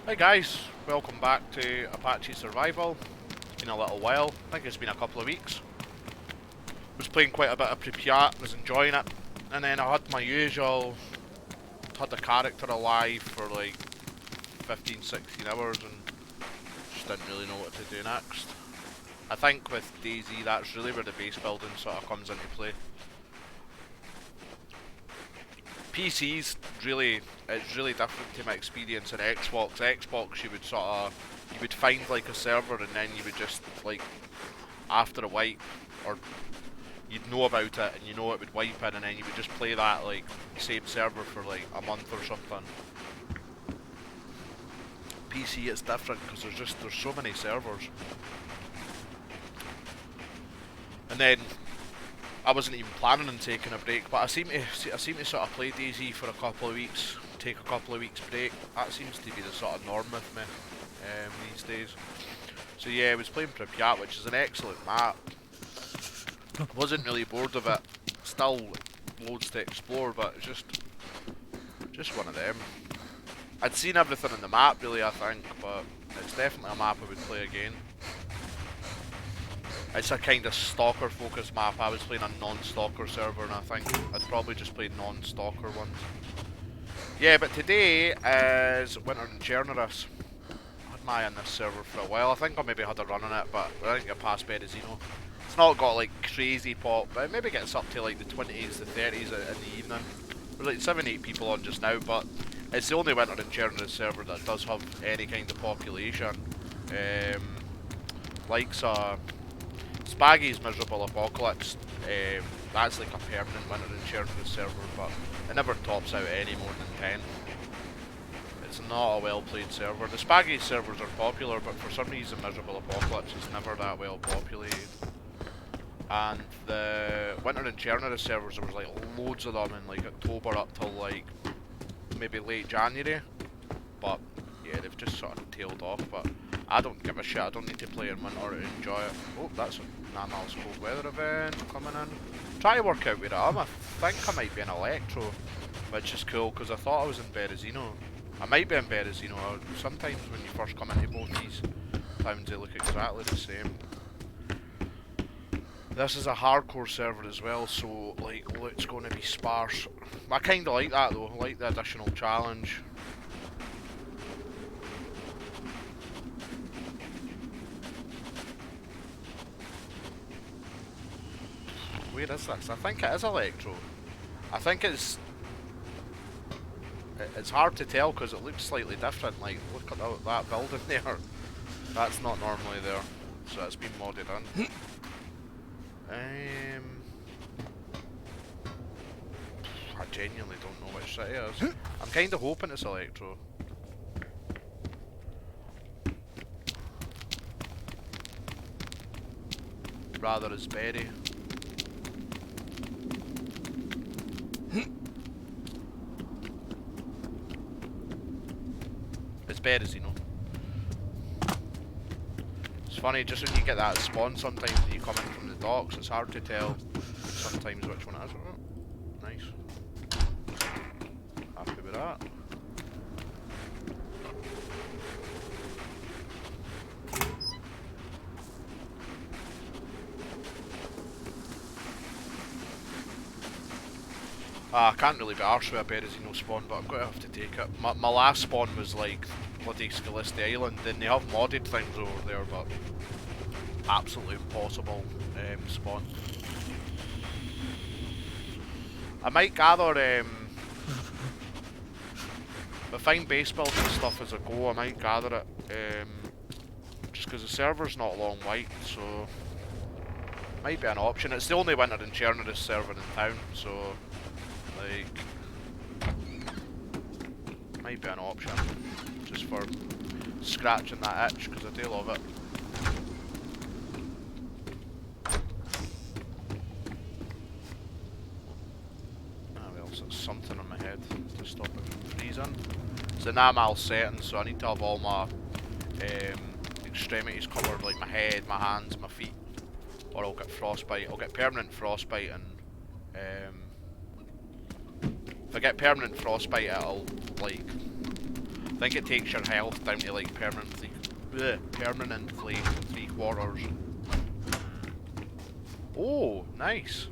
Hi guys, welcome back to Apache Survival. It's been a little while, I think it's been a couple of weeks. Was playing quite a bit of Pripyat, was enjoying it, and then I had my usual, had the character alive for like 15-16 hours and just didn't really know what to do next. I think with DayZ that's really where the base building sort of comes into play. PCs really, it's really different to my experience in Xbox. Xbox you would find like a server and then you would just like after a wipe or you'd know about it and you know it would wipe in and then you would just play that like same server for like a month or something. PC it's different because there's so many servers. And then I wasn't even planning on taking a break, but I seem to sort of play DayZ for a couple of weeks, take a couple of weeks break. That seems to be the sort of norm with me these days. So yeah, I was playing Pripyat, which is an excellent map. I wasn't really bored of it. Still loads to explore, but it's just one of them. I'd seen everything on the map really, I think, but it's definitely a map I would play again. It's a kind of stalker focused map. I was playing a non-stalker server and I think I'd probably just play non-stalker ones. Yeah, but today is Winter in Chernarus. I had my eye on this server for a while. I think I maybe had a run on it, but I didn't get past Berezino. It's not got like crazy pop, but it maybe gets up to like the 20s, the 30s in the evening. There's like 7-8 people on just now, but it's the only Winter in Chernarus server that does have any kind of population. Likes a Spaggy's Miserable Apocalypse, that's like a permanent Winter in Chernarus server, but it never tops out any more than 10. It's not a well played server. The Spaggy servers are popular, but for some reason Miserable Apocalypse is never that well populated. And the Winter in Chernarus servers, there was like loads of them in like October up till like maybe late January, but yeah, they've just sort of tailed off, but I don't give a shit. I don't need to play in winter to enjoy it. Oh, that's an Namal's cold weather event coming in. Try to work out where I am. I think I might be in Electro, which is cool because I thought I was in Berezino. I might be in Berezino. Sometimes when you first come into both these towns, they look exactly the same. This is a hardcore server as well, so like loot's going to be sparse. I kind of like that though. I like the additional challenge. Where is this? I think it is Electro. I think it's hard to tell because it looks slightly different. Like, look at that building there. That's not normally there, so it's been modded in. I genuinely don't know which city it is. I'm kind of hoping it's Electro. Rather as Berry. It's Berezino. It's funny, just when you get that spawn sometimes when you come in from the docks, it's hard to tell sometimes which one it is. Oh, nice. Happy with that. I can't really be arsed with a Berezino spawn, but I'm going to have to take it. My last spawn was like bloody Scalisti Island, and they have modded things over there, but absolutely impossible spawn. I might gather, if I find base building stuff as I go, I might gather it, just because the server's not long white, so might be an option. It's the only Winter in Chernarus server in town, so like, might be an option, just for scratching that itch, because I do love it. Ah well, so it's something on my head to stop it from freezing. It's an Namal setting, so I need to have all my extremities covered, like my head, my hands, my feet, or I'll get frostbite. I'll get permanent frostbite, and if I get permanent frostbite, it'll like I think it takes your health down to like permanently 3/4. Oh, nice.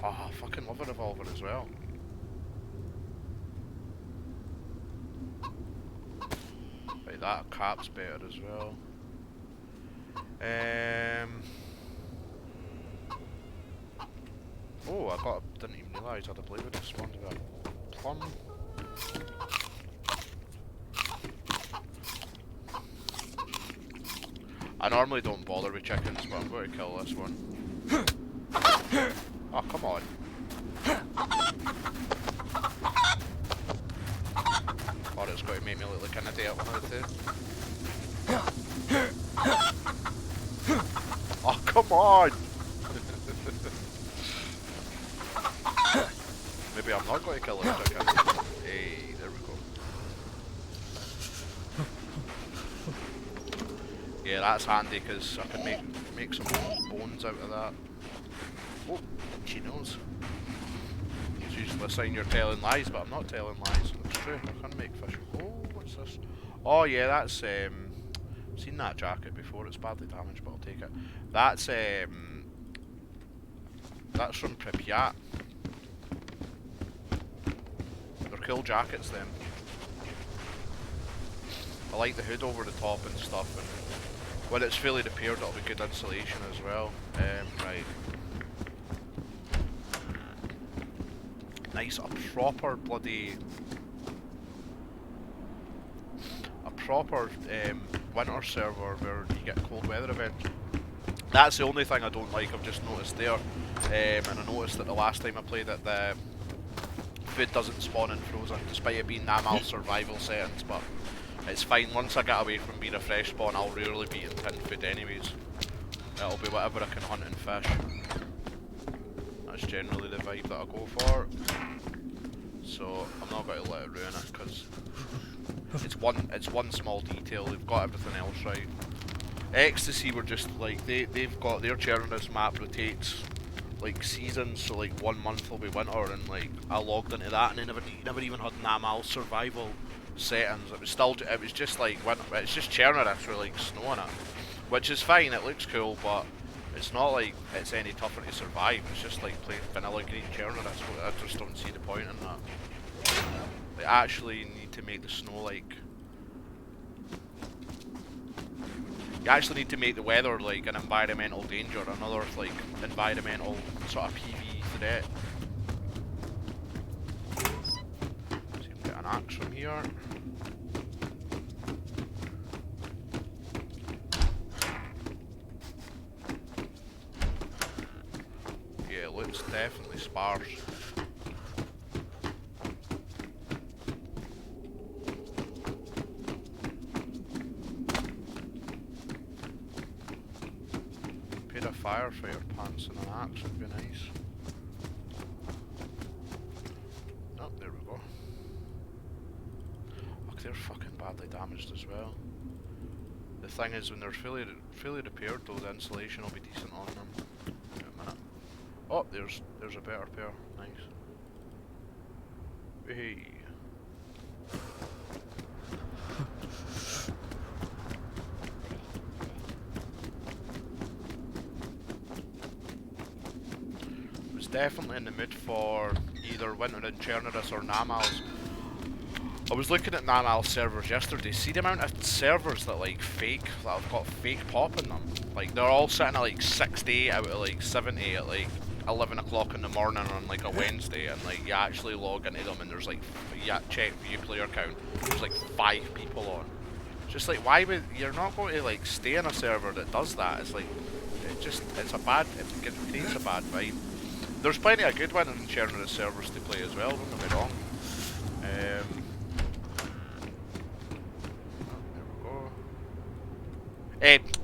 Oh, I fucking love a revolver as well. Right, that cap's better as well. Oh, didn't even realise I had a blade with this one. Did I plum? I normally don't bother with chickens, but I'm going to kill this one. Oh, come on. Or it's going to make me look like an idiot when I do. Oh, come on! Maybe I'm not going to kill this chicken. Hey, there we go. Yeah, that's handy because I can make some bones out of that. Oh, she knows. It's usually a sign you're telling lies, but I'm not telling lies. That's true. I can make fish. Oh, what's this? Oh yeah, that's seen that jacket before. It's badly damaged, but I'll take it. That's from Pripyat. They're cool jackets, them. I like the hood over the top and stuff, and when it's fully repaired, it'll be good insulation as well. Right. Nice, a proper winter server where you get cold weather events. That's the only thing I don't like. I've just noticed there, and I noticed that the last time I played it, the food doesn't spawn in Frozen, despite it being normal survival settings. But it's fine. Once I get away from being a fresh spawn, I'll rarely be in tin food anyways. It'll be whatever I can hunt and fish. That's generally the vibe that I go for. So I'm not going to let it ruin it because it's one small detail. They've got everything else right. Ecstasy were just like they've got their Chernarus map rotates like seasons, so like 1 month will be winter, and like I logged into that and they never even had normal survival settings. It was just like winter. It's just Chernarus with like snow on it, which is fine. It looks cool, but it's not like it's any tougher to survive. It's just like playing vanilla green Chernarus. I just don't see the point in that. They actually need to make the snow like. You actually need to make the weather like an environmental danger, another like environmental sort of PV threat. See if we can get an axe from here. Yeah, it looks definitely sparse. Firefighter pants and an axe would be nice. Oh, there we go. Look, they're fucking badly damaged as well. The thing is, when they're fully repaired, though, the insulation will be decent on them. Wait a minute. Oh, there's a better pair. Nice. Hey. Definitely in the mood for either winter in Chernarus or Namals. I was looking at Namal servers yesterday. See the amount of servers that like have got fake pop in them. Like they're all sitting at like 60 out of like 70 at like 11 o'clock in the morning on like a Wednesday, and like you actually log into them and there's like check view player count. There's like 5 people on. Just like why would you're not going to like stay in a server that does that? It's like it creates a bad vibe. There's plenty of good winter and Chernarus servers to play as well, don't get me wrong. There we go.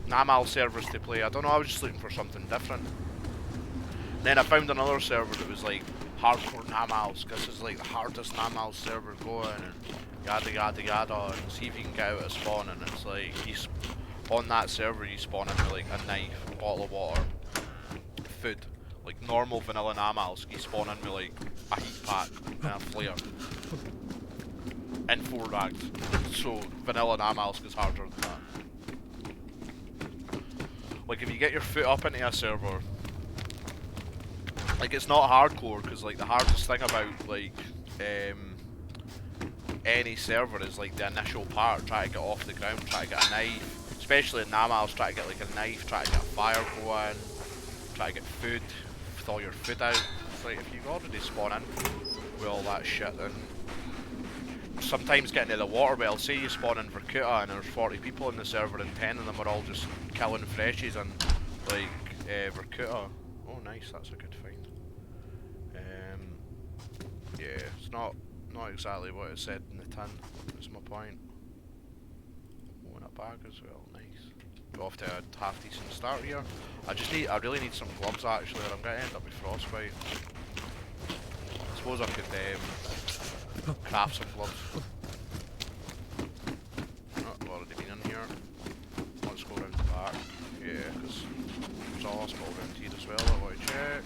Namal servers to play. I don't know, I was just looking for something different. Then I found another server that was like hardcore Namals, because it's like the hardest Namal server going, and yada yada yada, and see if you can get out of spawn, and it's like, on that server you spawn in with like a knife, a bottle of water, food. Like normal vanilla Namals, you spawn in with like a heat pack and a flare. in 4 ranks. So vanilla normals gets harder than that. Like if you get your foot up into a server, like it's not hardcore, because like the hardest thing about like any server is like the initial part, try to get off the ground, try to get a knife, especially in normals, try to get like a knife, try to get a fire going, try to get food, thaw your food out. It's like if you already spawn in with all that shit, then sometimes getting to the water well, say you spawn in Vorkuta and there's 40 people in the server and 10 of them are all just killing freshies and like Vorkuta. Oh nice, that's a good find. Yeah, it's not exactly what it said in the tin, that's my point. Oh, and a bag as well, nice. Go off to a half decent start here. I really need some gloves actually, or I'm going to end up with frostbite. I suppose I could craft some gloves. Oh, I've already been in here. Let's go round the back. Yeah, because there's a hospital around here as well that I want to check.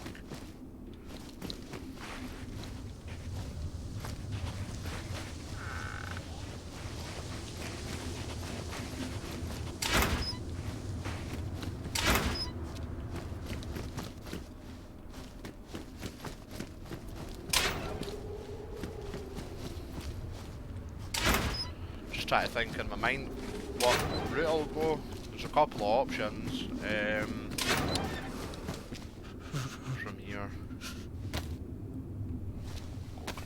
Try to think in my mind what route I'll go. There's a couple of options from here.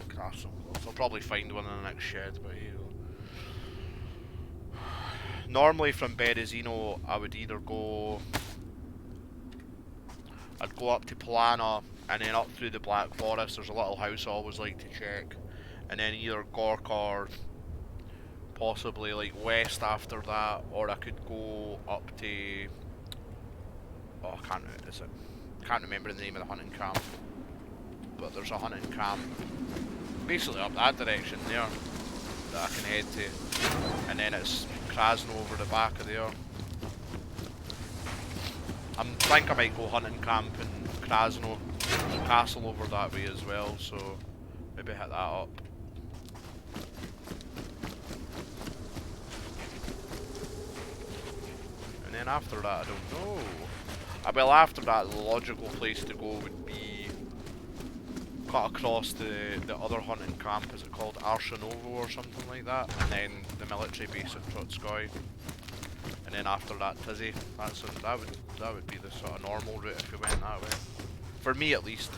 Craft some clothes. I'll probably find one in the next shed, but here. Normally from Berezino I would either go, I'd go up to Plana and then up through the Black Forest. There's a little house I always like to check, and then either Gork or possibly like west after that, or I could go up to, oh I can't remember the name of the hunting camp, but there's a hunting camp basically up that direction there that I can head to, and then it's Krasno over the back of there. I think I might go hunting camp in Krasno. There's a castle over that way as well, so maybe hit that up. And then after that, I don't know. Well, after that, the logical place to go would be cut across the other hunting camp. Is it called Arshanovo or something like that? And then the military base at Trotskoy. And then after that, Tizzy. That would be the sort of normal route if we went that way. For me, at least.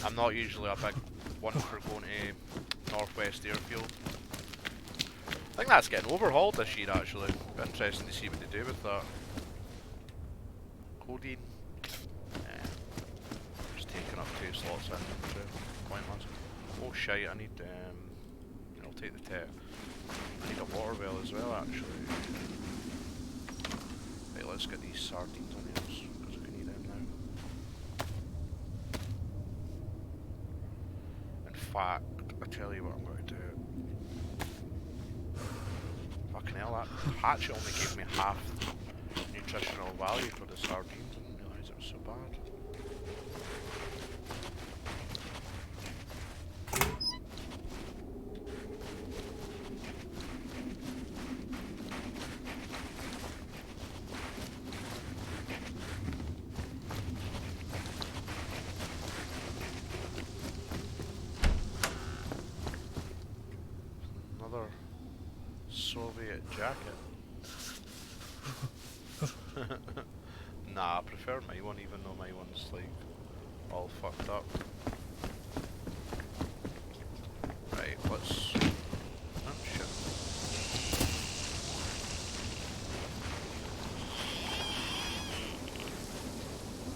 I'm not usually a big one for going to Northwest Airfield. I think that's getting overhauled this year actually. Be interesting to see what they do with that. Codeine. Just taking up 2 slots in. Pointless. Oh shite, I need I'll take the tech. I need a water well as well actually. Right, let's get these sardines on here because we need them now. In fact, I tell you what I'm going to do. Fucking hell, that hatchet only gave me half nutritional value for the sardines. I didn't realise it was so bad. Another Soviet jacket. Nah, I prefer my one, even though my one's like all fucked up. Right, let's. Oh shit.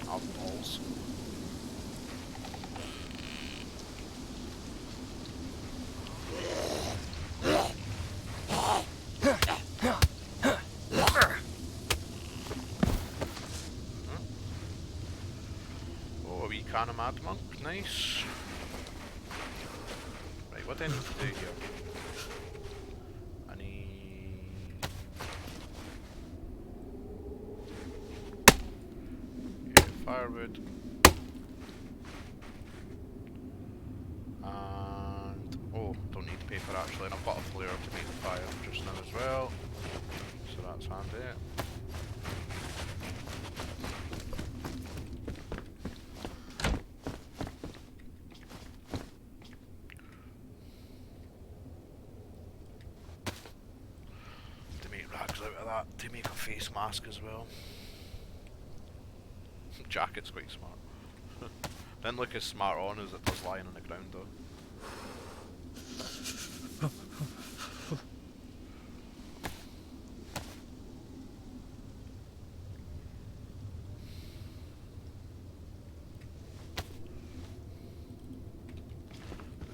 Oh, balls. Can a mad monk, nice. Right, what do I need to do here? I need... yeah, firewood. And... oh, don't need paper actually, and I've got a flare to make the fire just now as well. So that's handy. To make rags out of that, to make a face mask as well. Jacket's quite smart. Didn't look as smart on as it does lying on the ground though.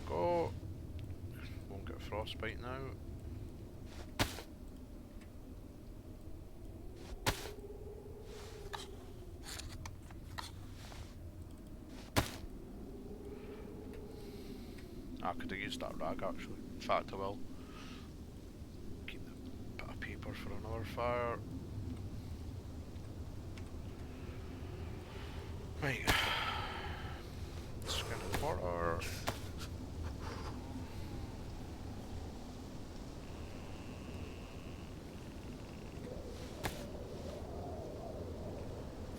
Go. Won't get frostbite now. I could have used that rag actually. In fact I will. Keep the bit of paper for another fire. Right. Skin and water.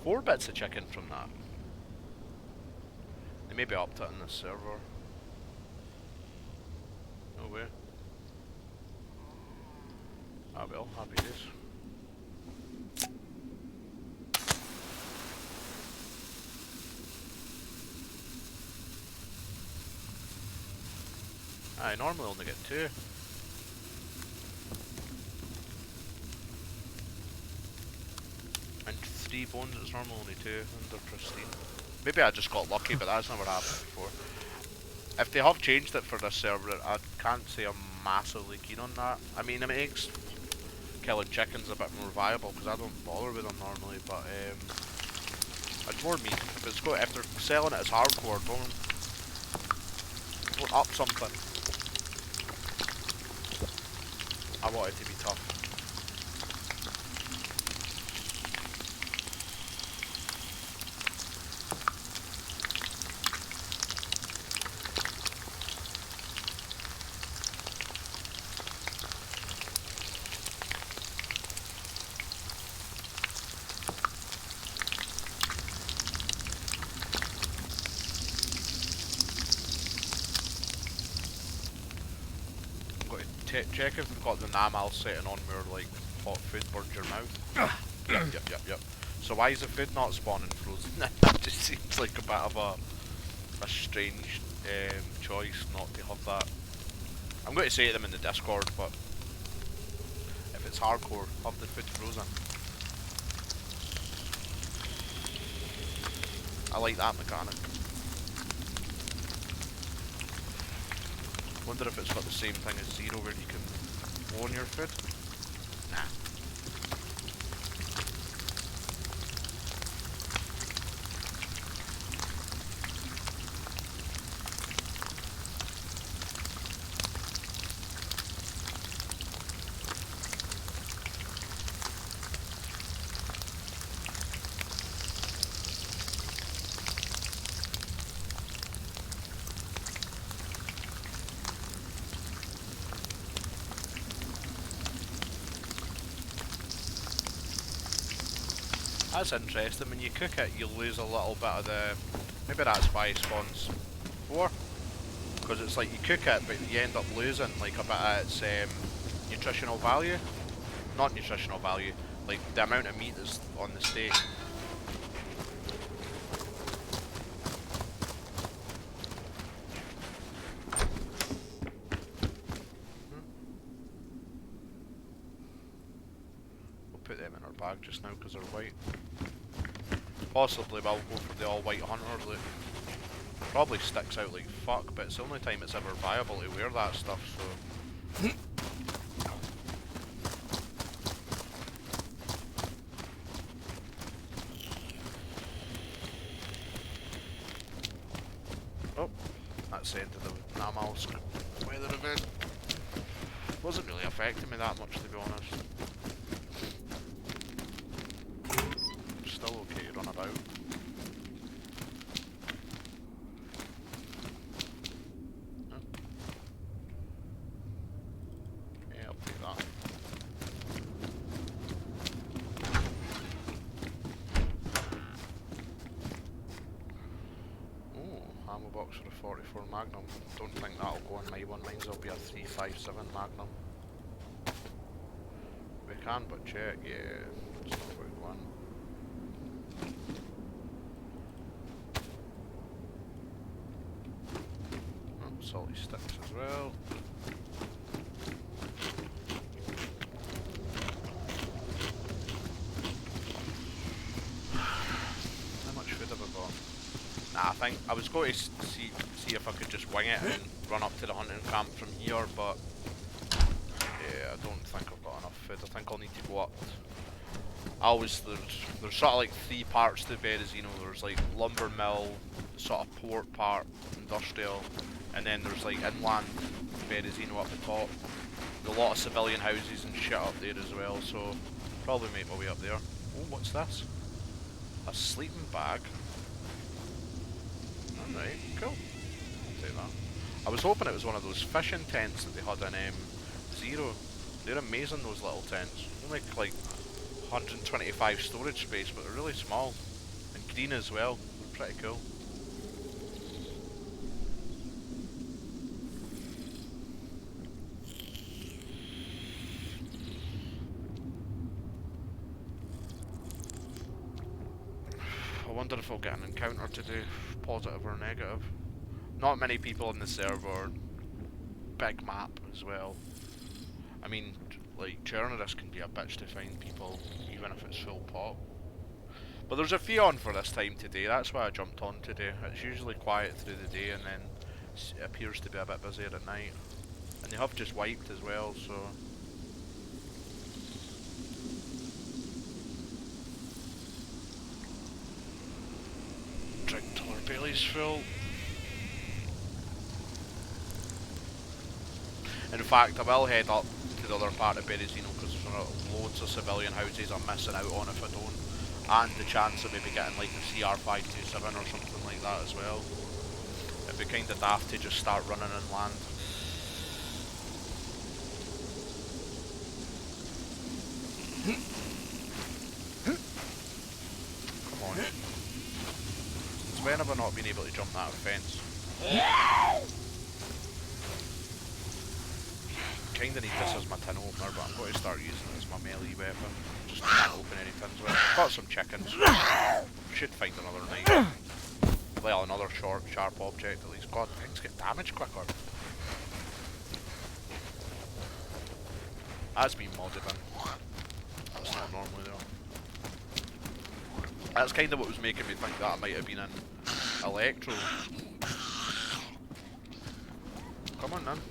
Four bits of chicken from that. They may be upped it in this server. No way. Ah well, happy days. I normally only get 2. And 3 bones, it's normally only 2 under pristine. Maybe I just got lucky, but that's never happened before. If they have changed it for this server, I can't say I'm massively keen on that. I mean, it makes killing chickens a bit more viable because I don't bother with them normally, but it's more me. If they're selling it as hardcore, don't up something. I want it to be tough. Check if they've got the enamel setting on where like hot food burns your mouth. Yep. So why is the food not spawning frozen? That just seems like a bit of a strange choice not to have that. I'm going to say to them in the Discord, but if it's hardcore, have the food frozen. I like that mechanic. Wonder if it's got the same thing as Zero where you can warn your food? Nah. That's interesting, when you cook it you lose a little bit of the... Maybe that's why it spawns 4. Because it's like you cook it but you end up losing like a bit of its nutritional value. Not nutritional value, like the amount of meat that's on the steak. We'll put them in our bag just now because they're white. Possibly we'll go for the all white hunter look. Probably sticks out like fuck, but it's the only time it's ever viable to wear that stuff, so... Oh, that's the end of the Namal's weather event. Wasn't really affecting me that much, to be honest. Still okay to run about. bucks for a 44 Magnum. Don't think that'll go on my one. Mine's will be a 357 Magnum. We can but check, yeah. It's not what we want. Oh, salty sticks as well. How much food have I got? Nah, I think I was going to see if I could just wing it and run up to the hunting camp from here, but yeah, I don't think I've got enough food. I think I'll need to go up. There's sort of like three parts to Berezino. There's like lumber mill, sort of port part, industrial, and then there's like inland Berezino up the top. There's a lot of civilian houses and shit up there as well, so probably make my way up there. Oh, what's this? A sleeping bag. Alright, cool. I'll take that. I was hoping it was one of those fishing tents that they had in Zero. They're amazing, those little tents. They make like 125 storage space, but they're really small. And green as well. They're pretty cool. I wonder if I'll get an encounter to do, positive or negative. Not many people in the server. Big map as well. I mean, like, Chernarus can be a bitch to find people, even if it's full pop. But there's a few on for this time today, that's why I jumped on today. It's usually quiet through the day and then it appears to be a bit busier at night. And they have just wiped as well, so... Drink till our belly's full. In fact, I will head up to the other part of Berezino because there's loads of civilian houses I'm missing out on if I don't. And the chance of maybe getting like a CR527 or something like that as well. It'd be kind of daft to just start running inland. Come on. Since when have I not been able to jump that fence? Kinda need this as my tin opener, but I'm going to start using it as my melee weapon. Just can't open any tins with it. Got some chickens. Should find another knife. Well, another sharp object at least. God, things get damaged quicker. That's been modded in. That's not normally there. That's kind of what was making me think that I might have been in Electro. Come on then.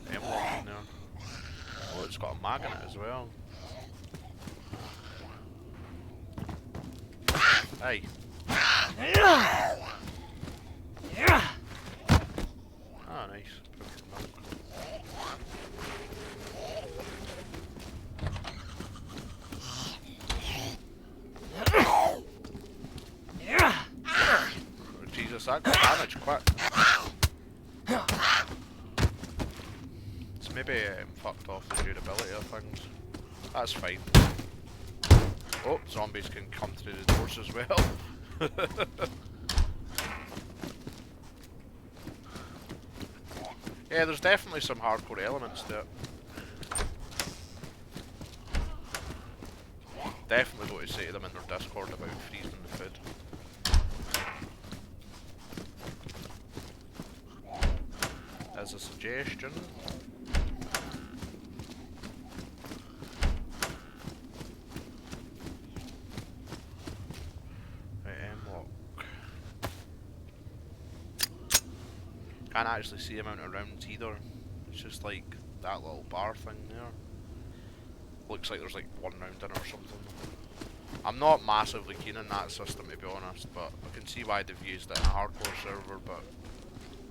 Emlock in there. Oh, it's got a mag in it as well. Hey. Ah, nice. Oh, Jesus, that got damaged quick. Maybe fucked off the durability of things. That's fine. Oh, zombies can come through the doors as well. Yeah, there's definitely some hardcore elements to it. Definitely what to say to them in their Discord about freezing the food. As a suggestion. Can't actually see the amount of rounds either. It's just like that little bar thing there. Looks like there's like one round in it or something. I'm not massively keen on that system to be honest, but I can see why they've used it in a hardcore server, but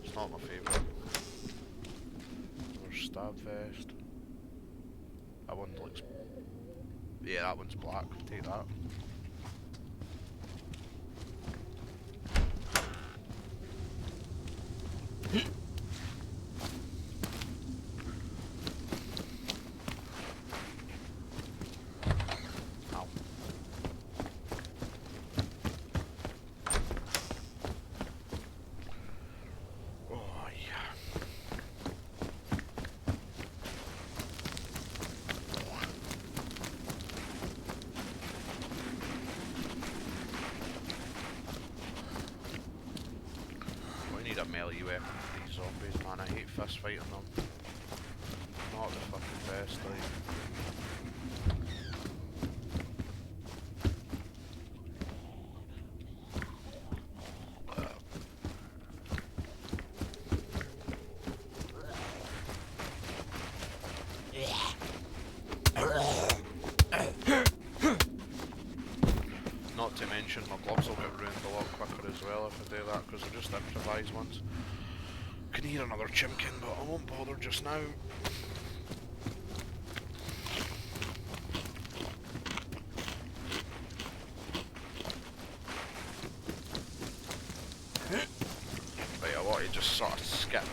it's not my favourite. There's stab vest. That one looks... yeah, that one's black. Take that. weapon for these zombies, man. I hate fist fighting them. Not the fucking best, like. Not to mention my gloves will get ruined a lot quicker as well if I do that, because they're just improvised ones. Can hear another chimkin, but I won't bother just now. Right, I want to just sort of skip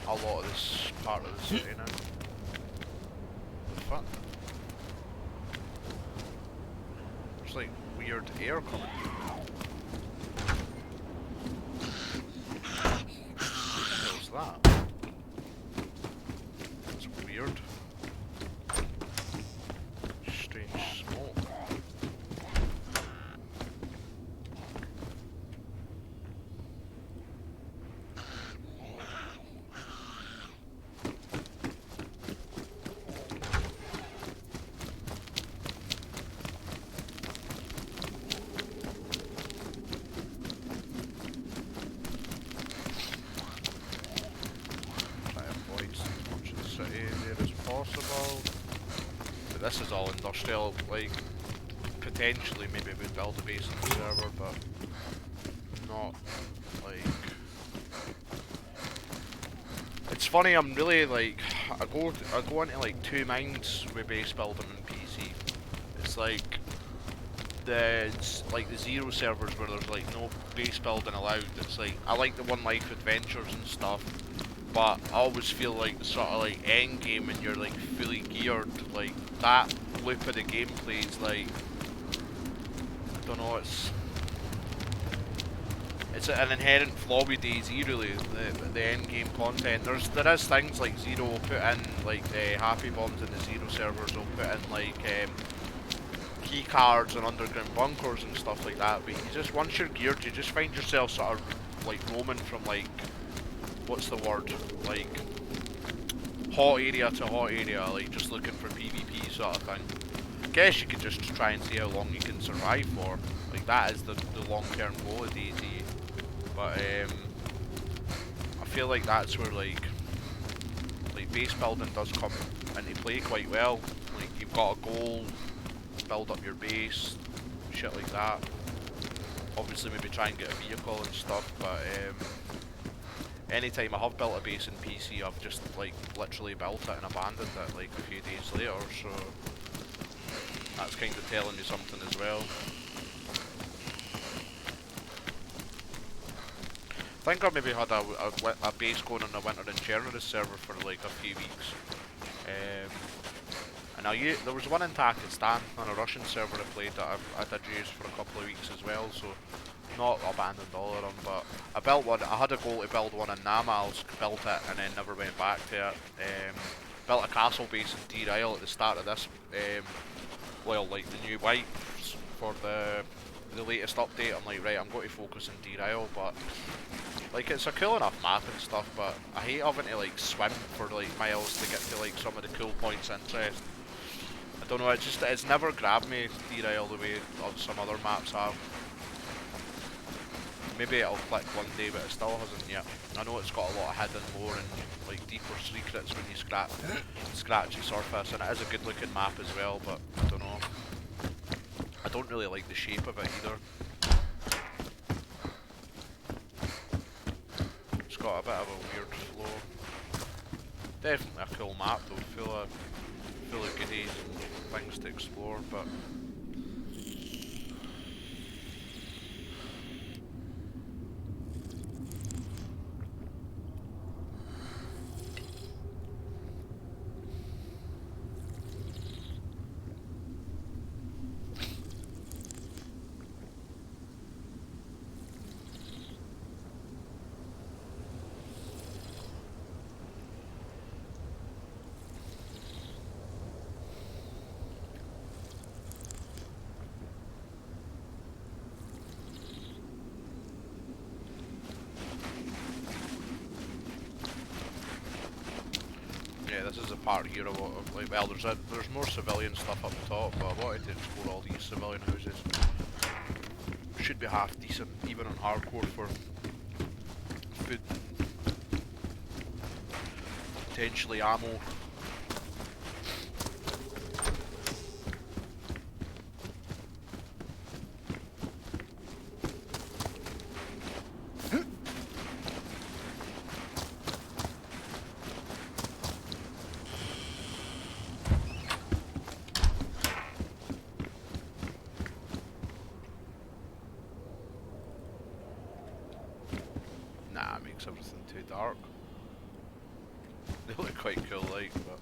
a lot of this part of the city now. The fuck? There's like weird air coming through. What's that? That's weird. Strange smoke. But this is all industrial, like, potentially maybe we'd build a base on the server, but not, like... It's funny, I'm really, like, I go into, like, two minds with base building in PC. It's like, the zero servers where there's, like, no base building allowed. It's like, I like the One Life adventures and stuff, but I always feel like the sort of like end game when you're like fully geared, like that loop of the gameplay is like, I don't know, it's an inherent flaw with DayZ really, the end game content. There is things like Zero will put in, like Happy Bombs in the Zero servers will put in like key cards and underground bunkers and stuff like that, but you just, once you're geared, you just find yourself sort of like roaming from like, what's the word, like hot area to hot area, like just looking for PvP sort of thing. I guess you could just try and see how long you can survive for, like that is the long-term goal of DayZ. But I feel like that's where like base building does come into play quite well. Like you've got a goal, build up your base, shit like that. Obviously maybe try and get a vehicle and stuff, but anytime I have built a base in PC, I've just like literally built it and abandoned it like a few days later, so that's kind of telling you something as well. I think I maybe had a base going on the Winter in Chernarus server for like a few weeks. And there was one in Pakistan on a Russian server I played that I did use for a couple of weeks as well, so not abandoned all of them, but I built one. I had a goal to build one in Namals, built it and then never went back to it. Built a castle base in Deer Isle at the start of this, well, like the new wipe for the latest update. I'm like, right, I'm going to focus on Deer Isle, but like it's a cool enough map and stuff, but I hate having to like swim for like miles to get to like some of the cool points of interest. I don't know, it's never grabbed me, Deer Isle, the way some other maps have. Maybe it'll click one day, but it still hasn't yet. I know it's got a lot of hidden lore and like deeper secrets when you scratch the surface, and it is a good looking map as well, but I don't know. I don't really like the shape of it either. It's got a bit of a weird flow. Definitely a cool map though, full of goodies and things to explore, but this is a part here of what, like, well, there's more civilian stuff up top, but I wanted to explore all these civilian houses. Should be half decent, even on hardcore, for food, potentially ammo. Nah, it makes everything too dark. They look quite cool, like, but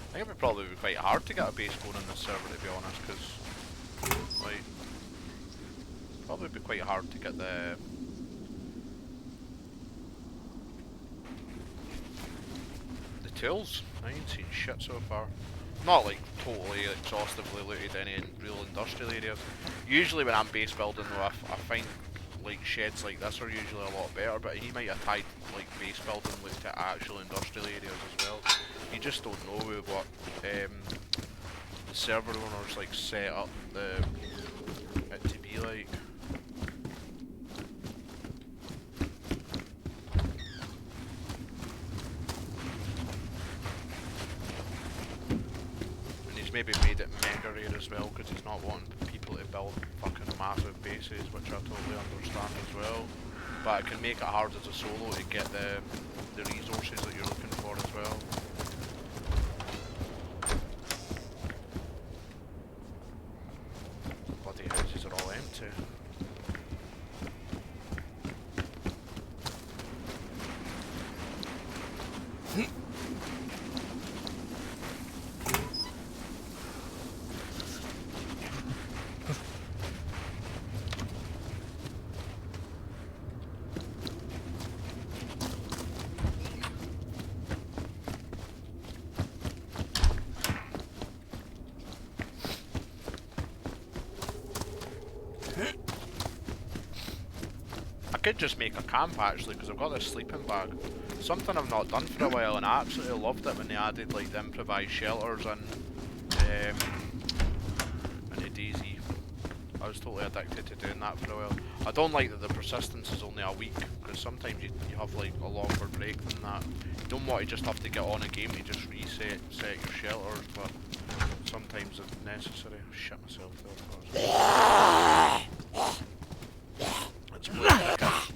I think it would probably be quite hard to get a base going on this server, to be honest, because, like, probably be quite hard to get the tools. I ain't seen shit so far. Not like totally exhaustively looted any real industrial areas. Usually when I'm base building though, I find like sheds like this are usually a lot better, but he might have tied like base building looked at actual industrial areas as well. You just don't know with what the server owners like set up it to be like. Maybe made it mega rare as well because he's not wanting people to build fucking massive bases, which I totally understand as well. But it can make it hard as a solo to get the resources that you're looking for as well. Bloody houses are all empty. I could just make a camp actually, because I've got this sleeping bag. Something I've not done for a while, and I absolutely loved it when they added like the improvised shelters and the DayZ. I was totally addicted to doing that for a while. I don't like that the persistence is only a week, because sometimes you have like a longer break than that. You don't want to just have to get on a game to just set your shelters, but sometimes it's necessary. Shit myself there, of course. It's God,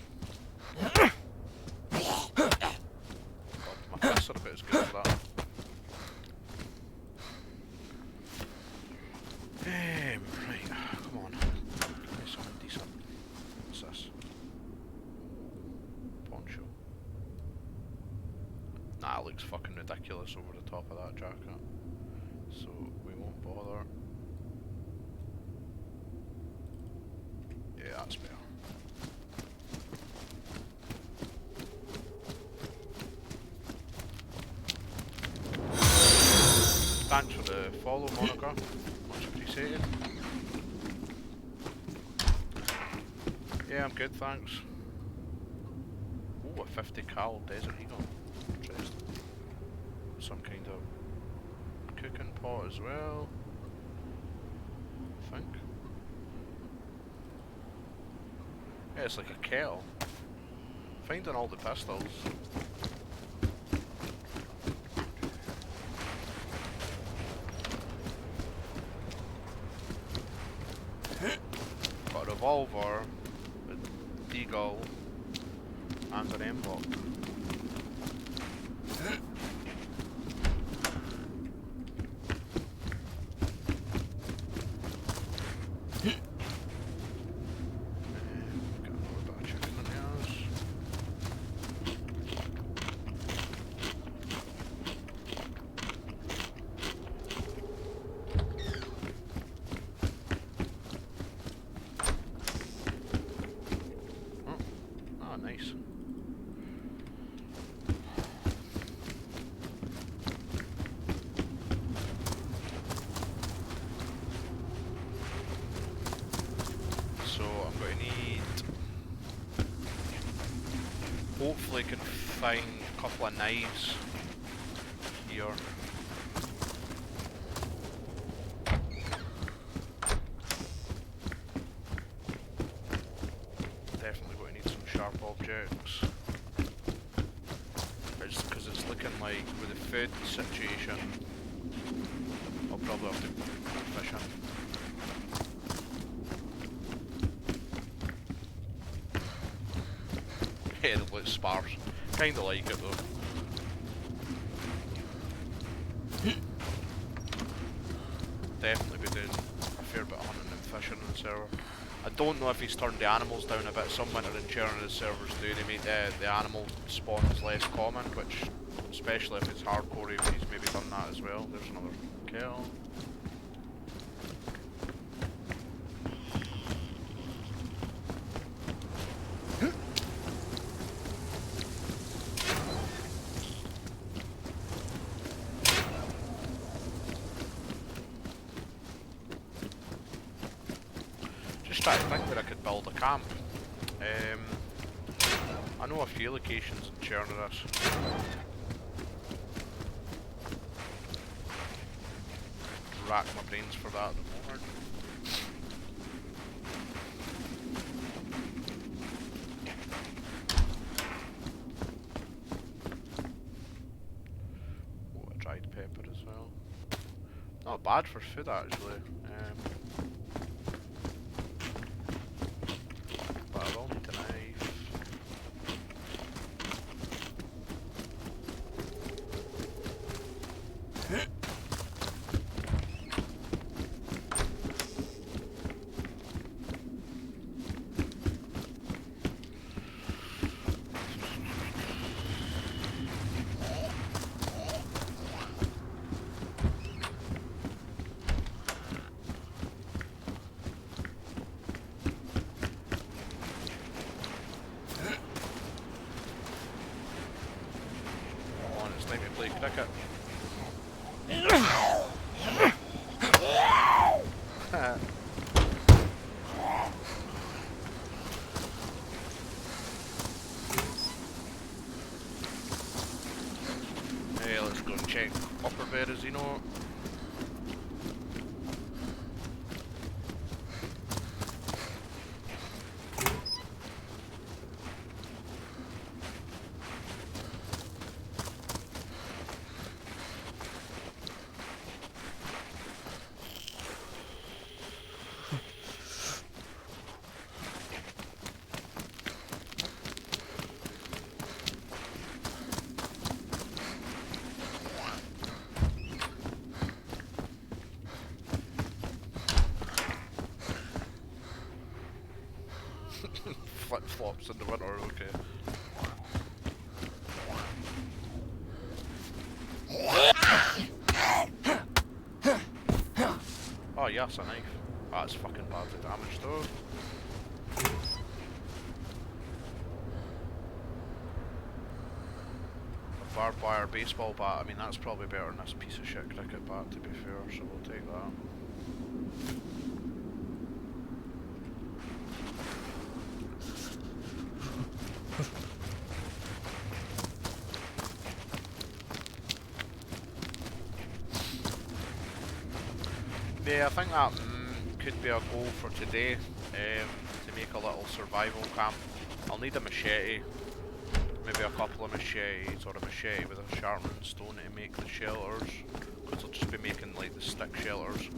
my fists are about as good as that. Right, come on. Give me something decent. What's this? Poncho. Nah, it looks fucking ridiculous over the top of that jacket. So, we won't bother. Yeah, that's better. Thanks for the follow, Monica. Much appreciated. Yeah, I'm good, thanks. Oh, a 50 cal Desert Eagle. Interesting. Some kind of cooking pot as well, I think. Yeah, it's like a kettle. Finding all the pistols. Got a revolver, a deagle, and an M-lock. hopefully can find a couple of knives here. Definitely going to need some sharp objects. It's because it's looking like with the food situation, I'll probably have to go fishing. Yeah, it looks sparse. Kinda like it though. Definitely be doing a fair bit of hunting and fishing on the server. I don't know if he's turned the animals down a bit. Some winter and Chernarus servers do. They make the animal spawns less common, which, especially if it's hardcore, he's maybe done that as well. There's another kill. Just trying to think where I could build a camp. I know a few locations in Chernarus. Rack my brains for that at the moment. Oh, a dried pepper as well. Not bad for food actually. But I will need a knife. Time to play cricket. Hey, let's go and check upper bed, as you know. Flip-flops in the winter, okay. Oh yes, a knife. That's fucking badly damaged though. A barbed wire baseball bat, I mean that's probably better than this piece of shit cricket bat to be fair, so we'll take that. Yeah, I think that could be a goal for today, to make a little survival camp. I'll need a machete, maybe a couple of machetes, or a machete with a sharpened stone to make the shelters, because I'll just be making like the stick shelters.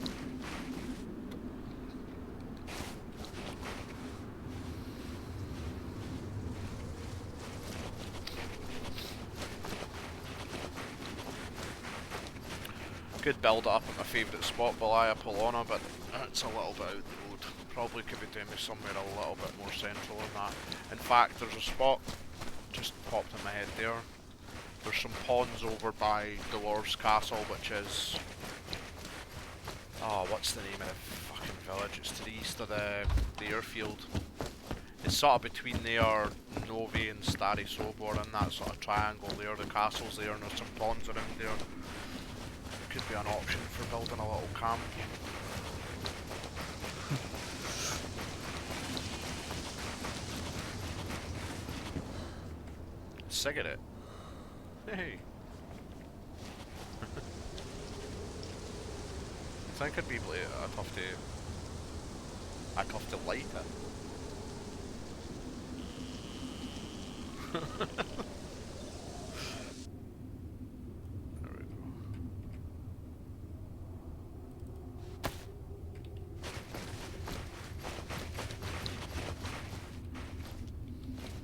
Could build it up at my favourite spot, Belaya Polona, but it's a little bit out the road. Probably could be doing me somewhere a little bit more central than that. In fact, there's a spot just popped in my head there. There's some ponds over by Dolores Castle, which is... oh, what's the name of the fucking village? It's to the east of the airfield. It's sort of between there, Novi and Stary Sobor, and that sort of triangle there. The castle's there and there's some ponds around there. Could be an option for building a little camp. cigarette. Hey. I think it'd be I'd have to light it. There we go.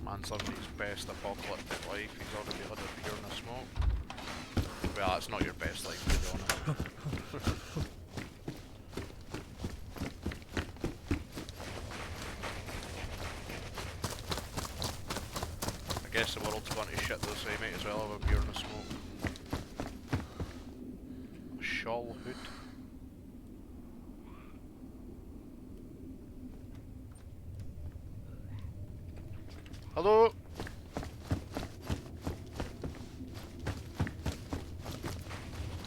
Man's living his best apocalyptic life. He's already had a beer and a smoke. Well, that's not your best life, to be honest. I guess the world's gone to shit though, so you might as well have a beer and a smoke. A shawl hood. Hello?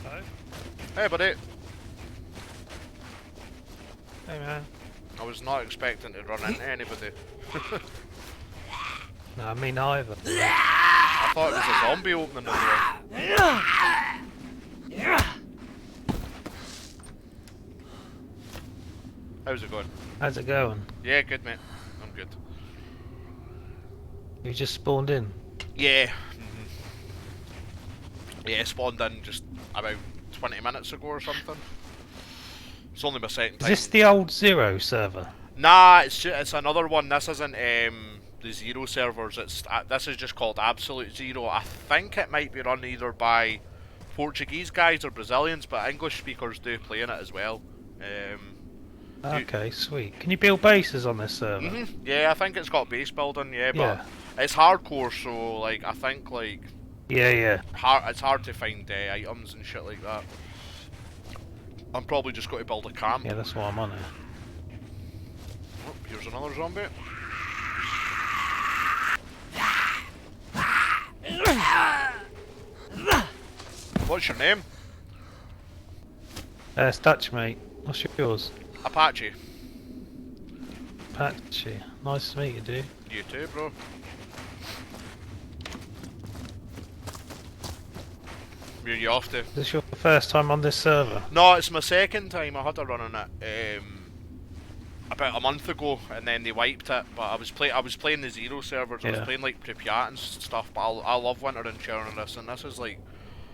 Hello? Hey buddy! Hey man. I was not expecting to run into anybody. No, me neither. I thought it was a zombie opening the door. How's it going? How's it going? Yeah, good mate. I'm good. You just spawned in? Yeah. Yeah, spawned in just about 20 minutes ago or something. It's only my second time. Is this the old Zero server? Nah, it's another one. This isn't the Zero servers. This is just called Absolute Zero. I think it might be run either by Portuguese guys or Brazilians, but English speakers do play in it as well. Okay, sweet. Can you build bases on this server? Yeah, I think it's got base building. Yeah, but it's hardcore, so like I think like Yeah. it's hard to find items and shit like that. I'm probably just going to build a camp. Yeah, that's why I'm on it. Oh, here's another zombie. What's your name? It's Dutch, mate. What's yours? Apache. Apache. Nice to meet you, dude. You too, bro. Where are you off to? Is this your first time on this server? No, it's my second time. I had a run on it about a month ago, and then they wiped it. But I was playing the Zero servers. I was playing like Pripyat and stuff. But I love winter in Chernarus, and this is like.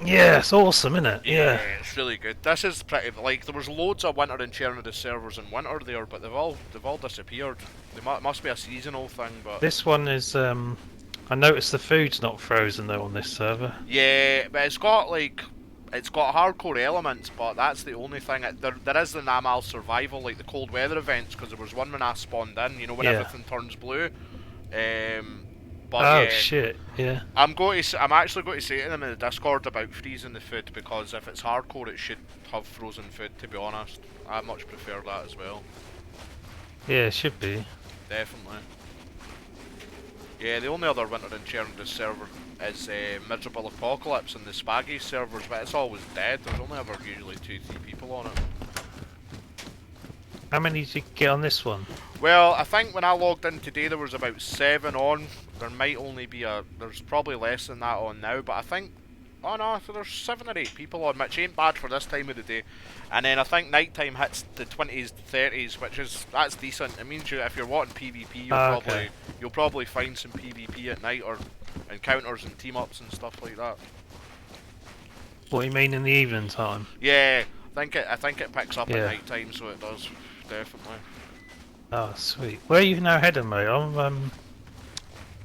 Yeah, it's awesome, isn't it? Yeah, it's really good. This is pretty like there was loads of winter in Chernarus servers in winter there, but they've all disappeared. They must be a seasonal thing, but This one is I noticed the food's not frozen though on this server. yeah, but it's got hardcore elements, but that's the only thing. There is the Namal survival, like the cold weather events, because there was one when I spawned in, you know, when everything turns blue. But oh yeah, shit! Yeah. I'm actually going to say to them in the Discord about freezing the food, because if it's hardcore, it should have frozen food. To be honest, I much prefer that as well. Yeah, it should be. Definitely. Yeah, the only other winter in Chernarus server is Miserable Apocalypse and the Spaggy servers, but it's always dead. There's only ever usually 2-3 people on it. How many did you get on this one? Well, I think when I logged in today there was about 7 on. There might only be there's probably less than that on now, but I think, oh no, so there's 7 or 8 people on, which ain't bad for this time of the day. And then I think night time hits the 20s, 30s, that's decent. It means if you're wanting PvP, you'll probably find some PvP at night, or encounters and team ups and stuff like that. What do you mean in the evening time? Yeah, I think it picks up at night time, so it does definitely. Oh sweet. Where are you now heading, mate? I'm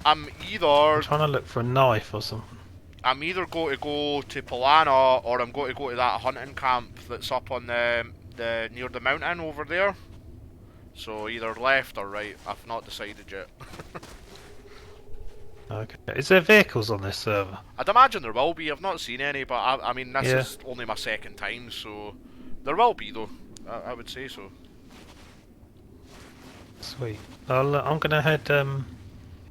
I'm trying to look for a knife or something. I'm either going to go to Polana, or I'm going to go to that hunting camp that's up on the near the mountain over there. So either left or right. I've not decided yet. Okay. Is there vehicles on this server? I'd imagine there will be. I've not seen any, but I mean this is only my second time, so there will be though. I would say so. Sweet. I'm gonna head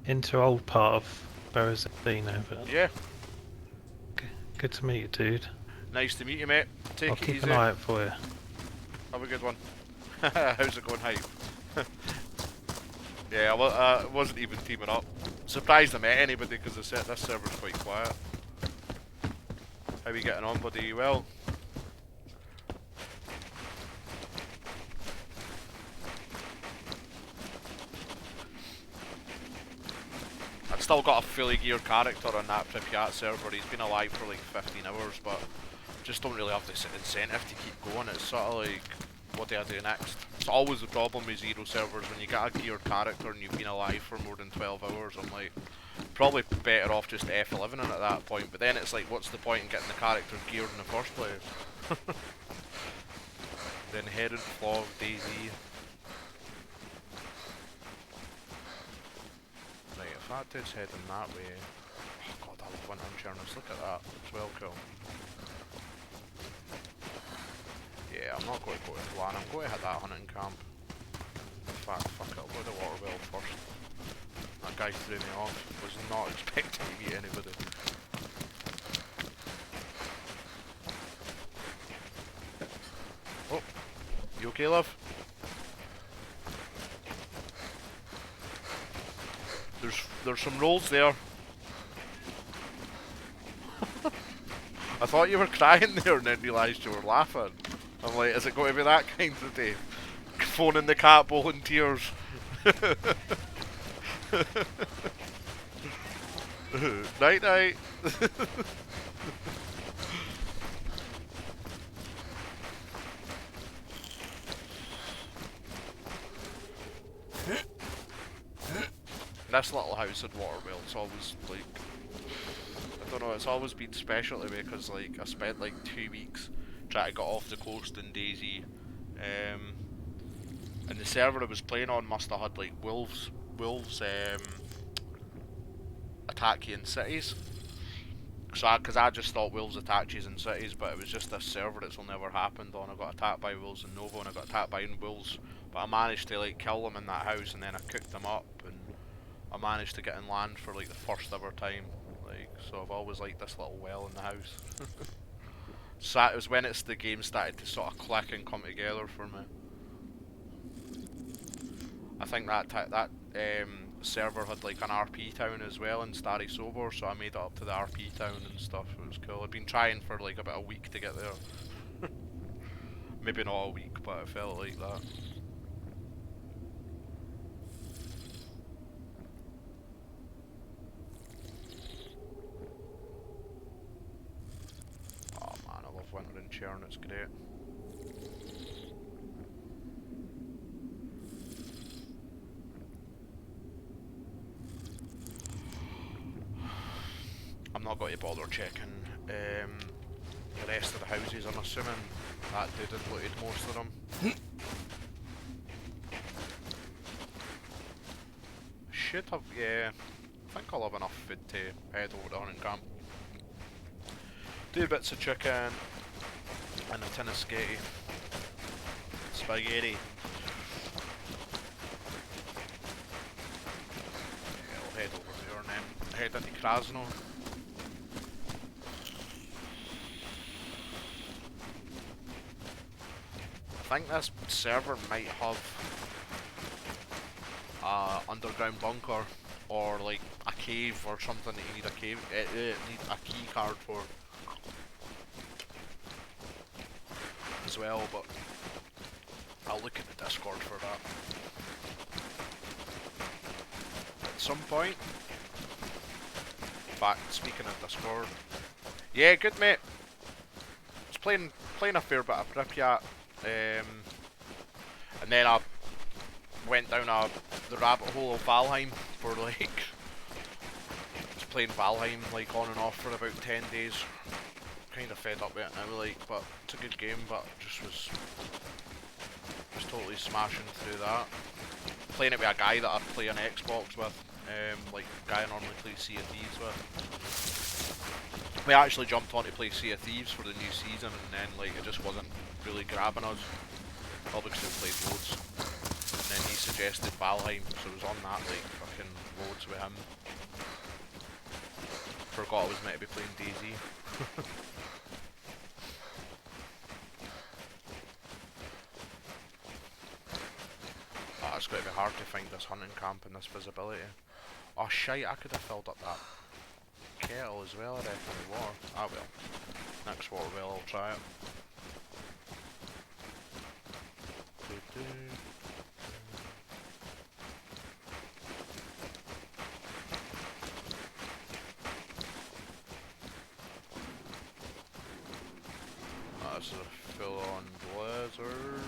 into old part of Berezino. Yeah. Good to meet you, dude. Nice to meet you, mate. I'll keep an eye out for you. Have a good one. How's it going, hype? Yeah, I wasn't even teaming up. Surprised I met anybody because this server's quite quiet. How are we getting on, buddy? You well? I've still got a fully geared character on that Pripyat server. He's been alive for like 15 hours, but just don't really have the incentive to keep going. It's sort of like, what do I do next? It's always the problem with Zero servers. When you get a geared character and you've been alive for more than 12 hours, I'm like, probably better off just F11 at that point. But then it's like, what's the point in getting the character geared in the first place? The inherent flaw of DayZ. Right, if that dude's heading that way... Oh god, I love winter in Chernarus, look at that. It's well cool. Yeah, I'm not going to go to Plan, I'm going to hit that hunting camp. In fact, fuck it, I'll go to the water well first. That guy threw me off. Was not expecting to meet anybody. Oh, you okay, love? There's some rolls there. I thought you were crying there and then realised you were laughing. I'm like, is it going to be that kind of day? Phoning the cat bowl in tears. Night night. This little house at Waterwell, it's always like, I don't know, it's always been special to me because like I spent like 2 weeks trying to get off the coast in DayZ, and the server I was playing on must have had like wolves attack you in cities. So because I just thought wolves attacked you in cities, but it was just this server that's never happened on. I got attacked by wolves in Nova and I got attacked by wolves, but I managed to like kill them in that house and then I cooked them up and I managed to get in land for like the first ever time. Like, so I've always liked this little well in the house. So it was when the game started to sort of click and come together for me. I think that server had like an RP town as well in Starry Sober, so I made it up to the RP town and stuff. It was cool. I'd been trying for like about a week to get there. Maybe not a week, but it felt like that. Oh man, I love winter in Chern, it's great. I'm not going to bother checking the rest of the houses. I'm assuming that dude had looted most of them. Should have, yeah. I think I'll have enough food to head over to hunting camp. 2 bits of chicken and a tin of spaghetti. Yeah, I'll head over there and then head into Krasno. I think this server might have a underground bunker or like a cave or something that you need need a key card for as well, but I'll look at the Discord for that at some point. In fact, speaking of Discord, yeah, good mate. I was playing a fair bit of Pripyat. And then I went down the rabbit hole of Valheim for like, just playing Valheim like on and off for about 10 days. Kind of fed up with it now, like, but it's a good game, but just totally smashing through that. Playing it with a guy that I play on Xbox with, like a guy I normally play Sea of Thieves with. We actually jumped on to play Sea of Thieves for the new season, and then like it just wasn't really grabbing us. Obviously played loads, and then he suggested Valheim, so I was on that like fucking loads with him. Forgot I was meant to be playing DayZ. Oh, it's going to be hard to find this hunting camp and this visibility. Oh shite, I could have filled up that kettle as well, I reckon, with water. Ah well. Next water well, I'll try it. This is a full-on blizzard.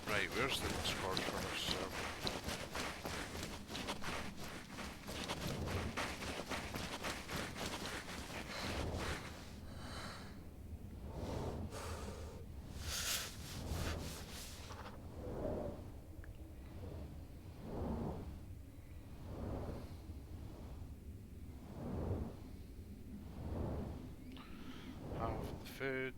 Right, where's the Discord for this server? Have the food.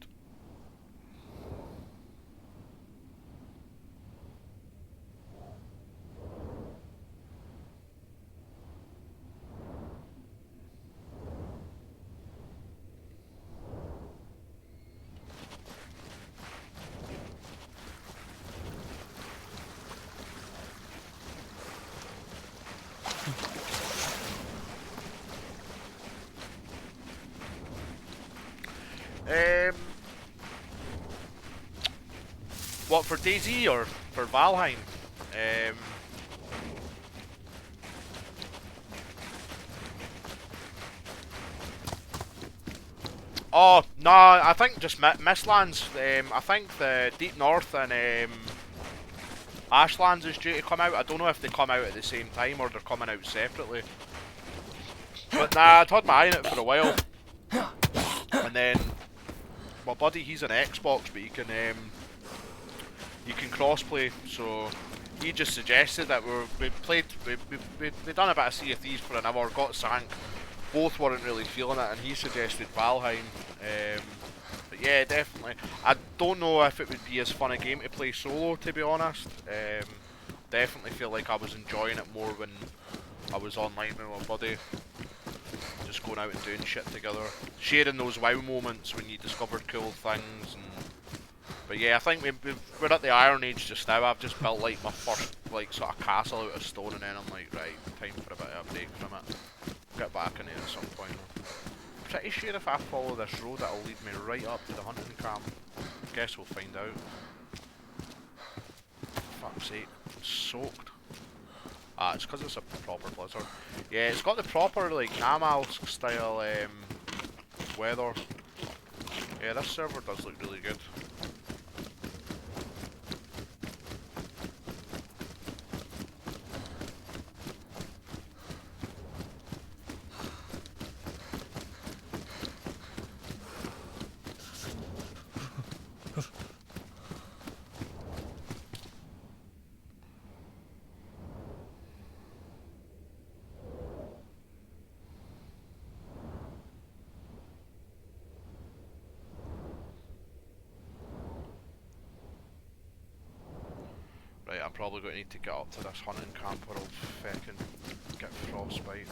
What, for DayZ or for Valheim? Oh, no, I think just Mistlands. I think the Deep North and Ashlands is due to come out. I don't know if they come out at the same time or they're coming out separately. But nah, I'd had my eye on it for a while. And then my buddy, he's an Xbox, but you can crossplay, so he just suggested that we done a bit of Sea of Thieves for an hour, got sank, both weren't really feeling it, and he suggested Valheim. But yeah, definitely. I don't know if it would be as fun a game to play solo, to be honest. Definitely feel like I was enjoying it more when I was online with my buddy. Just going out and doing shit together. Sharing those WoW moments when you discovered cool things. But yeah, I think we're at the Iron Age just now. I've just built like my first like sort of castle out of stone, and then I'm like, right, time for a bit of a break from it. Get back in there at some point. Pretty sure if I follow this road, it'll lead me right up to the hunting camp. Guess we'll find out. Fuck's sake, I'm soaked. Ah, it's because it's a proper blizzard. Yeah, it's got the proper like Namal style weather. Yeah, this server does look really good. Right, I'm probably going to need to get up to this hunting camp or I'll feckin' get frostbite.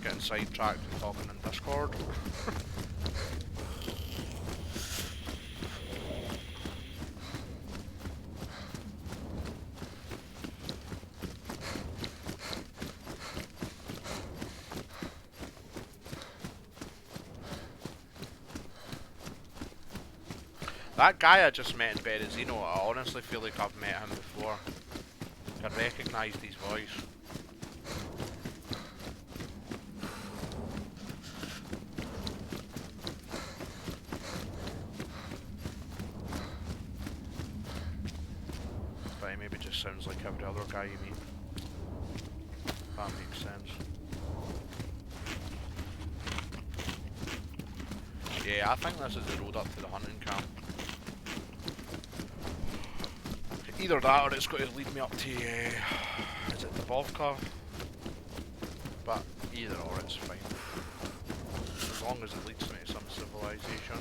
Getting sidetracked and talking in Discord. That guy I just met in Berezino, I honestly feel like I've met him before. I recognised his voice. But he maybe just sounds like every other guy you meet. That makes sense. Yeah, I think this is the road up to the hunting camp. Either that or it's going to lead me up to, is it Dubovka? But either or, it's fine. As long as it leads me to some civilization.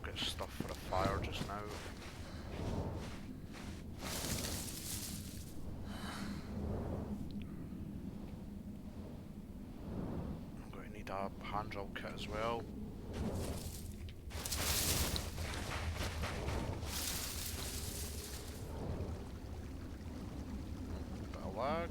Get stuff for a fire just now. a hand drill kit as well. Bit of lag.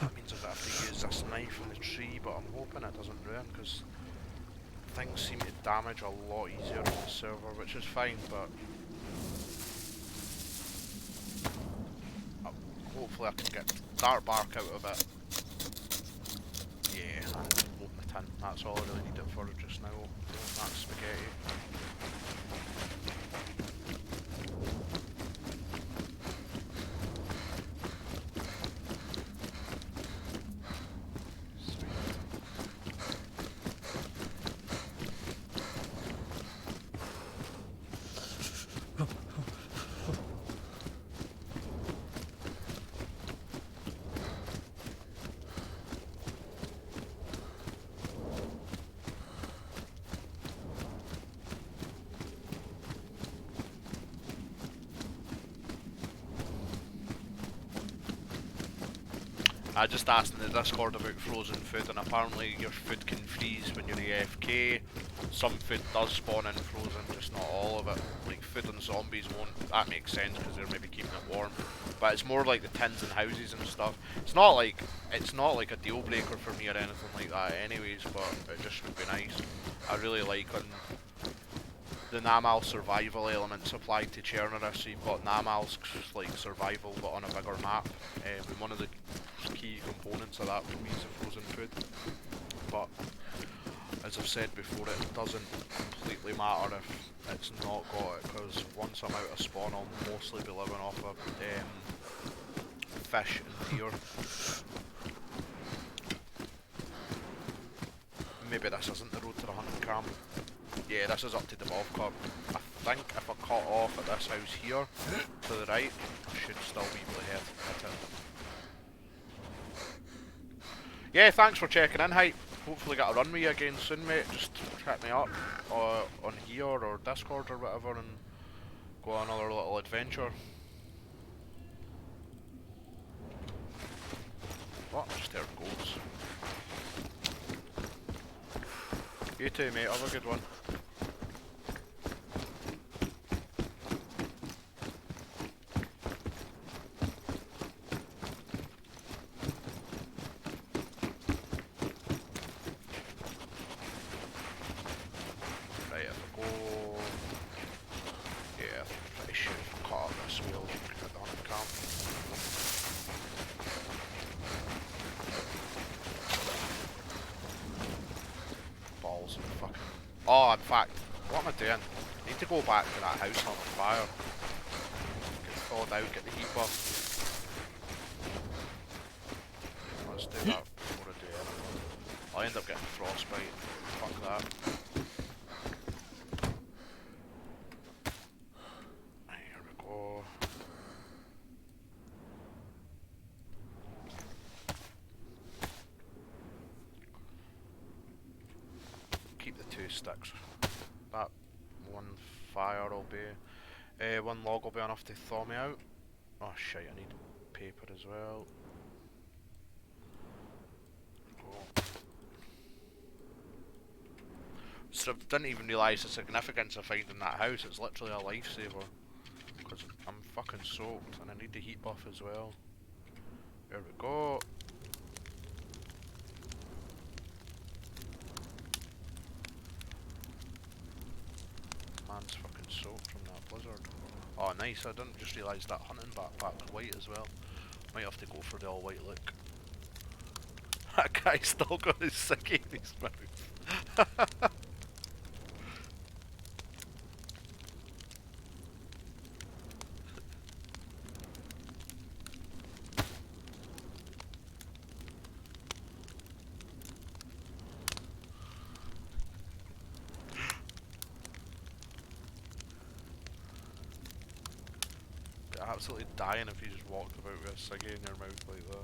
That means I'm gonna have to use this knife in the tree, but I'm hoping it doesn't ruin because things seem to damage a lot easier on the server, which is fine, but hopefully I can get dark bark out of it. Yeah, and open the tin. That's all I really need it for just now. Open that spaghetti. I just asked in the Discord about frozen food, and apparently your food can freeze when you're AFK. Some food does spawn in frozen, just not all of it. Like food and zombies won't. That makes sense because they're maybe keeping it warm. But it's more like the tins and houses and stuff. It's not like a deal breaker for me or anything like that, anyways. But it just would be nice. I really like on the Namal survival elements applied to Chernarus. So you've got Namal's like survival, but on a bigger map. And one of the key components of that for me is the frozen food. But as I've said before, it doesn't completely matter if it's not got it, because once I'm out of spawn I'll mostly be living off of fish and deer. Maybe this isn't the road to the hunting camp. Yeah, this is up to the Dubovka. I think if I cut off at this house here, to the right, I should still be able to hit it. Yeah, thanks for checking in, Hype. Hopefully get a run with you again soon, mate. Just hit me up on here or Discord or whatever and go on another little adventure. What? Just heard goats. You too, mate. Have a good one. Oh, in fact, what am I doing? I need to go back to that house on fire. Get thawed out, get the heat buff. Let's do that before I do anything. I'll end up getting frostbite. Fuck that. Here we go. Keep the 2 sticks. That 1 fire will be, 1 log will be enough to thaw me out. Oh shit, I need paper as well. So I didn't even realise the significance of finding that house. It's literally a lifesaver. Because I'm fucking soaked and I need the heat buff as well. There we go. Man's fucking soaked from that blizzard. Oh nice, I didn't just realise that hunting backpack's white as well. Might have to go for the all white look. That guy's still got his sickie in his mouth. Absolutely dying if you just walked about with a ciggy in your mouth like that.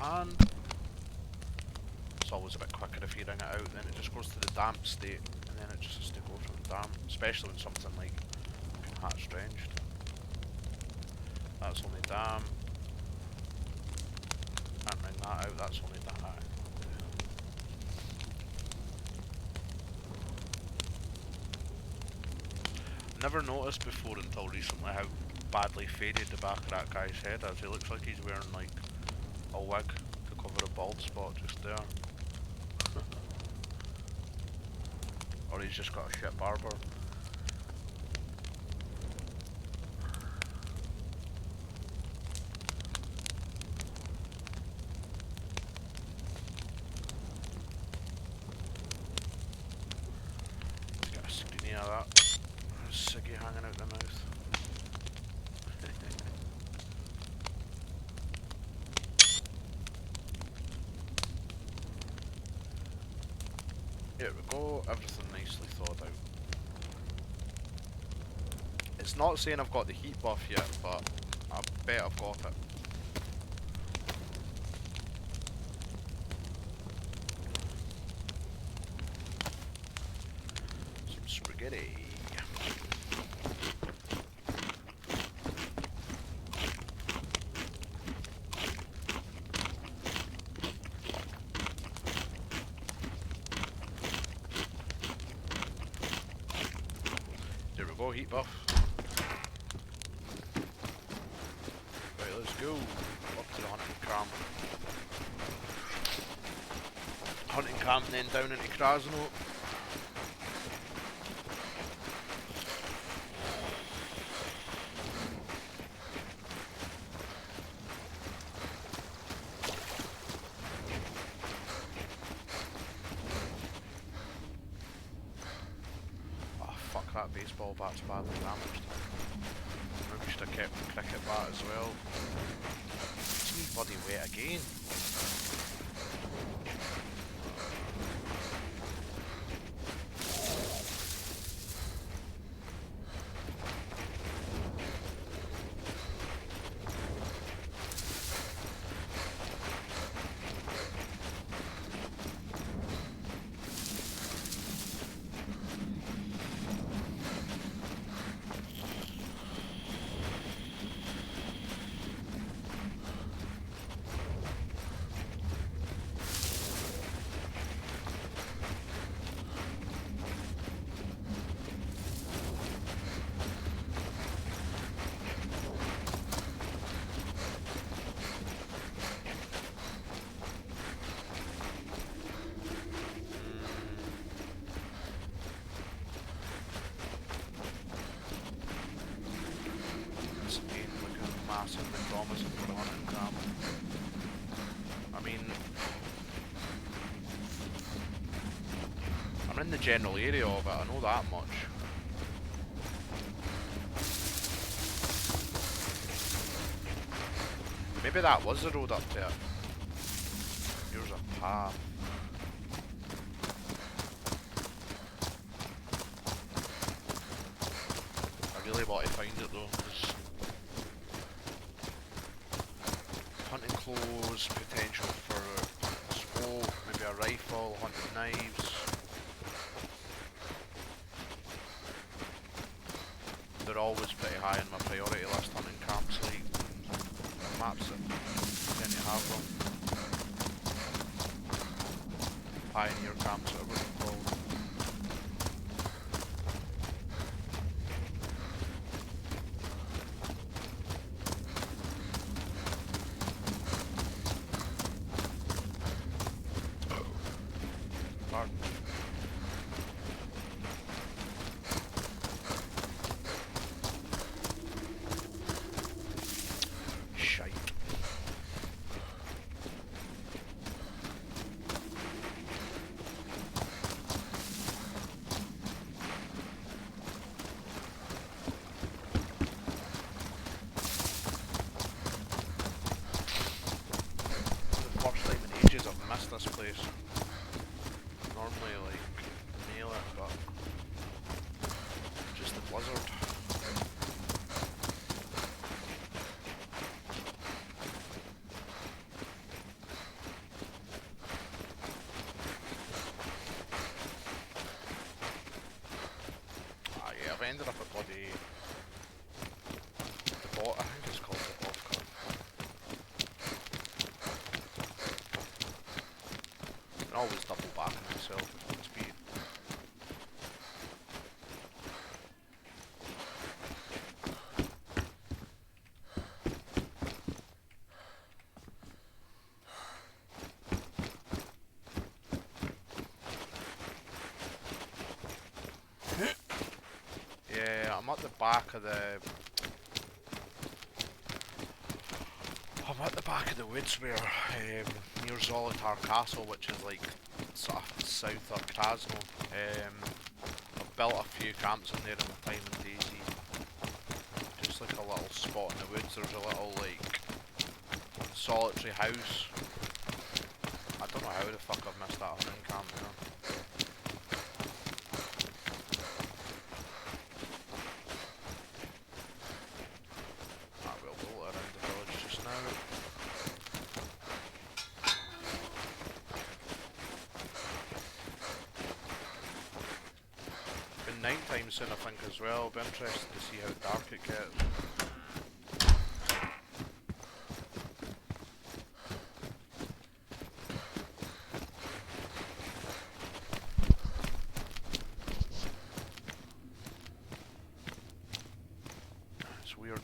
and it's always a bit quicker if you ring it out, then it just goes to the damp state, and then it just has to go from damp, especially when something like hatch ranged. That's only damp. Can't ring that out, that's only damp. Never noticed before until recently how badly faded the back of that guy's head is. He looks like he's wearing like a wig to cover a bald spot just there. Or he's just got a shit barber. He's got a screenie of that. A ciggy hanging out the mouth. Here we go, everything nicely thought out. It's not saying I've got the heat buff yet, but I bet I've got it. Some spaghetti. There we go, heat buff. Right, let's go up to the hunting camp. Hunting camp and then down into Krasno. Oh fuck, that baseball bat's badly damaged. I wish I kept the cricket bat as well. It's me bloody wet again. Massively promising for the hunting camp. I mean, I'm in the general area of it, I know that much. Maybe that was the road up to it. Here's a path. I really want to find it though. Hunting clothes, potential for a scope, maybe a rifle, hunting knives. They're always pretty high on my priority list, hunting camps, like maps that tend to have them. Pioneer camps, whatever they're called. Pardon. Shite. The first time in ages I've missed this place. Normally, like, nail it, but just the blizzard. ended up at bloody the bot. I think it's called the Bovka. I always double back on myself with speed. Yeah, I'm at the back of the... I'm at the back of the woods where, near Zolotar Castle, which is like sort of south of Krasno. I've built a few camps in there in my time in DayZ. Just like a little spot in the woods, there's a little like solitary house. I don't know how the fuck I've missed that hunting camp, you know. Nighttime soon, I think, as well. I'll be interested to see how dark it gets. It's weird,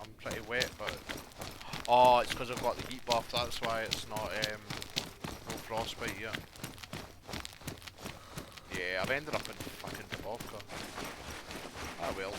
I'm pretty wet, but... Oh, it's because I've got the heat buff, that's why it's not, no frostbite yet. Yeah, I've ended up in fucking Dubovka. Ah well.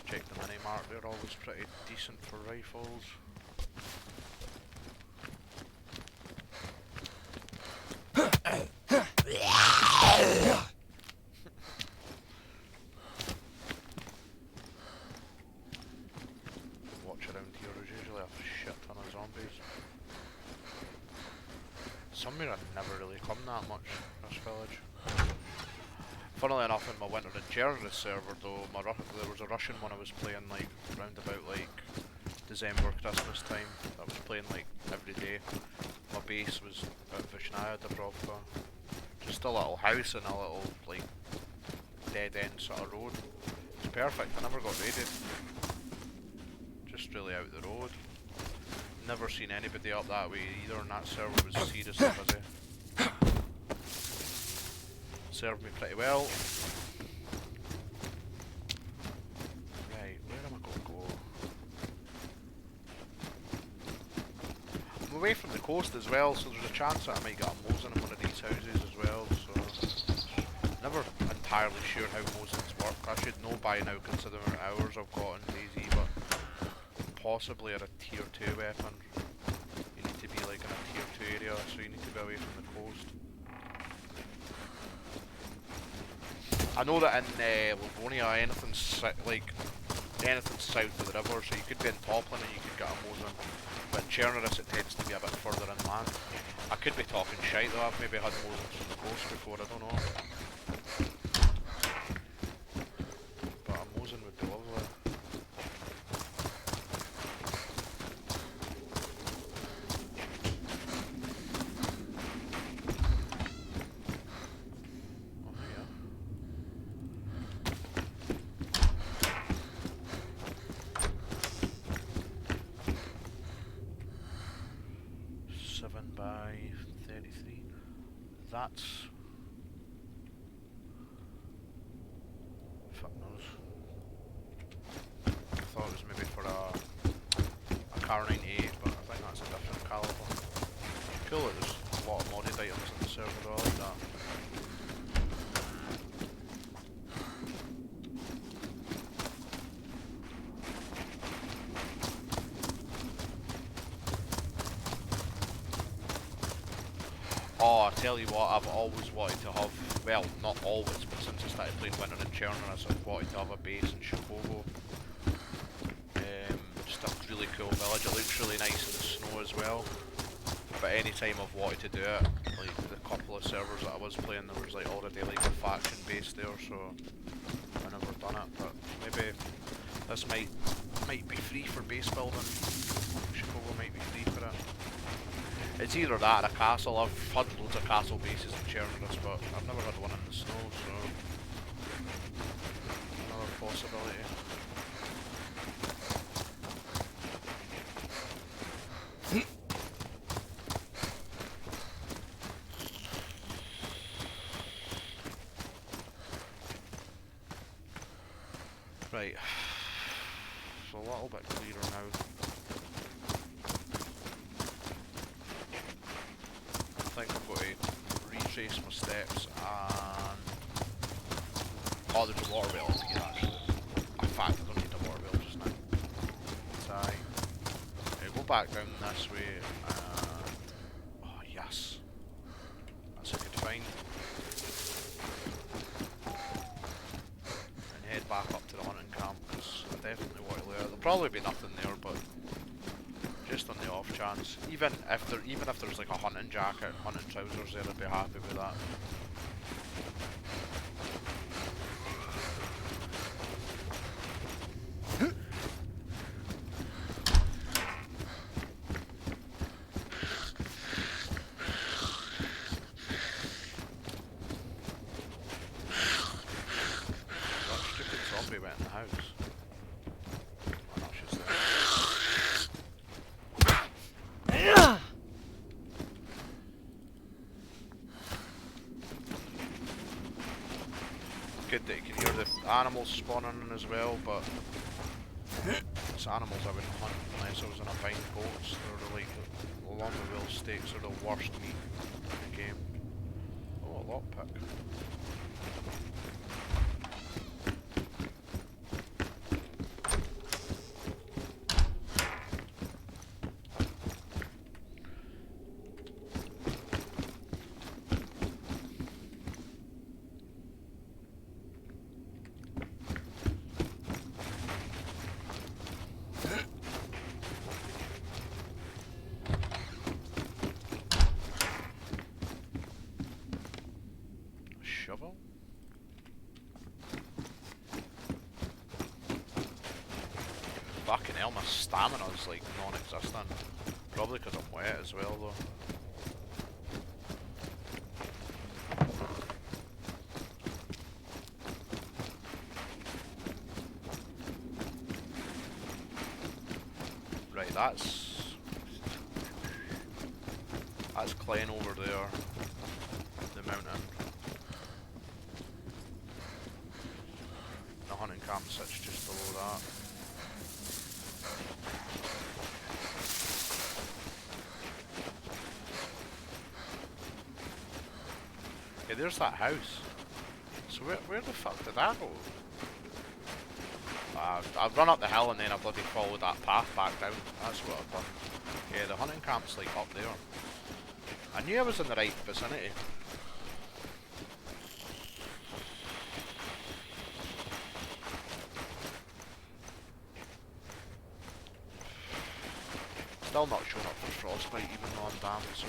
Check the mini map, they're always pretty decent for rifles. Watch around here, there's usually a shit ton of zombies. Somewhere I've never really come that much, this village. Funnily enough, in my winter in Chernarus server though, there was a Russian one I was playing like round about like December, Christmas time. I was playing like every day. My base was at Vishnaya Dubrovka. Just a little house and a little like dead end sort of road. It's perfect, I never got raided. Just really out the road. Never seen anybody up that way either, and that server was seriously busy. Served me pretty well. Right, where am I going to go? I'm away from the coast as well, so there's a chance that I might get a Mosin in one of these houses as well, so... Never entirely sure how Mosins work. I should know by now considering the hours I've got in DayZ, but... Possibly at a tier 2 weapon. You need to be like in a tier 2 area, so you need to be away from the coast. I know that in Livonia, anything south of the river, so you could be in Toplin and you could get a Mosin. But in Chernarus it tends to be a bit further inland. I could be talking shite though, I've maybe had Mosins from the coast before, I don't know. But a Mosin would be lovely. By 33. That's... fuck knows. I thought it was maybe for a Car98, but I think that's a different caliber. Cool that there's a lot of modded items in the server though, I like that. Oh, I tell you what, I've always wanted to have, well, not always, but since I started playing Winter in Chernarus, I've wanted to have a base in Chicago. Just a really cool village, it looks really nice in the snow as well. But any time I've wanted to do it, like the couple couple of servers that I was playing, there was like already like a faction base there, so I never done it. But maybe this might be free for base building. Chicago might be free for it. It's either that or a castle. I've had loads of castle bases in Chernarus, but I've never had one in the snow, so another possibility. Right, it's a little bit clearer now. I think I'm going to retrace my steps and... Oh, there's a water wheel to get actually. In fact, I don't need a water wheel just now. Sorry. Go back down this way and... Oh, yes. That's a good find. Head back up to the hunting camp because I definitely want to layer. There'll probably be nothing there, but just on the off chance. Even if there's like a hunting jacket, hunting trousers there, I'd be happy with that. Went in the house. Oh, no, she's there. Good that you can hear the animals spawning as well, but it's animals I wouldn't hunt unless I was in a pine boats. They're like, along the wheel stakes are the worst meat in the game. Oh, a lockpick. Shovel? Fucking hell, my stamina's like non-existent. Probably because I'm wet as well though. Right, that's Klein over there. The mountain. The hunting camp sits just below that. Okay, there's that house. So where the fuck did that go? I've run up the hill and then I bloody followed that path back down. That's what I've done. Yeah, the hunting camp's like up there. I knew I was in the right vicinity. Still not showing up for frostbite even though I'm damp, so...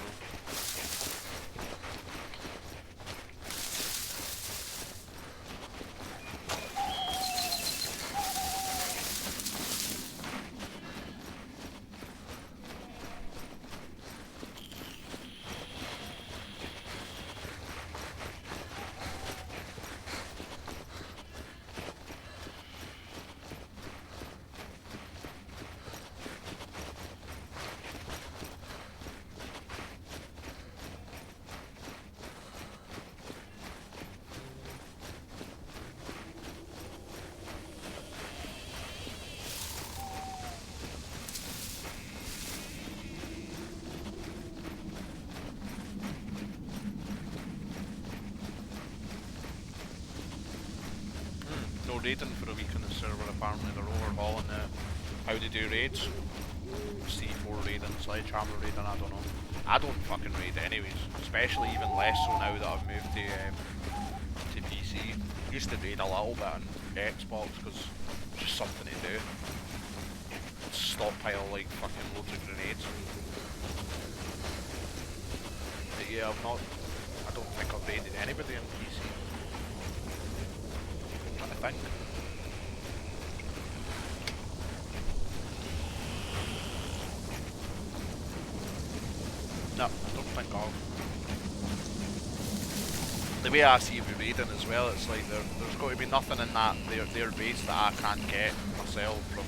Raiding for a week on the server, apparently they're overhauling how they do raids. C4 raiding, sledgehammer raiding, I don't know. I don't fucking raid anyways, especially even less so now that I've moved to PC. Used to raid a little bit on Xbox because it's just something to do. Stockpile like fucking loads of grenades. But yeah, I don't think I've raided anybody in PC. I'm trying to think. No, I don't think I've. The way I see you raiding as well, it's like there's got to be nothing in that their base that I can't get myself from.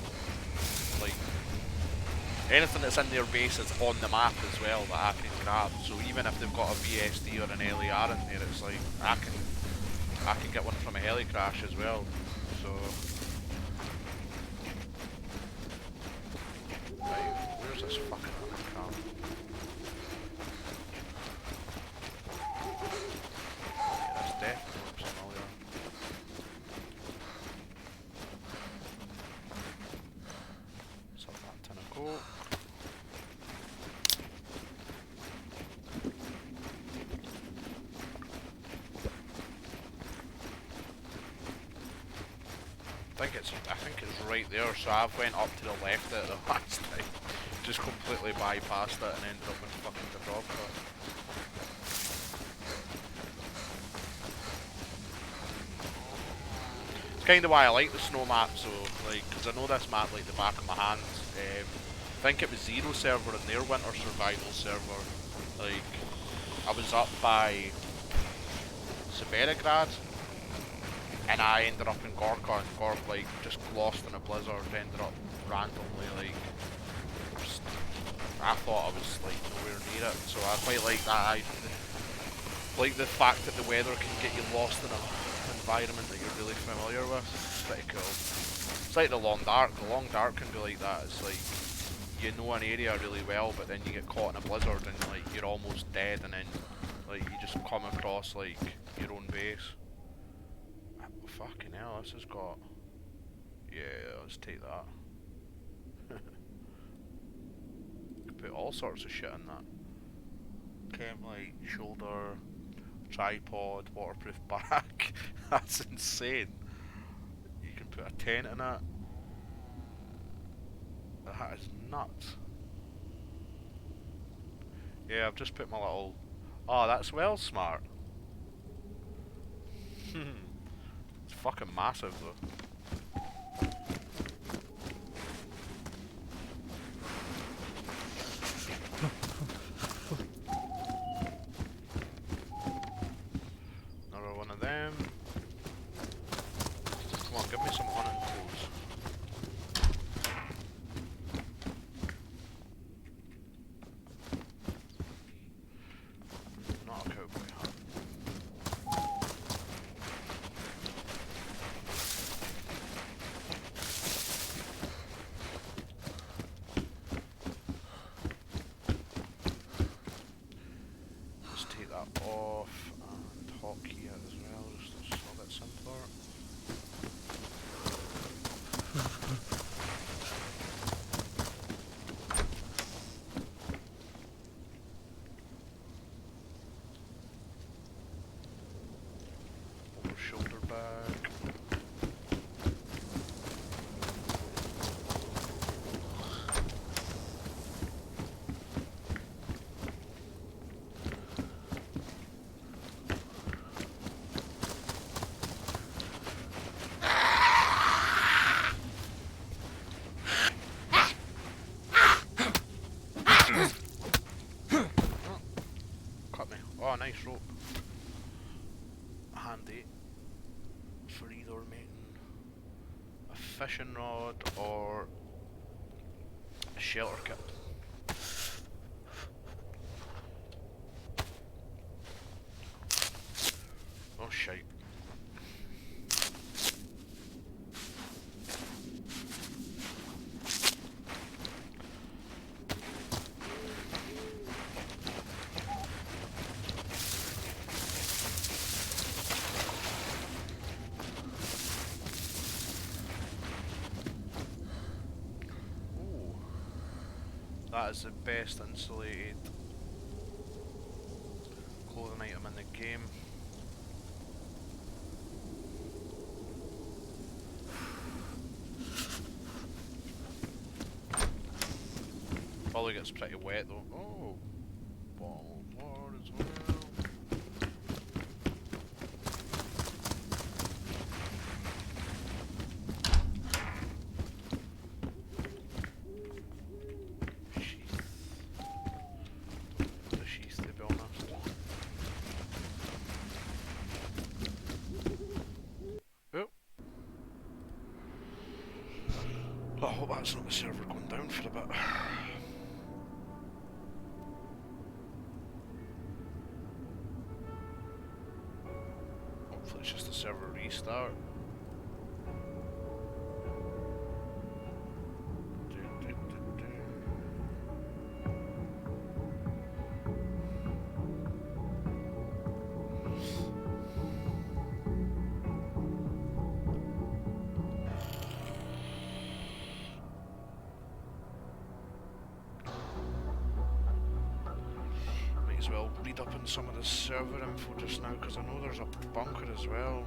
Like anything that's in their base is on the map as well that I can grab. So even if they've got a VSD or an LAR in there, it's like I can get one from a heli crash as well. So right, where's this fucking crap? That's definitely looks familiar. So that tin of coke. I think it's right there, so I've went up to the left at the last time. Just completely bypassed it and ended up with fucking the drop cut. It's kind of why I like the snow map, so like, because I know this map like the back of my hand. I think it was Zero server in their winter survival server. Like, I was up by Severigrad, and I ended up in Gorka, and Gork like just lost in a blizzard, ended up randomly like, just, I thought I was like nowhere near it, so I quite like that. I like the fact that the weather can get you lost in an environment that you're really familiar with. It's pretty cool. It's like the Long Dark. The Long Dark can be like that. It's like you know an area really well, but then you get caught in a blizzard and like you're almost dead, and then like you just come across like your own base. Oh, fucking hell, this has got. Yeah, let's take that. Could put all sorts of shit in that. Chem light, shoulder, tripod, waterproof bag. That's insane. You can put a tent in it. That is nuts. Yeah, I've just put my little. Oh, that's well smart. It's fucking massive though. Another one of them. Come on, give me some hunting tools. Not a cowboy hat. Let's take that off and hotkey it as well, just a little bit simpler. Over shoulder bag. Cut me. Oh, nice rope. Handy for either making a fishing rod or a shelter kit. Oh shite. That is the best insulated clothing item in the game. Probably gets pretty wet though. Oh, bottle of water as well. that's not the server going down for a bit. Hopefully it's just a server restart. Might as well read up on some of the server info just now, because I know there's a bunker as well.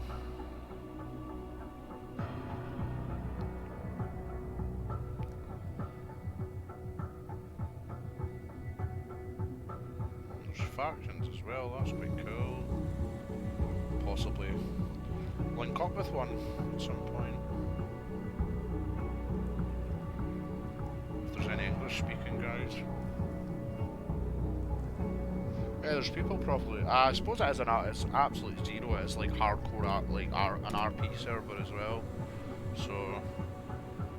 There's factions as well, that's quite cool. Possibly link up with one at some point. If there's any English speaking guys. Yeah, there's people probably. I suppose it is it's absolute zero. It is like hardcore an RP server as well. So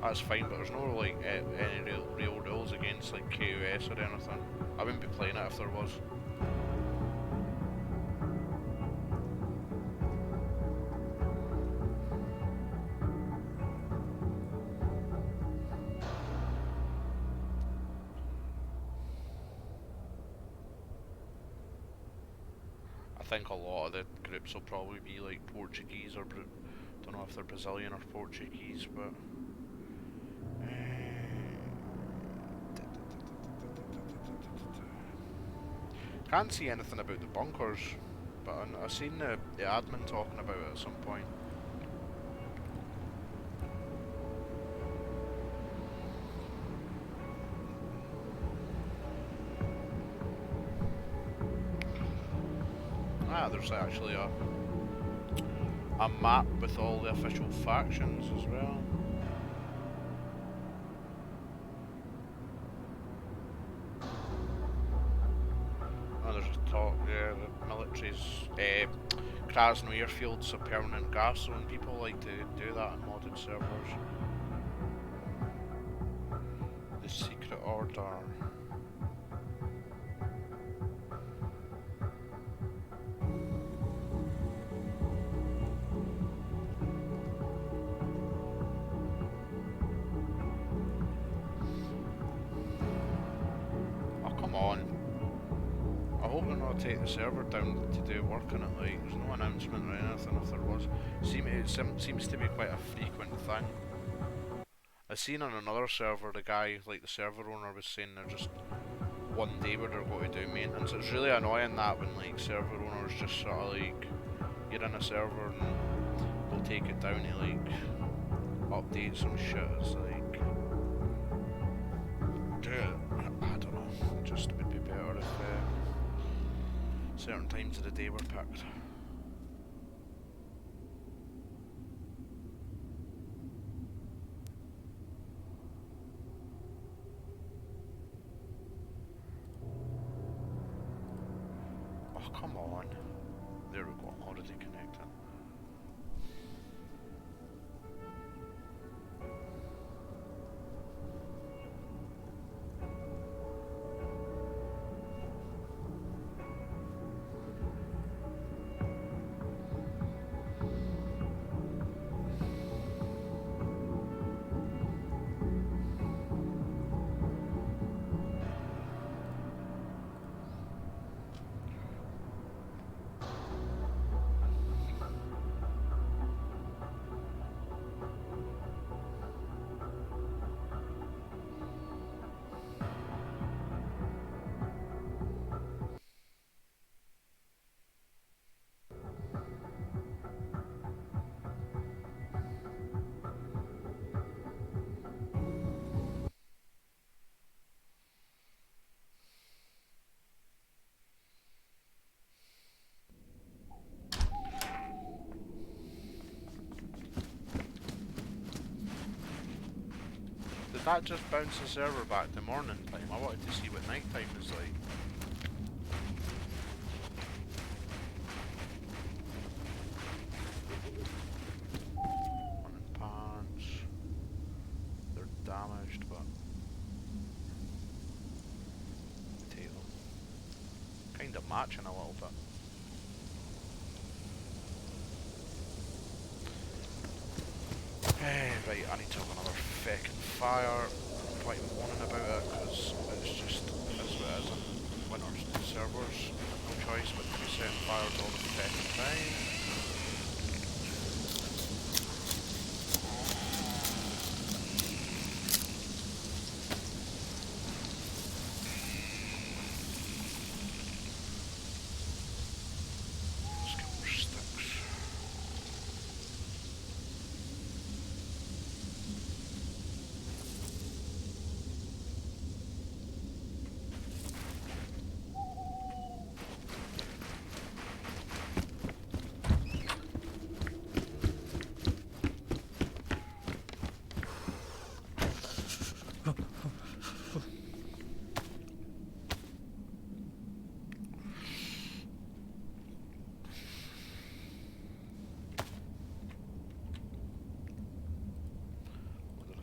that's fine, but there's no like any real rules against like KOS or anything. I wouldn't be playing it if there was. I think a lot of the groups will probably be like Portuguese or don't know if they're Brazilian or Portuguese, but can't see anything about the bunkers, but I've seen the admin talking about it at some point. Ah, there's actually a map with all the official factions as well. Oh, there's a talk, yeah, the military's Krasno airfield's a permanent gas zone. People like to do that on modded servers. The Secret Order. Take the server down to do work on it. Like, there's no announcement or anything. If there was, it seems to be quite a frequent thing. I seen on another server, the guy, like the server owner, was saying they're just one day where they're going to do maintenance. It's really annoying that when like server owners just sort of like, you're in a server and they'll take it down to like update some shit. It's like, I don't know. Just would be better if certain times of the day were picked. Oh, come on. There we go, already connected. Did that just bounce the server back to morning time? I wanted to see what night time is like. One in pants. They're damaged. kind of matching a little bit. Right, I need to have another feckin' fire. Quite moaning about it, because it's just is what it is in winter servers. No choice but to be setting fires all the feckin' time. Let's get more sticks.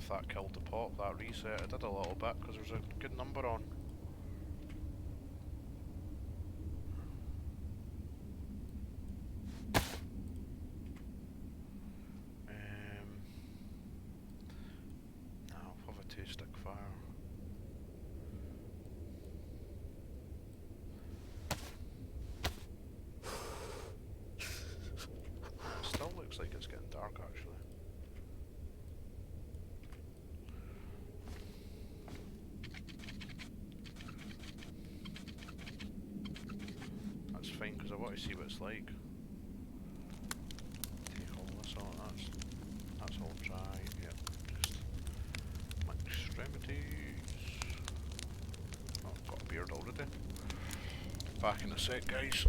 If that killed the pot, that reset, it did a little bit because there's a good number on. Now I'll have a 2-stick fire. It still looks like it's getting dark actually. That's fine because I want to see what it's like. Take all this on, that's all dry, yep, just my extremities. Oh, I've got a beard already. Back in a sec, guys.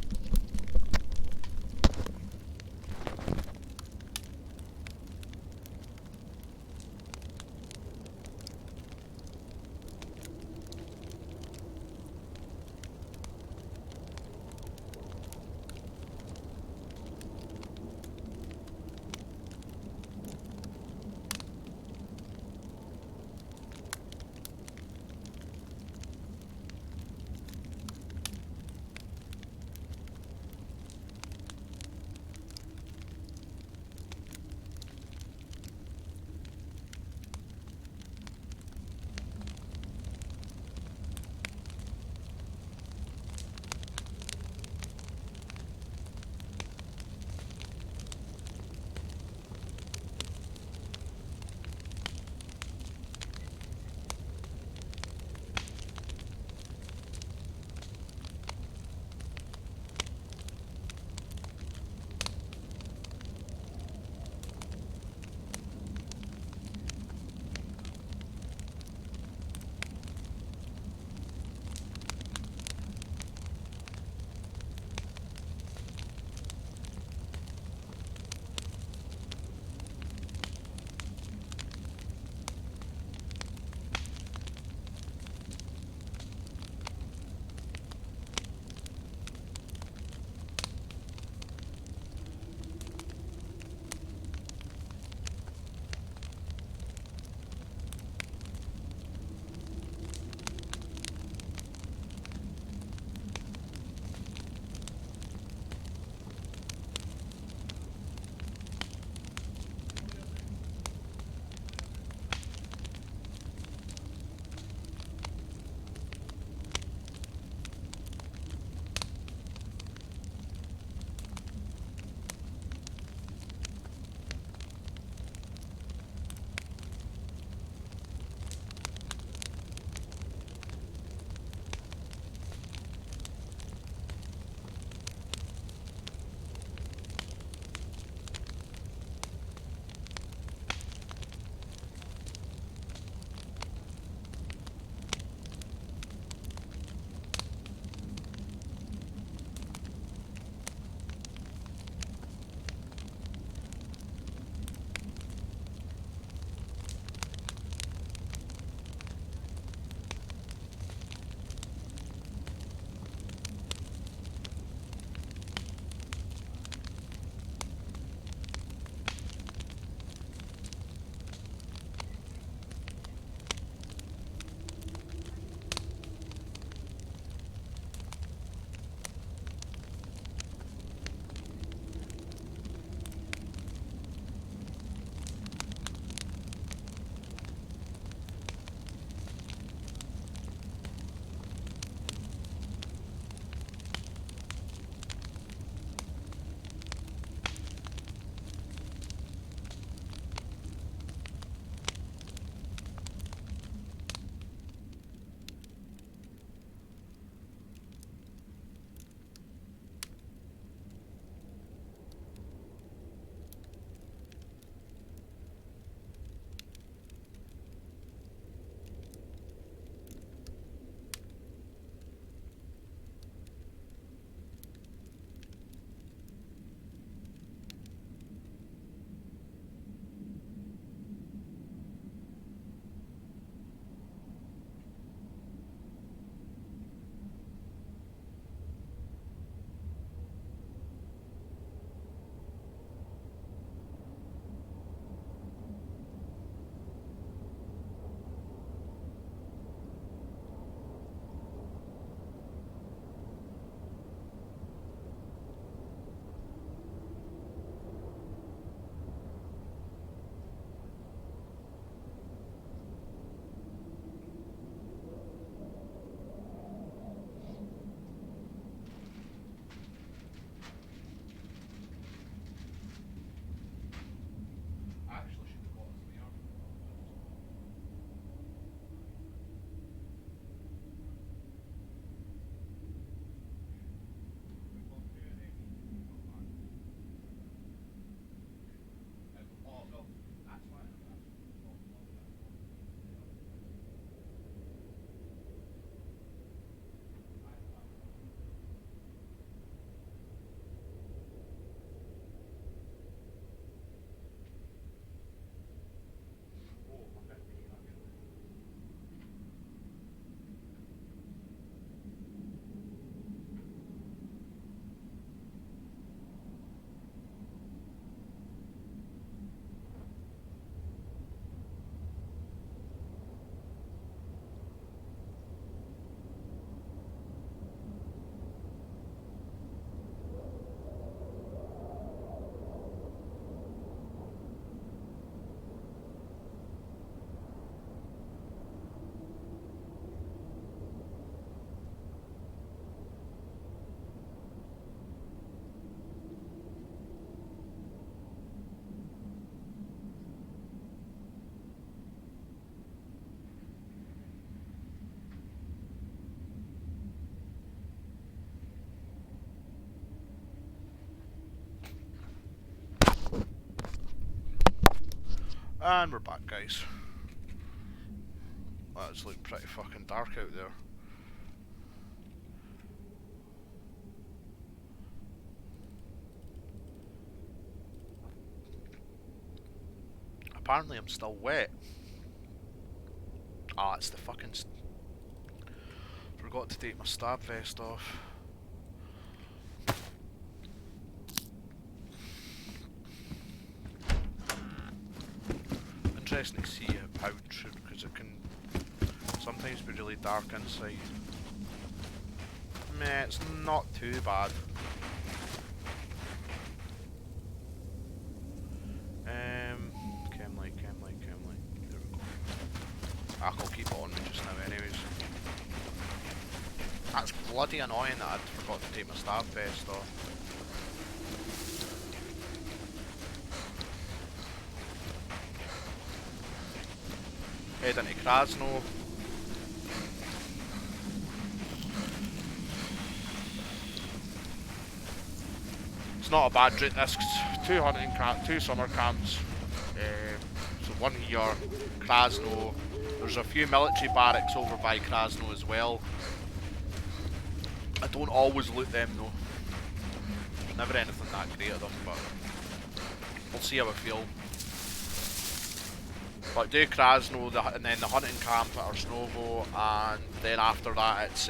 And we're back, guys. Well, it's looking pretty fucking dark out there. Apparently I'm still wet. Ah, it's the fucking... Forgot to take my stab vest off. Interesting to see how true, because it can sometimes be really dark inside. Meh, it's not too bad. Chem light. There we go. I'll keep it on me just now anyways. That's bloody annoying that I forgot to take my stab vest off. Head into Krasno. It's not a bad route, this 2 summer camps. So one here, Krasno. There's a few military barracks over by Krasno as well. I don't always loot them though. There's never anything that great at them, but we'll see how I feel. But do Krasno, and then the hunting camp at Arsnovo, and then after that it's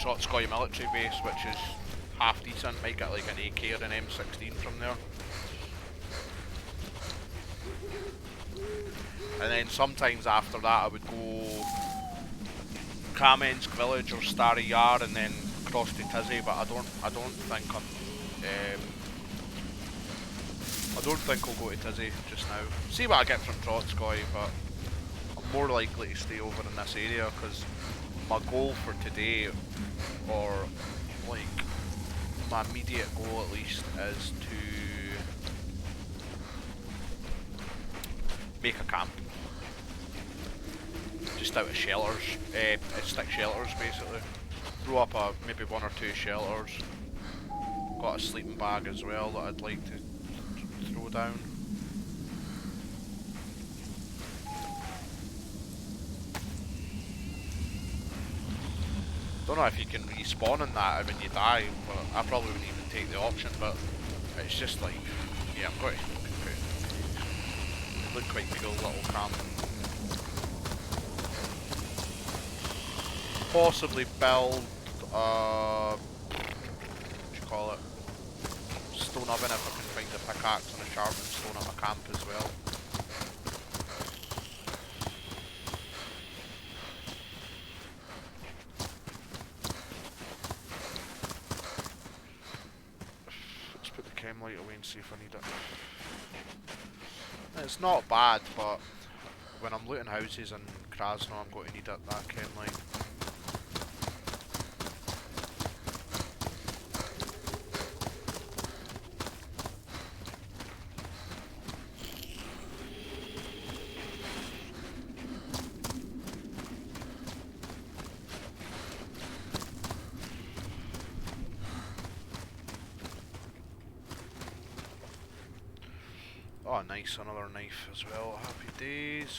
Trotskoy military base, which is half decent. Might get like an AK or an M16 from there. And then sometimes after that I would go Kamensk village or Stary Yar and then across to Tizzy, but I don't think I'll go to Tizzy just now. See what I get from Trotskoy, but I'm more likely to stay over in this area because my goal for today, or like my immediate goal at least, is to make a camp. Just out of shelters, stick shelters basically. Throw up maybe 1 or 2 shelters. Got a sleeping bag as well that I'd like to throw down. Don't know if you can respawn in that when you die, but I probably wouldn't even take the option, but it's just like, yeah, I'm going to look quite cool little camp. Possibly build, what do you call it, stone oven if I can find a pickaxe and a sharpened stone at my camp as well. Let's put the chem light away and see if I need it. It's not bad, but when I'm looting houses in Krasno I'm going to need it, that chem light. Oh nice, another knife as well, happy days.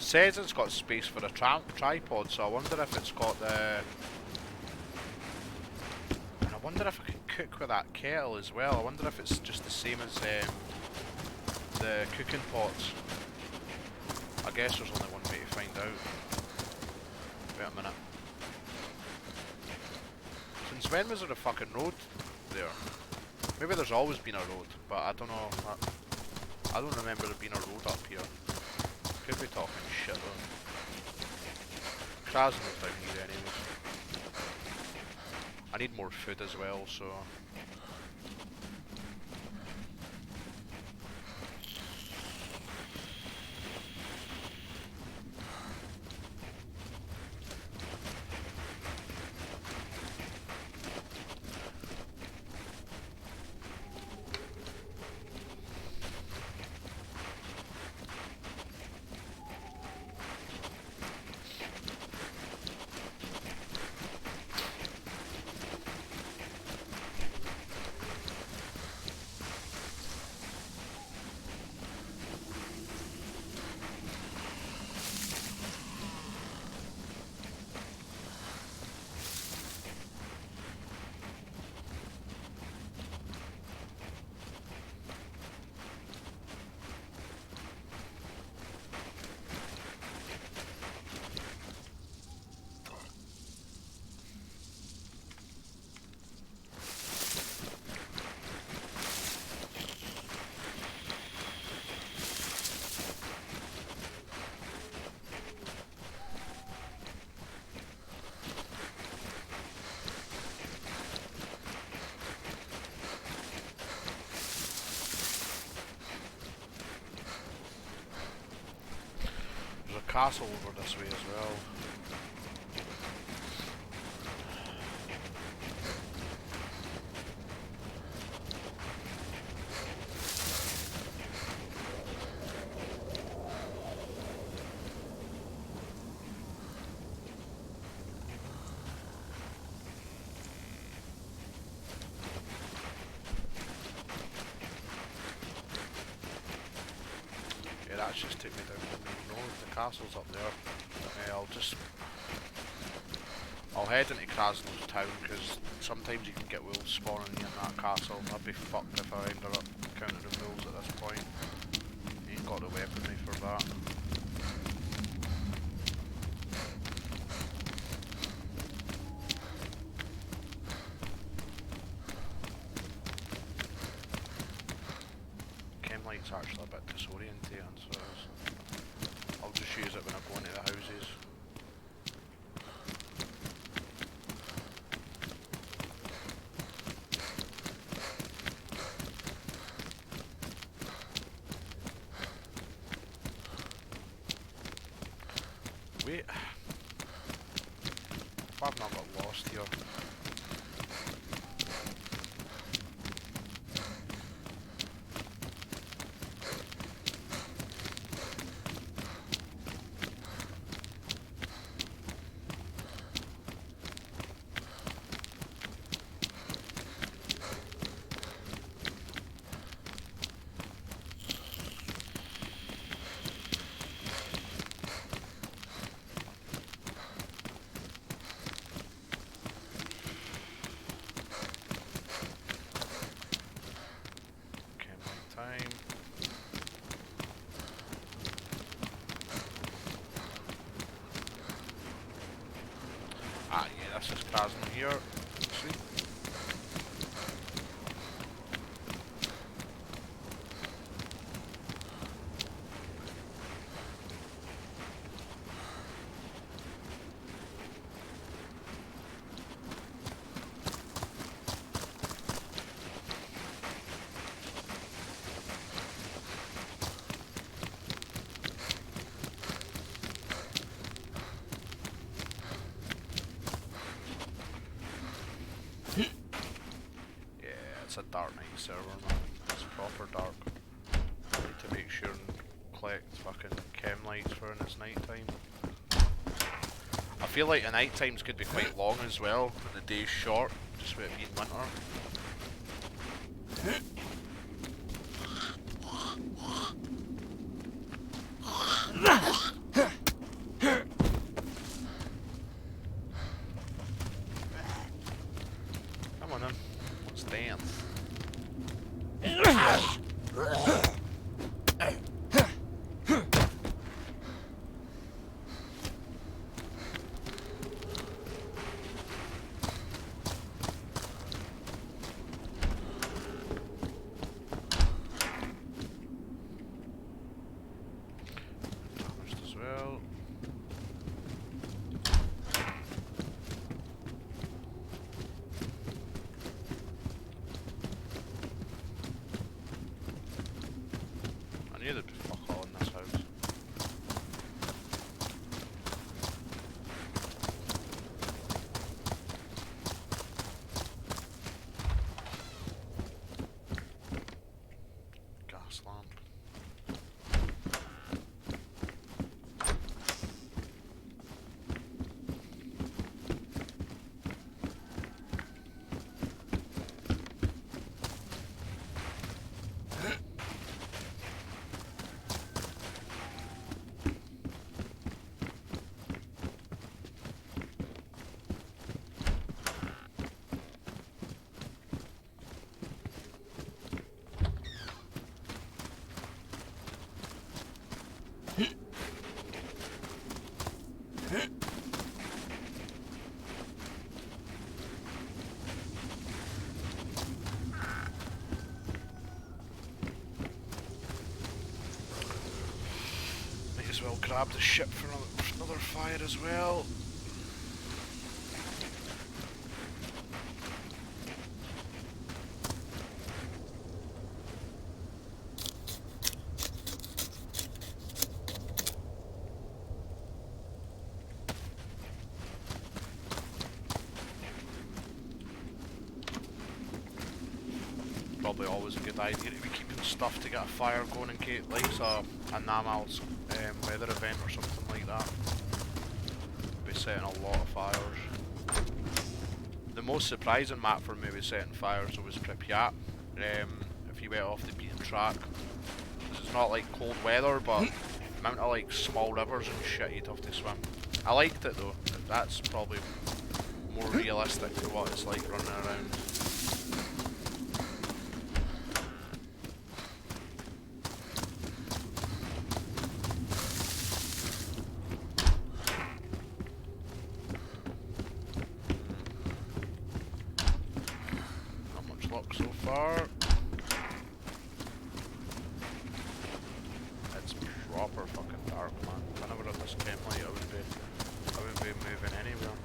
Says it's got space for a tripod, so I wonder if it's got the... And I wonder if I can cook with that kettle as well. I wonder if it's just the same as the cooking pots. I guess there's only one way to find out. Wait a minute. Since when was there a fucking road there? Maybe there's always been a road, but I don't know. I don't remember there being a road up here. Could be talking shit though. Krasno's down here anyways. I need more food as well, so... castle over this way as well. Yeah, that's just took me down the main road. The castle's up there. I'll head into Krasnod's town because sometimes you can get wolves spawning in that castle. I'd be fucked if I ended up countering wolves at this point. Ain't got the weaponry for that. Chemlight's actually a bit disorientating, so I'll just use it when I go into the houses. Wait, if I've not got lost here. Ah, yeah, this is Krasno here. Sweet. It's a dark night server, man. It's proper dark. I need to make sure and collect fucking chem lights for when it's night time. I feel like the night times could be quite long as well, and the day's short, just with it being winter. Come on then, let's dance. Damaged as well. I knew there'd be fuck all in this house. Gas lamp. Might as well grab the ship for another fire as well. probably always a good idea to be keeping stuff to get a fire going in case, like a Namal's weather event or something like that. Be setting a lot of fires. The most surprising map for me with setting fires was Pripyat. If you went off the beaten track, it's not like cold weather, but the amount of like small rivers and shit you'd have to swim. I liked it though. That's probably more realistic to what it's like running around. Not much luck so far. It's proper fucking dark, man. Whenever this came light, I wouldn't be moving anywhere.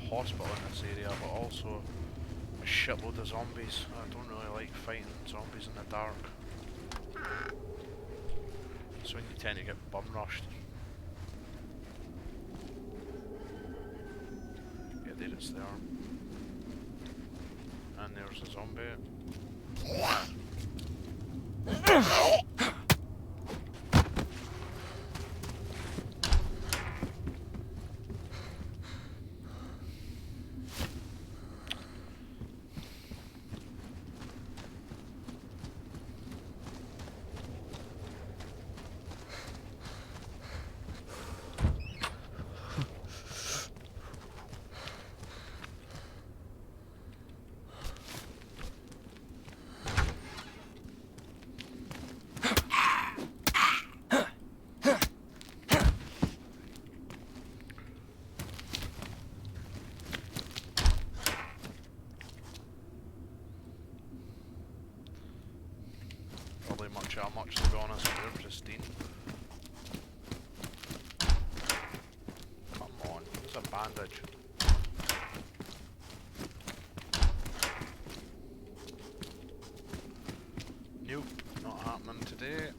Hospital in this area, but also a shitload of zombies. I don't really like fighting zombies in the dark. That's when you tend to get bum rushed. Yeah, there it's there. And there's a zombie. How much, to be honest, they're pristine. Come on, it's a bandage. Nope, not happening today.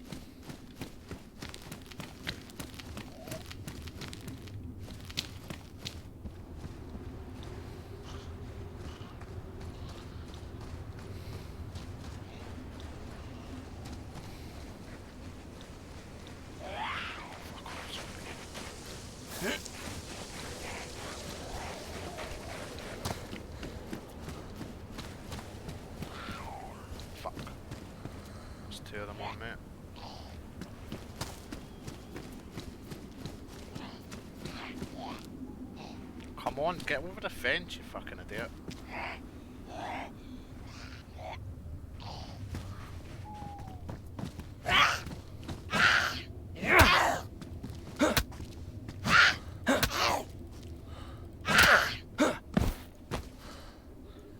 Fuck. There's two of them on, mate. Come on, get over the fence, you fucking idiot.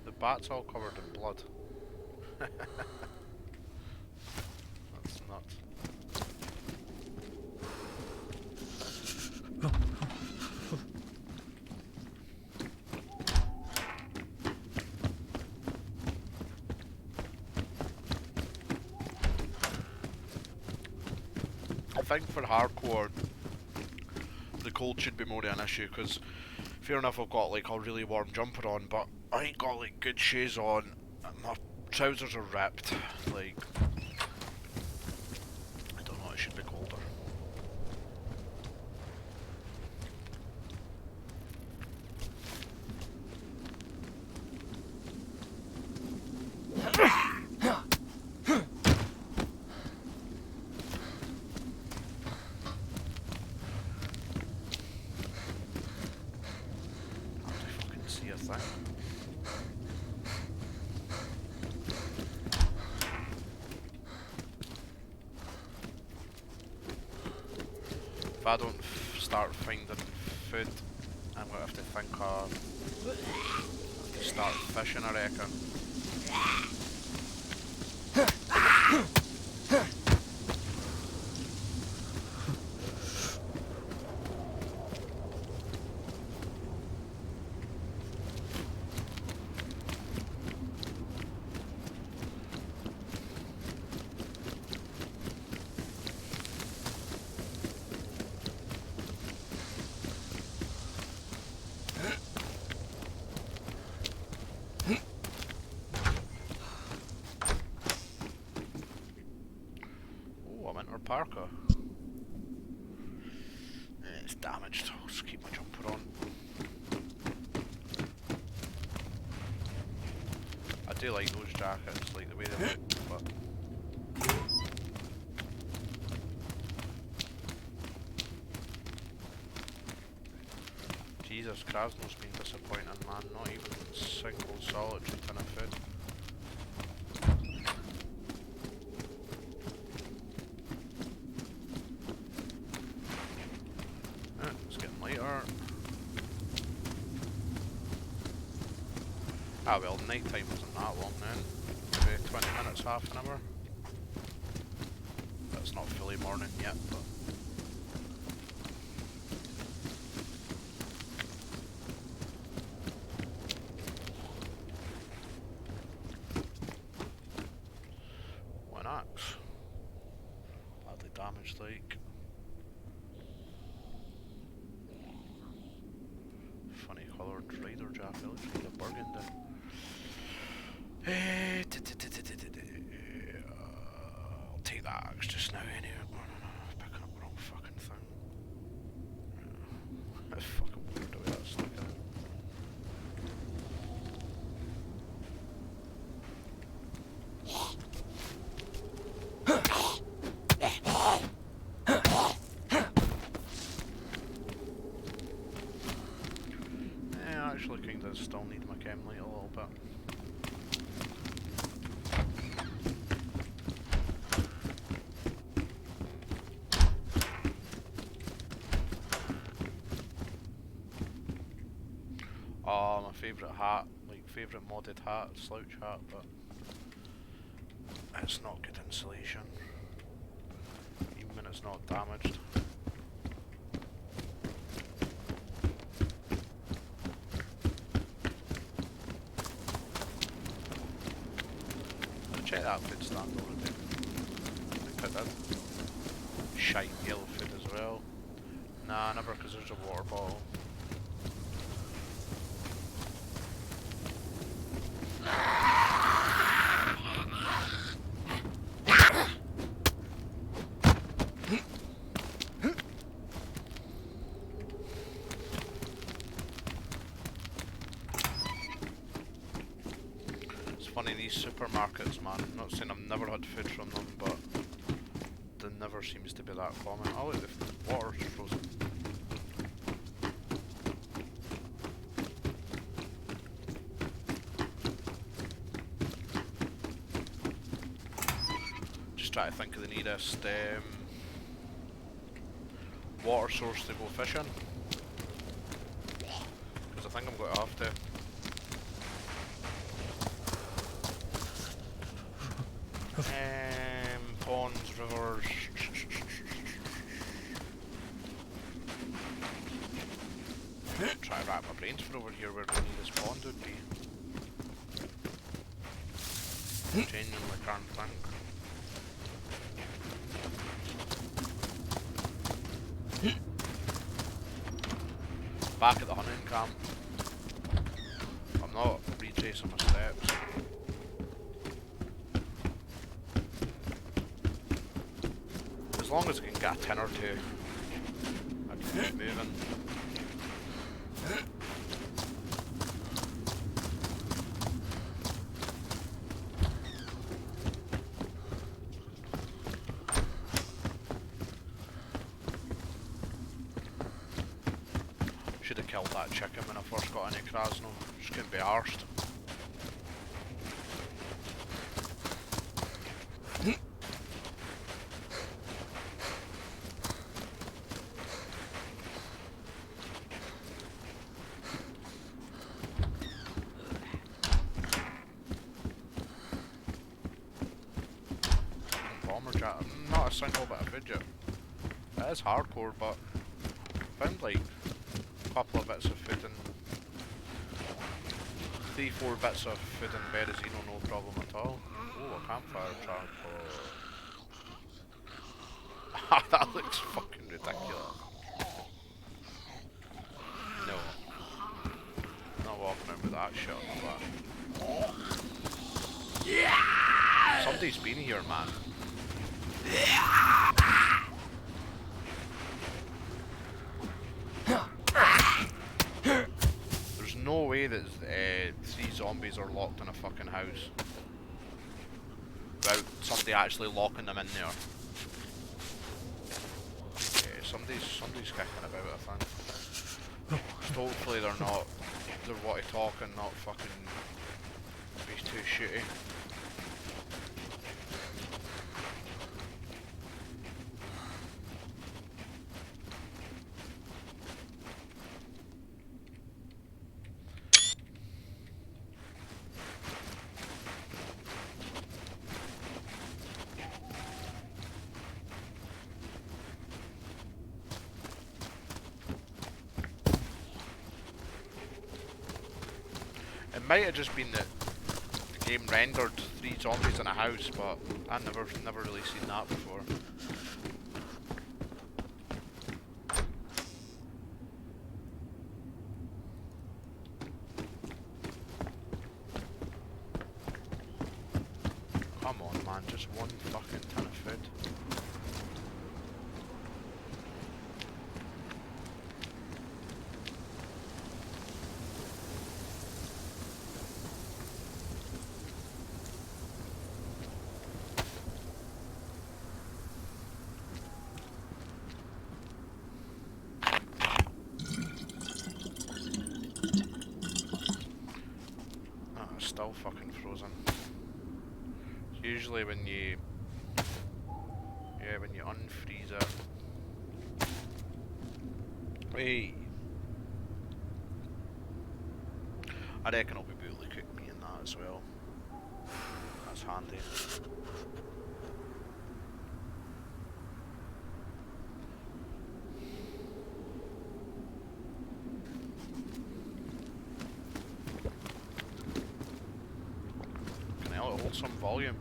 The bat's all covered in blood. That's nuts. I think for hardcore, the cold should be more of an issue, because fair enough I've got like a really warm jumper on, but I ain't got like good shoes on, my trousers are ripped, like, I don't know, it should be colder. If I don't start finding food, I'm gonna have to think of start fishing, I reckon. darker. It's damaged. I'll just keep my jumper on. I do like those jackets, like the way they look, but Jesus, Krasno's been disappointing, man. Not even a single solitary tin of food. It's getting later. Ah well, night time wasn't that long then. Maybe 20 minutes, half an hour. It's not fully morning yet, but one axe. Badly damaged, like. Funny coloured rider jacket, looks like a burgundy. I'll take that axe just now anyway. Picking up the wrong fucking thing. That's fucking weird the way that's looking. Yeah, I actually kind of still need my chem light a little bit. Oh, my favourite hat, like favourite modded hat, slouch hat, but it's not good insulation, even when it's not damaged. Check that food stand already. I think I did. Shite yellow food as well. Nah, never, because there's a water bottle. Funny, these supermarkets, man. I'm not saying I've never had food from them, but there never seems to be that common. Oh look, the water's frozen. Just try to think of the nearest water source to go fishing, because I think I'm going to have to. Ponds, rivers. Try to wrap my brains for over here where the nearest pond would be. Genuinely can't think. Back at the hunting camp. I'm not retracing my steps. As long as I can get a tin or two, I can keep moving. Should have killed that chicken when I first got into Krasno. Just couldn't be arsed. Not a single bit of food yet. It is hardcore, but I found like a couple of bits of food and 3-4 bits of food in Berezino, no problem at all. Oh, a campfire charcoal. That looks fucking ridiculous. No. Not walking around with that shit on my back. Yeah! Somebody's been here, man. 3 zombies are locked in a fucking house. Without somebody actually locking them in there. Yeah, somebody's kicking about, I think. Just hopefully they're not, they're walkie-talking, not fucking be too shooty. It might have just been that the game rendered 3 zombies in a house, but I never really seen that before. Come on, man, just one fucking ton of food. Still fucking frozen. Usually when you unfreeze it. Wait. I reckon I'll be able to cook me in that as well. That's handy. Can I hold some volume?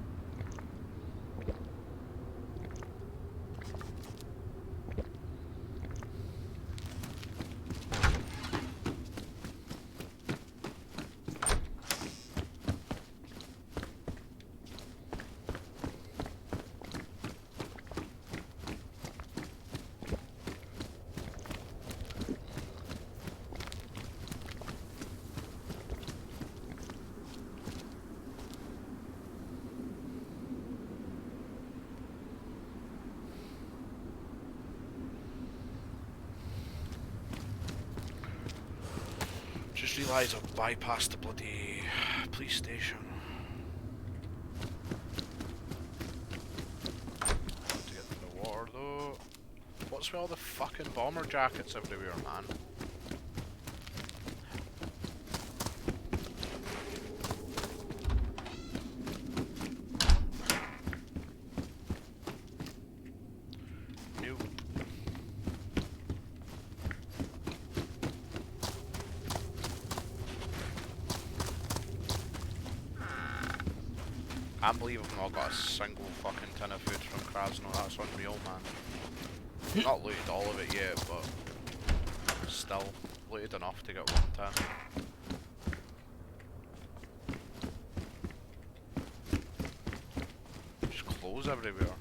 Just realised I've bypassed the bloody police station. To get to the water though. What's with all the fucking bomber jackets everywhere, man? I can't believe I've not got a single fucking tin of food from Krasno, that's unreal, man. Not looted all of it yet, but still, looted enough to get 1 tin. Just clothes everywhere.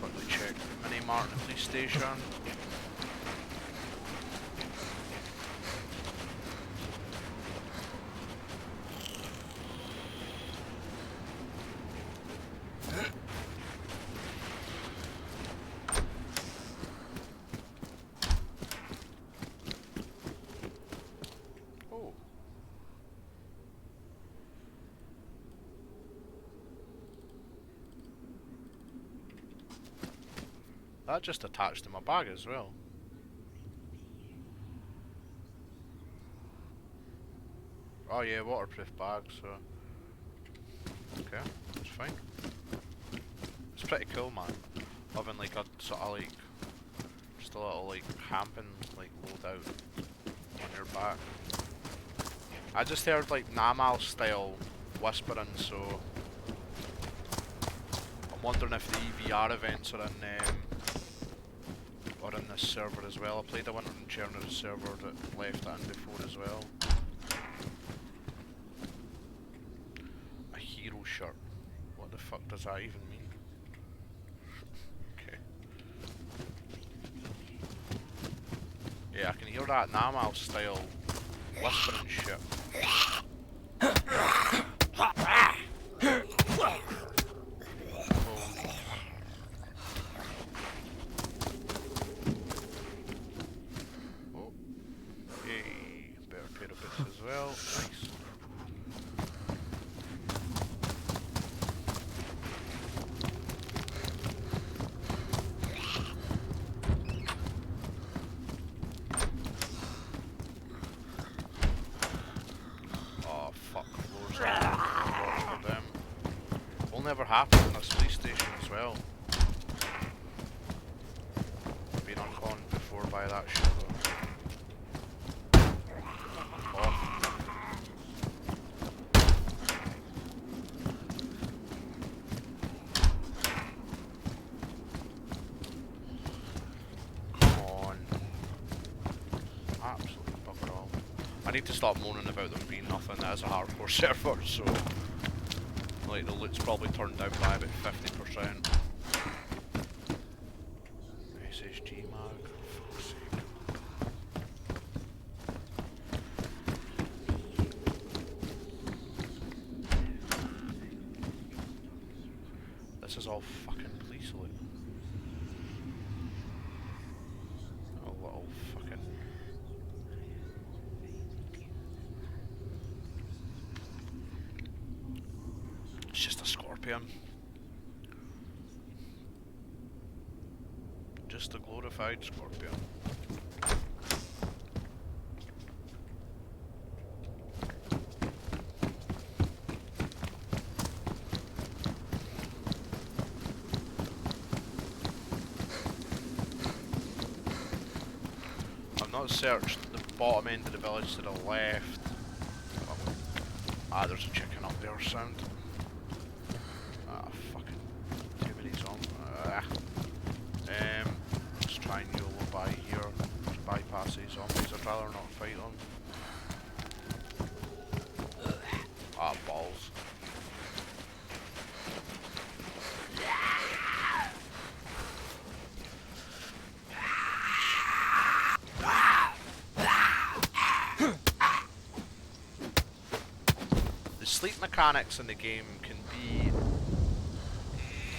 Quickly check the mini-mart in the police station. That just attached to my bag as well. Oh yeah, waterproof bag, so... Okay, that's fine. It's pretty cool, man. Having like a sort of like... just a little like camping like loadout on your back. I just heard like Namal style whispering, so... I'm wondering if the EVR events are in this server as well. I played a one on Chernarus server that left that in before as well. A hero shirt. What the fuck does that even mean? Okay. Yeah, I can that Namal style whispering shit. Oh. Hey, better pair of boots as well. Nice. Oh fuck, floors are for them. Will never happen in this police station as well. Been unconned before by that shit though. Oh. Come on. Absolutely bugger all. I need to stop moaning about them being nothing. That is a hardcore server, so like the loot's probably turned down by about 50%. SSG mag, for fuck's sake. This is all fucking police loot. A little fucking... It's just a scorpion. Just a glorified scorpion. I've not searched the bottom end of the village to the left. Ah, there's a chicken up there, sound. Ah, fucking too many zombies. Let's try and YOLO by here. Just bypass these zombies. I'd rather not fight them. Ah, balls. The sleep mechanics in the game can be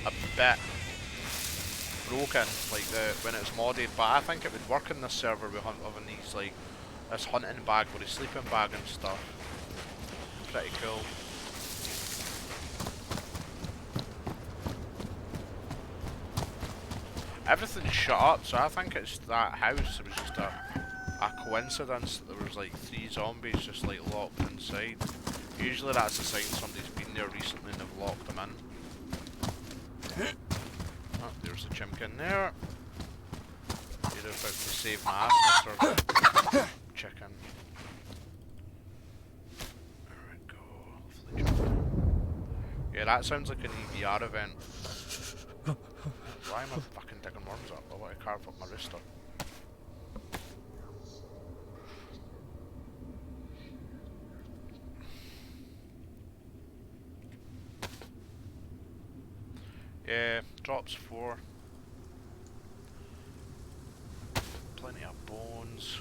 a bit broken, like when it's modded, but I think it would work in this server with having these like this hunting bag with a sleeping bag and stuff. Pretty cool. Everything's shut up, so I think it's that house. It was just a coincidence that there was like 3 zombies just like locked inside. Usually that's a sign somebody's been there recently and they've locked them in. Oh, there's the chimkin there. You're about to save my ass, Mr. Chicken. There we go. Yeah, that sounds like an EVR event. Why am I fucking digging worms up? I want to carve up my rooster. Yeah, drops 4. Plenty of bones.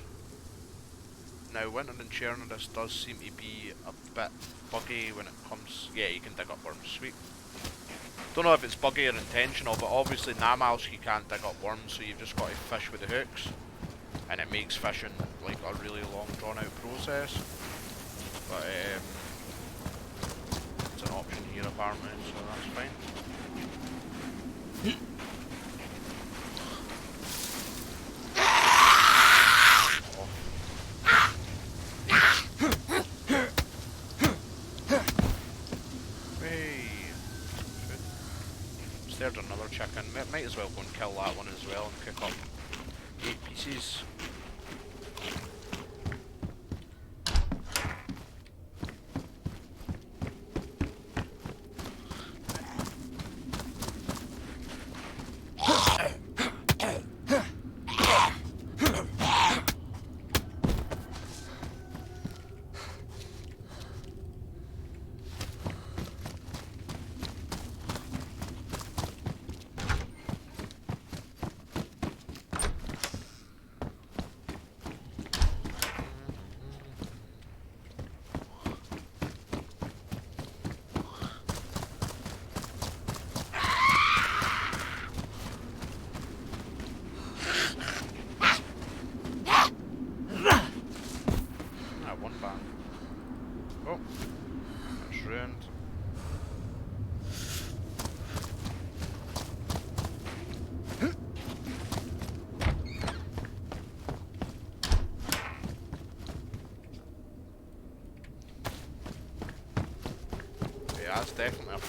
Now, winter in Chernarus does seem to be a bit buggy when it comes... Yeah, you can dig up worms, sweet. Don't know if it's buggy or intentional, but obviously Namals you can't dig up worms, so you've just got to fish with the hooks. And it makes fishing like a really long drawn out process. But it's an option here apparently, so that's fine. There's another chicken. Might as well go and kill that one as well and cook up 8 pieces.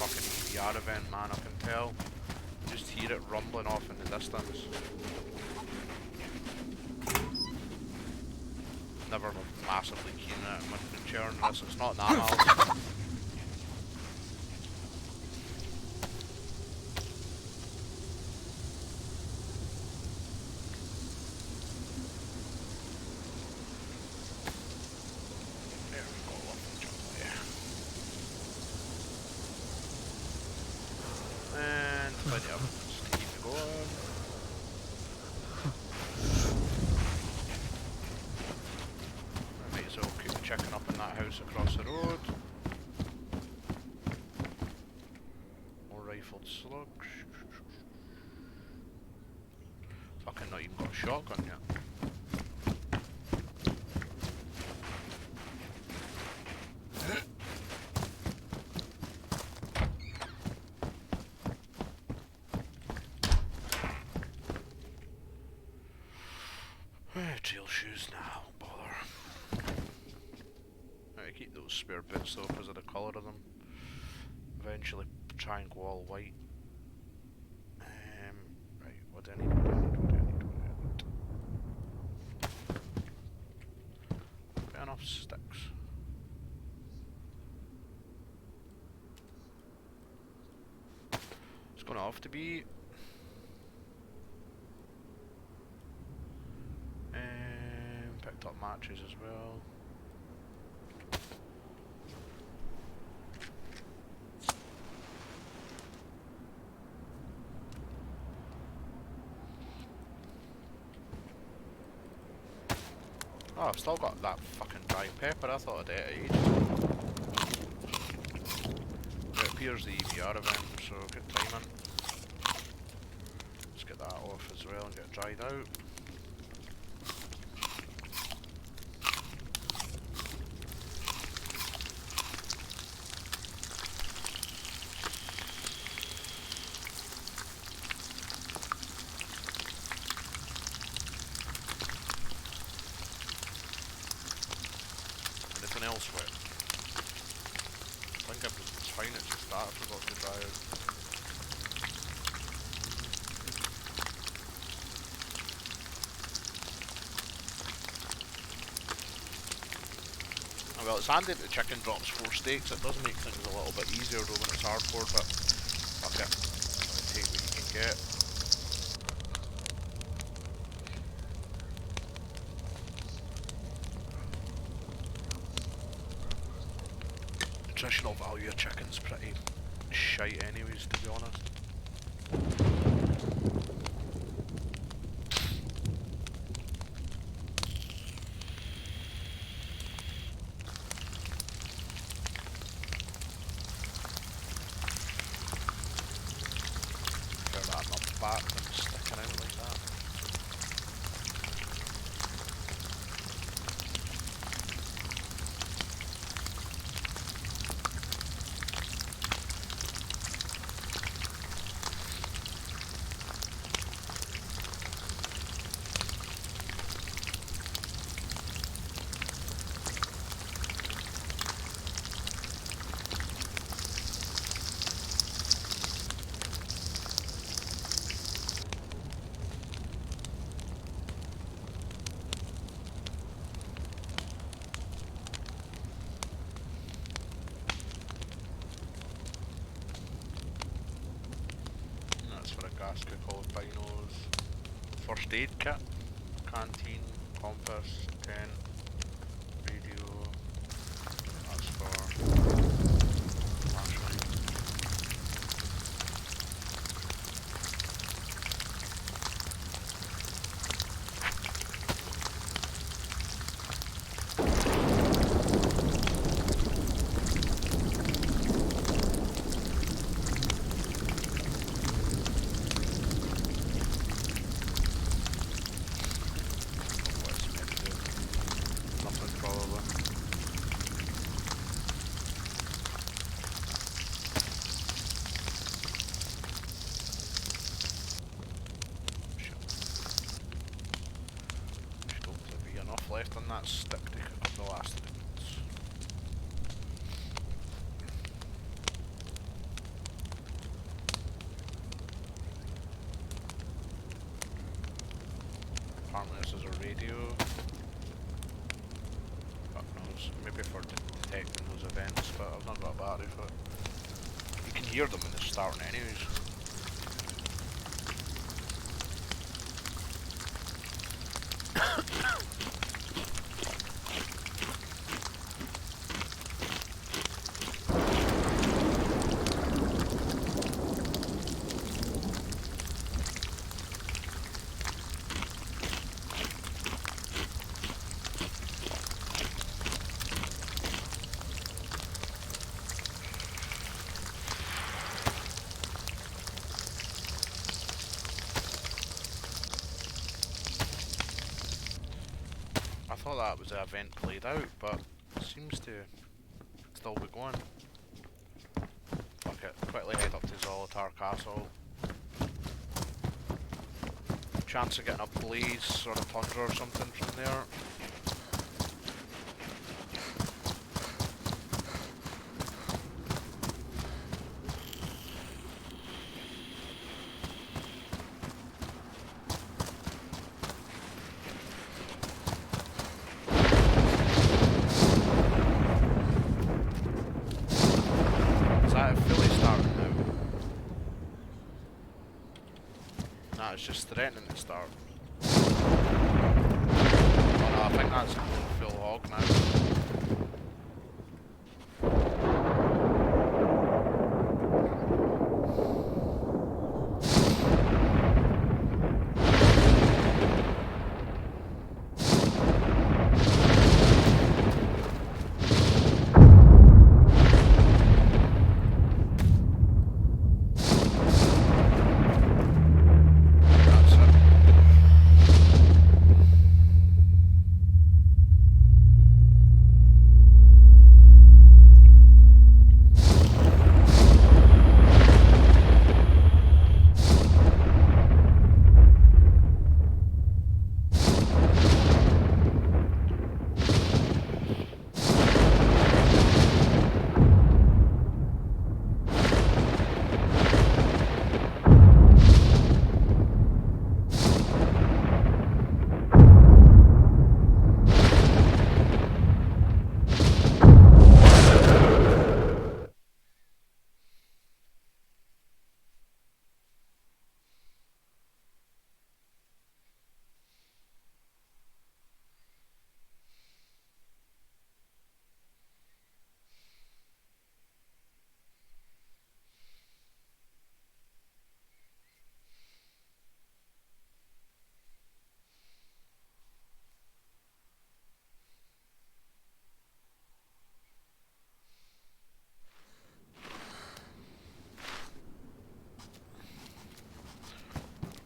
fucking EVR event, man, I can tell. Just hear it rumbling off in the distance. Never massively keen at it when Chernarus, it's not that else. There we go, lovely jungle, yeah. And plenty of to keep going. I might as well keep checking up in that house across the road. More rifled slugs. Fucking not even got a shotgun yet. Trail shoes now, bother. I keep those spare bits though because of the colour of them. Eventually try and go all white. Right, what do I need? Got enough sticks. It's gonna have to be picked up matches as well. Oh, I've still got that fucking dry pepper, I thought I'd ate it ages ago. It appears the EVR event, so good timing. Let's get that off as well and get it dried out. Anything else wet? I think it's fine, it's just that I forgot to dry out. Oh, well, it's handy that the chicken drops 4 steaks. It does make things a little bit easier though when it's hardcore, but fuck it. Gotta take what you can get. Nutritional value of chicken's pretty shite anyways, to be honest. Turn that in the back and sticking out like that. Gasket albinos. First aid kit, canteen, compass, tent, radio. That's for flashlight. apparently this is a radio. God knows, maybe for detecting those events, but I've not got a battery for it. You can hear them when they're starting anyways. I thought that was the event played out, but it seems to still be going. Fuck it, quickly head up to Zolotar Castle. Chance of getting a blaze or a tundra or something from there. It's just threatening to start. Oh no, I think that's full hog now.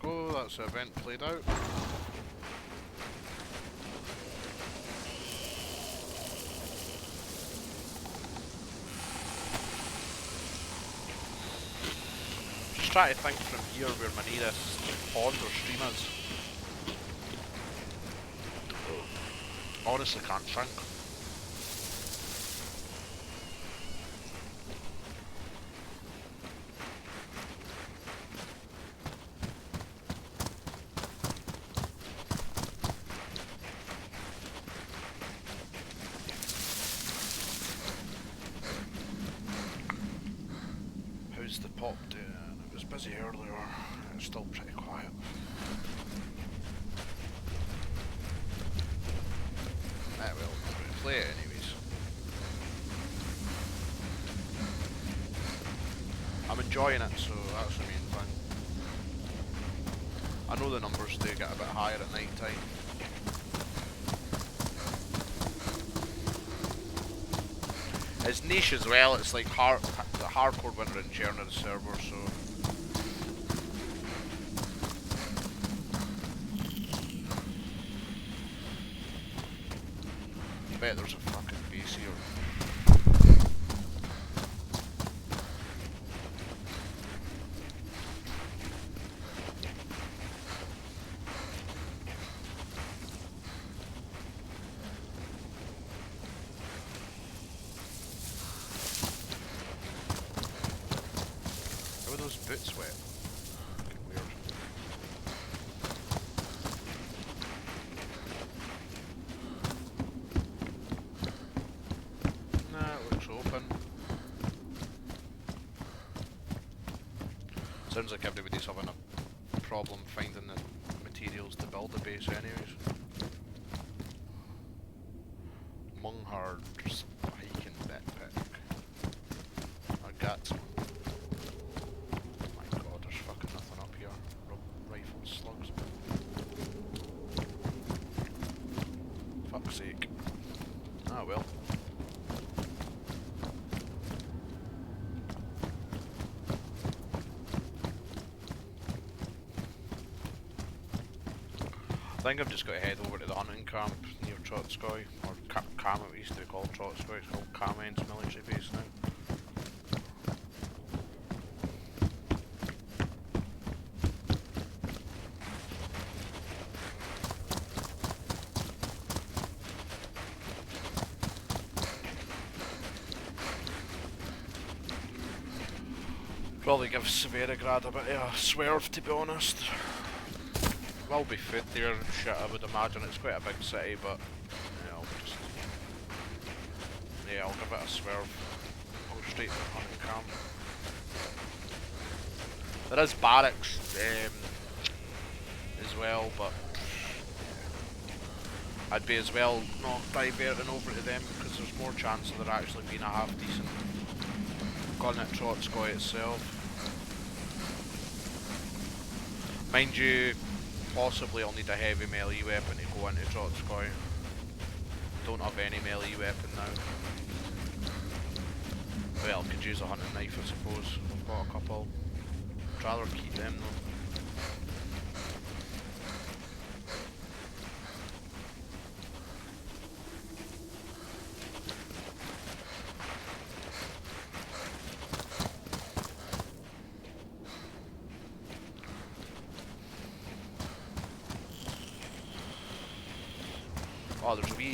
Go, that's the event played out. Just try to think from here where my nearest pond or stream is. Honestly can't think. How's the pop doing? It was busy earlier. It's still pretty quiet. Well, we'll play it anyways. I'm enjoying it, so that's the main thing. I know the numbers do get a bit higher at night time. It's niche as well, it's like the hardcore winner in Chernarus server, so... I bet there's a fucking base here. How are those boots wet? Fucking weird. Sounds like everybody's having a problem finding the materials to build the base anyways. Munghards, hiking backpack. I got some. Oh my god, there's fucking nothing up here. Rifle slugs. Fuck's sake. Ah well. I think I've just got to head over to the hunting camp near Trotskoy, or Kama, it used to be called Trotskoy, it's called Kamen's military base now. Probably give Severograd a bit of a swerve, to be honest. Will be food there and shit, I would imagine. It's quite a big city, but yeah, I'll give it a swerve. Go straight to the hunting camp. There is barracks as well, but I'd be as well not diverting over to them because there's more chance of there actually being a half decent gun at Trotskoy itself. Mind you, possibly I'll need a heavy melee weapon to go into Trotskoy. Don't have any melee weapon now. Well, could use a hunting knife I suppose. I've got a couple. I'd rather keep them though. Oh, there's a wee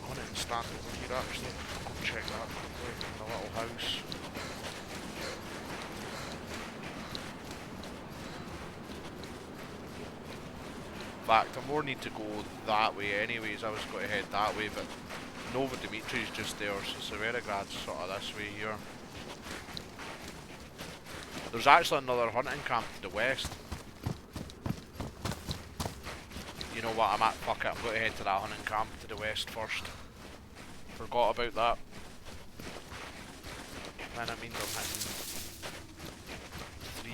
hunting stand over here actually. I'll go check that quickly in the little house. In fact, I more need to go that way anyways. I was going to head that way, but Nova Dimitri's just there, so Severograd's sort of this way here. There's actually another hunting camp to the west. You know what, fuck it, I'm going to head to that hunting camp to the west first. Forgot about that. Then it means I'm hitting 3.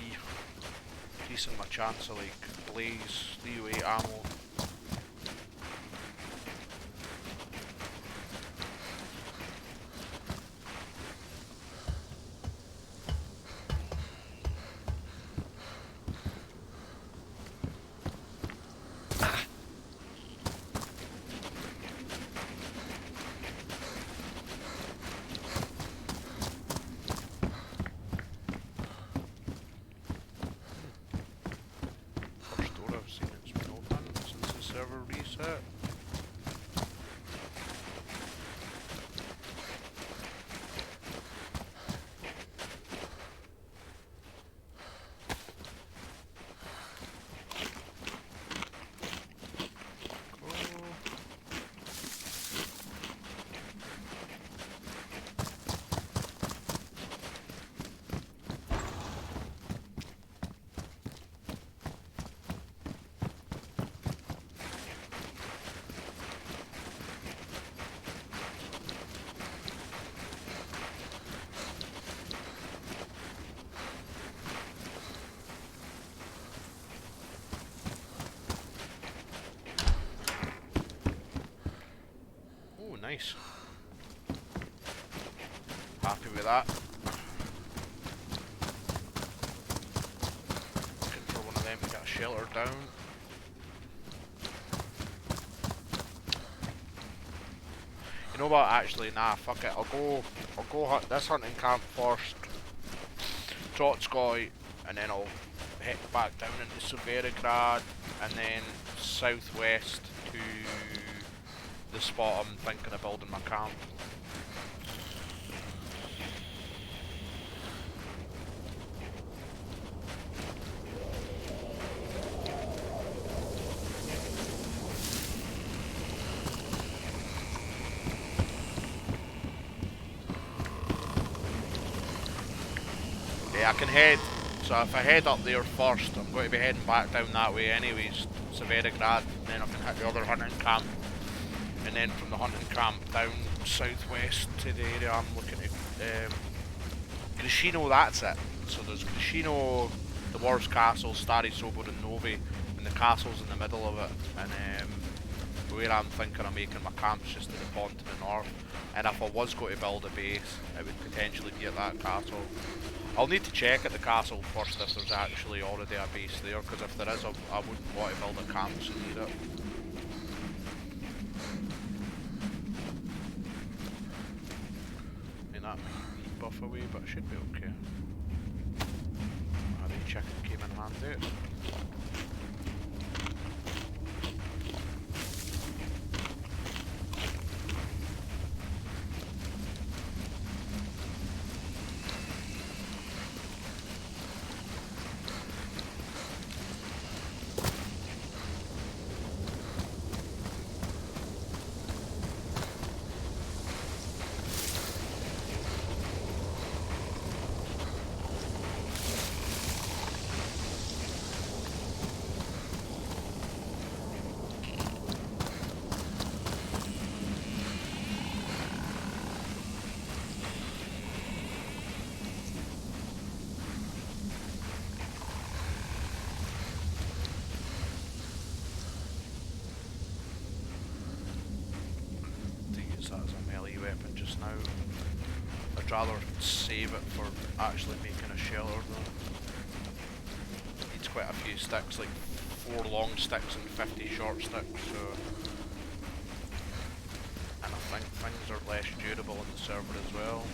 Increasing my chance of like blaze, 308 ammo. Nice. Happy with that. Looking for one of them to get a shelter down. You know what, actually, nah, fuck it. I'll go hunt this hunting camp first. Trotskoy, and then I'll head back down into Severograd, and then southwest to the spot I'm thinking of building my camp. Yeah, I can head. So if I head up there first, I'm going to be heading back down that way anyways, Severograd, and then I can hit the other hunting camp. And then from the hunting camp down southwest to the area I'm looking at. Grishino, that's it. So there's Grishino, the War's Castle, Stari Sobor and Novi, and the castle's in the middle of it. And where I'm thinking of making my camp's just to the pond to the north. And if I was going to build a base, it would potentially be at that castle. I'll need to check at the castle first if there's actually already a base there, because if there is, I wouldn't want to build a camp so near it. I mean, that might buff away, but it should be okay. I think chicken came in handy. That as a melee weapon just now. I'd rather save it for actually making a shelter though. Needs quite a few sticks, like 4 long sticks and 50 short sticks, so... And I think things are less durable in the server as well.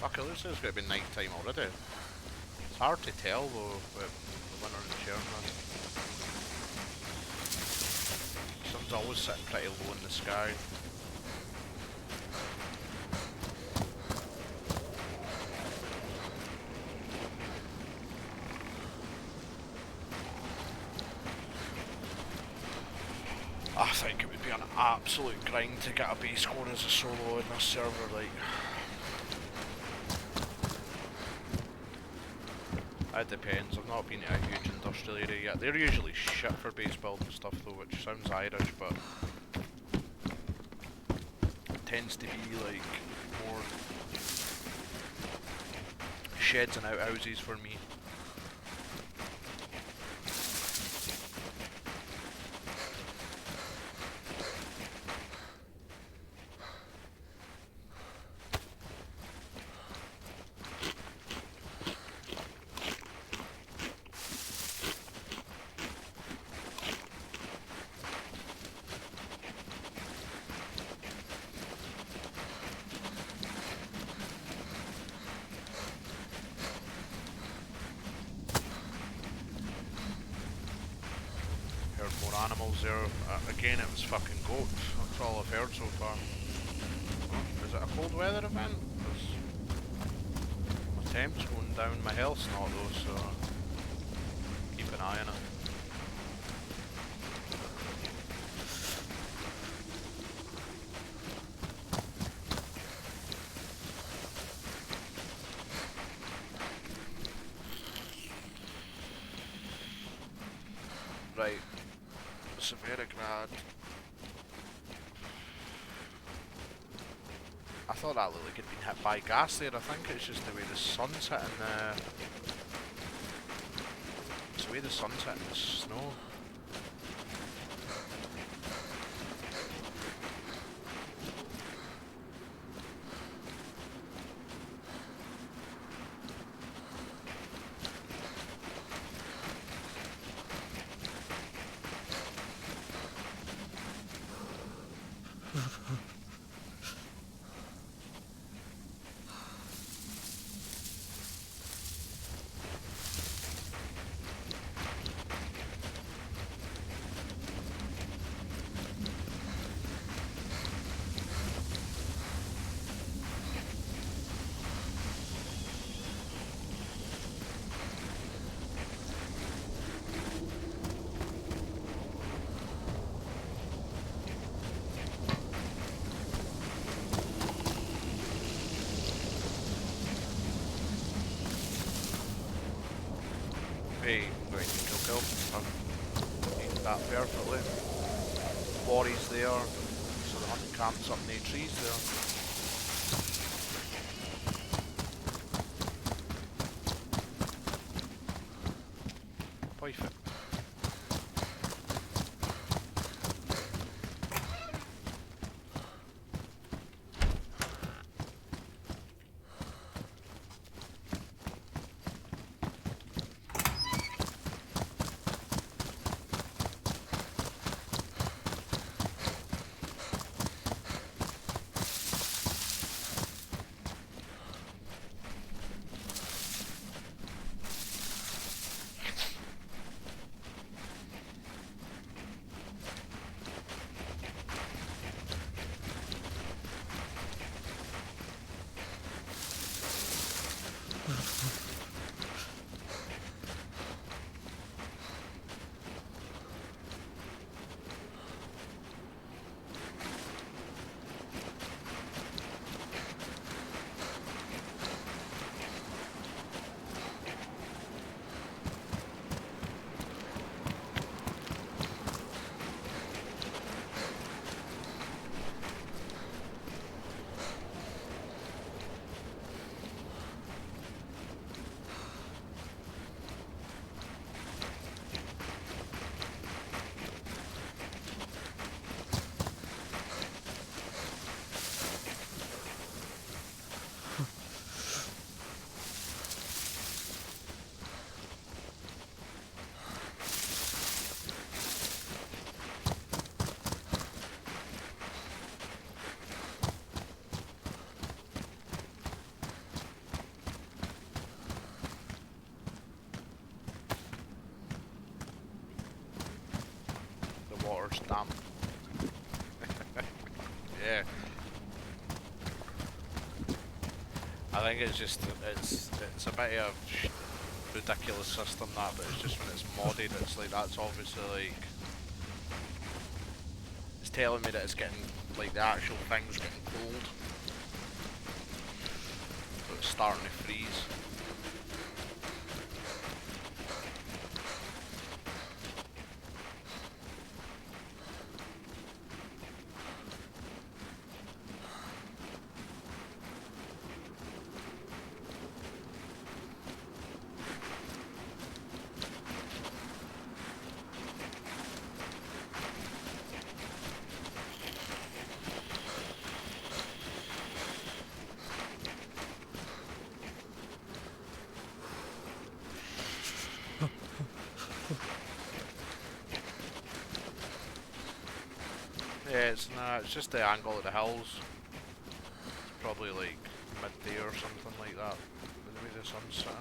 Fuck, it looks like it's going to be night time already. It's hard to tell though with the winter in Chernarus. Sun's always sitting pretty low in the sky. I think it would be an absolute grind to get a base score as a solo in this server, like. It depends, I've not been to a huge industrial area yet. They're usually shit for base build and stuff though, which sounds Irish, but it tends to be like more sheds and outhouses for me. More animals there. Again, it was fucking goats. That's all I've heard so far. Oh, is it a cold weather event? Because my temp's going down, my health's not though, so keep an eye on it. Right. Severograd. I thought that looked like it'd been hit by gas there. I think it's just the way the sun's hitting the the way the sun's hitting the snow. Hey, going to kill. I've aimed that perfectly. Quarries there, so the hunting camp's up in the trees there. Perfect. Water's damp. Yeah. I think it's just it's a bit of a ridiculous system that, but it's just when it's modded, it's like that's obviously like it's telling me that it's getting like the actual thing's getting cold, so it's starting to freeze. Yeah, it's just the angle of the hills. It's probably like midday or something like that, with the way the sun's setting.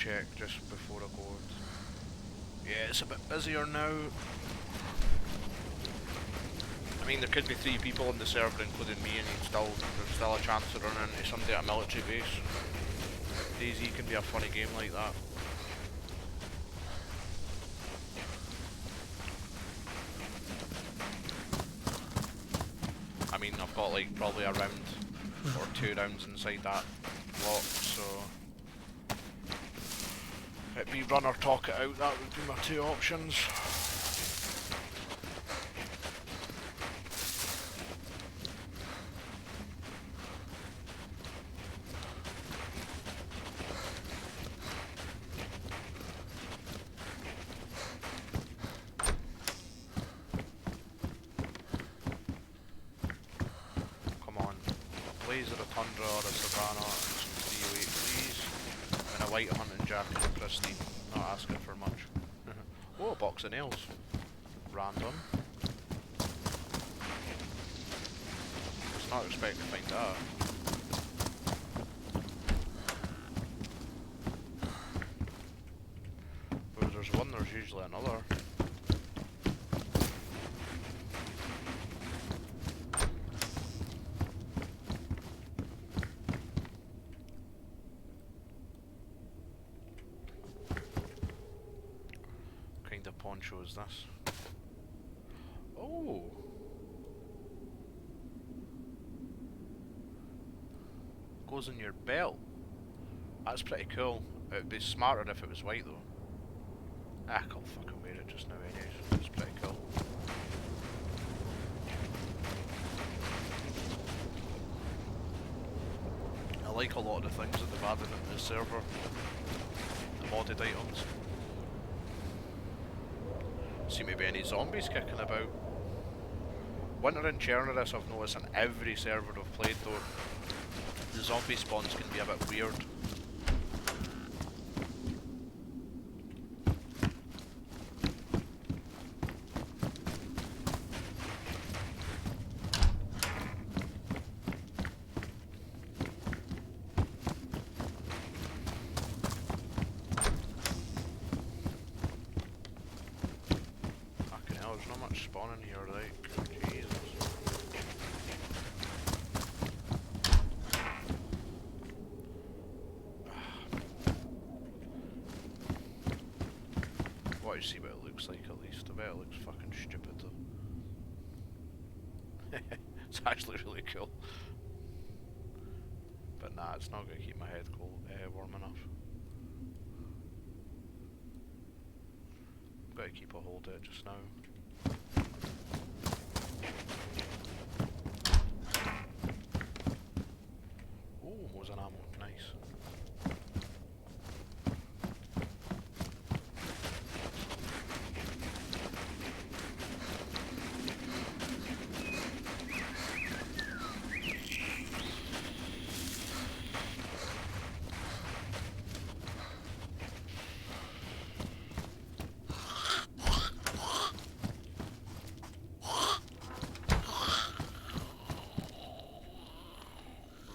check just before I go. Yeah, it's a bit busier now. I mean, there could be 3 people on the server, including me, and there's still a chance of running into somebody at a military base. DayZ can be a funny game like that. I mean, I've got like probably a round or 2 rounds inside that block, so it'd be run or talk it out. That would be my 2 options. Blazer, a Tundra, or a Savannah, and some 308 please. And a white hunting jacket and pristine. Not asking for much. Oh, a box of nails. Random. Was not expecting to find that. Where there's one, there's usually another. Poncho is this? Oh! Goes in your belt. That's pretty cool. It'd be smarter if it was white though. Ah, I'll fucking wear it just now anyways. It's pretty cool. I like a lot of the things that they've added into the server. The modded items. Seem to be any zombies kicking about. Winter in Chernarus, I've noticed in every server I've played though, the zombie spawns can be a bit weird. There's not much spawning here, like, Jesus. What you see what it looks like at least. I bet it looks fucking stupid though. It's actually really cool. But nah, it's not gonna keep my head cold, warm enough. I've got to keep a hold of it just now. Oh, was an ammo, nice.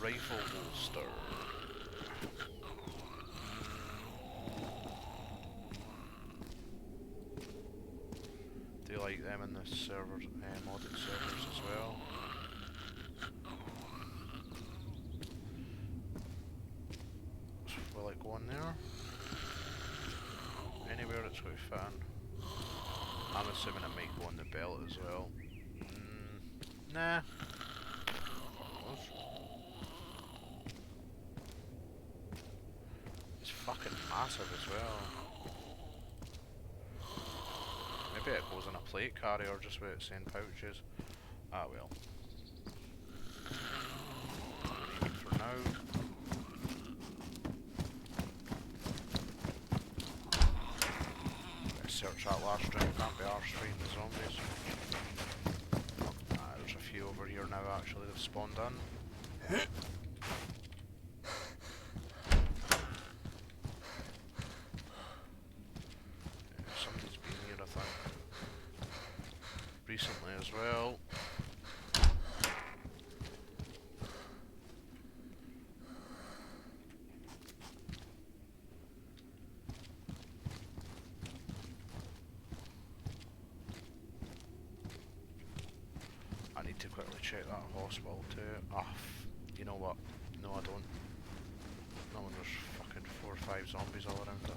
Rifle holster. Do you like them in the servers, modded servers as well? Will it go in there? Anywhere it's going to fit in. I'm assuming it might go on the belt as well. Nah. It's fucking massive as well. Maybe it goes in a plate carrier just with its saying pouches. Ah well. Leave it for now. Let's search that last room, can't be arse fighting the zombies. There's a few over here now actually that spawned in. Somebody's been here I think. Recently as well. check that hospital too. Ah, you know what? No, I don't. Not when there's fucking 4 or 5 zombies all around it.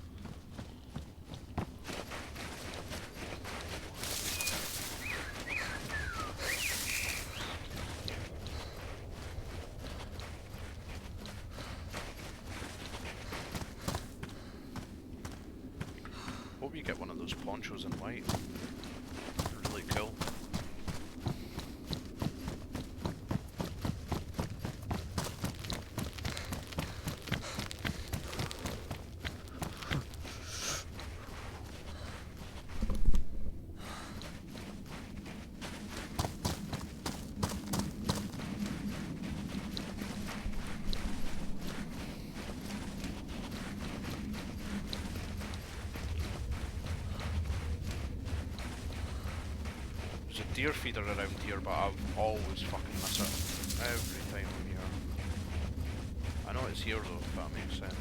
Hope you get one of those ponchos in white. They're really cool. There's a deer feeder around here, but I've always fucking miss it. Every time I'm here. I know it's here though, if that makes sense.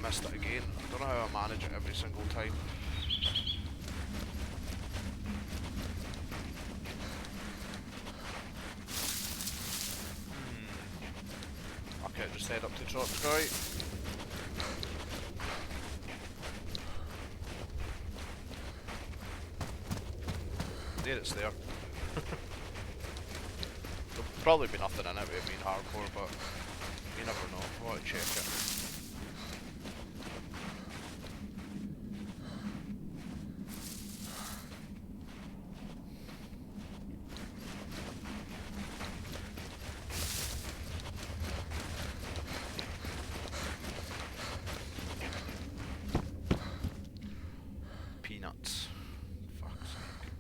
Missed it again. I don't know how I manage it every single time. Okay, just head up to Trotsky. There it's there. There'll probably be nothing in it with it being hardcore, but you never know. I want to check it. Peanuts. Fuck's sake.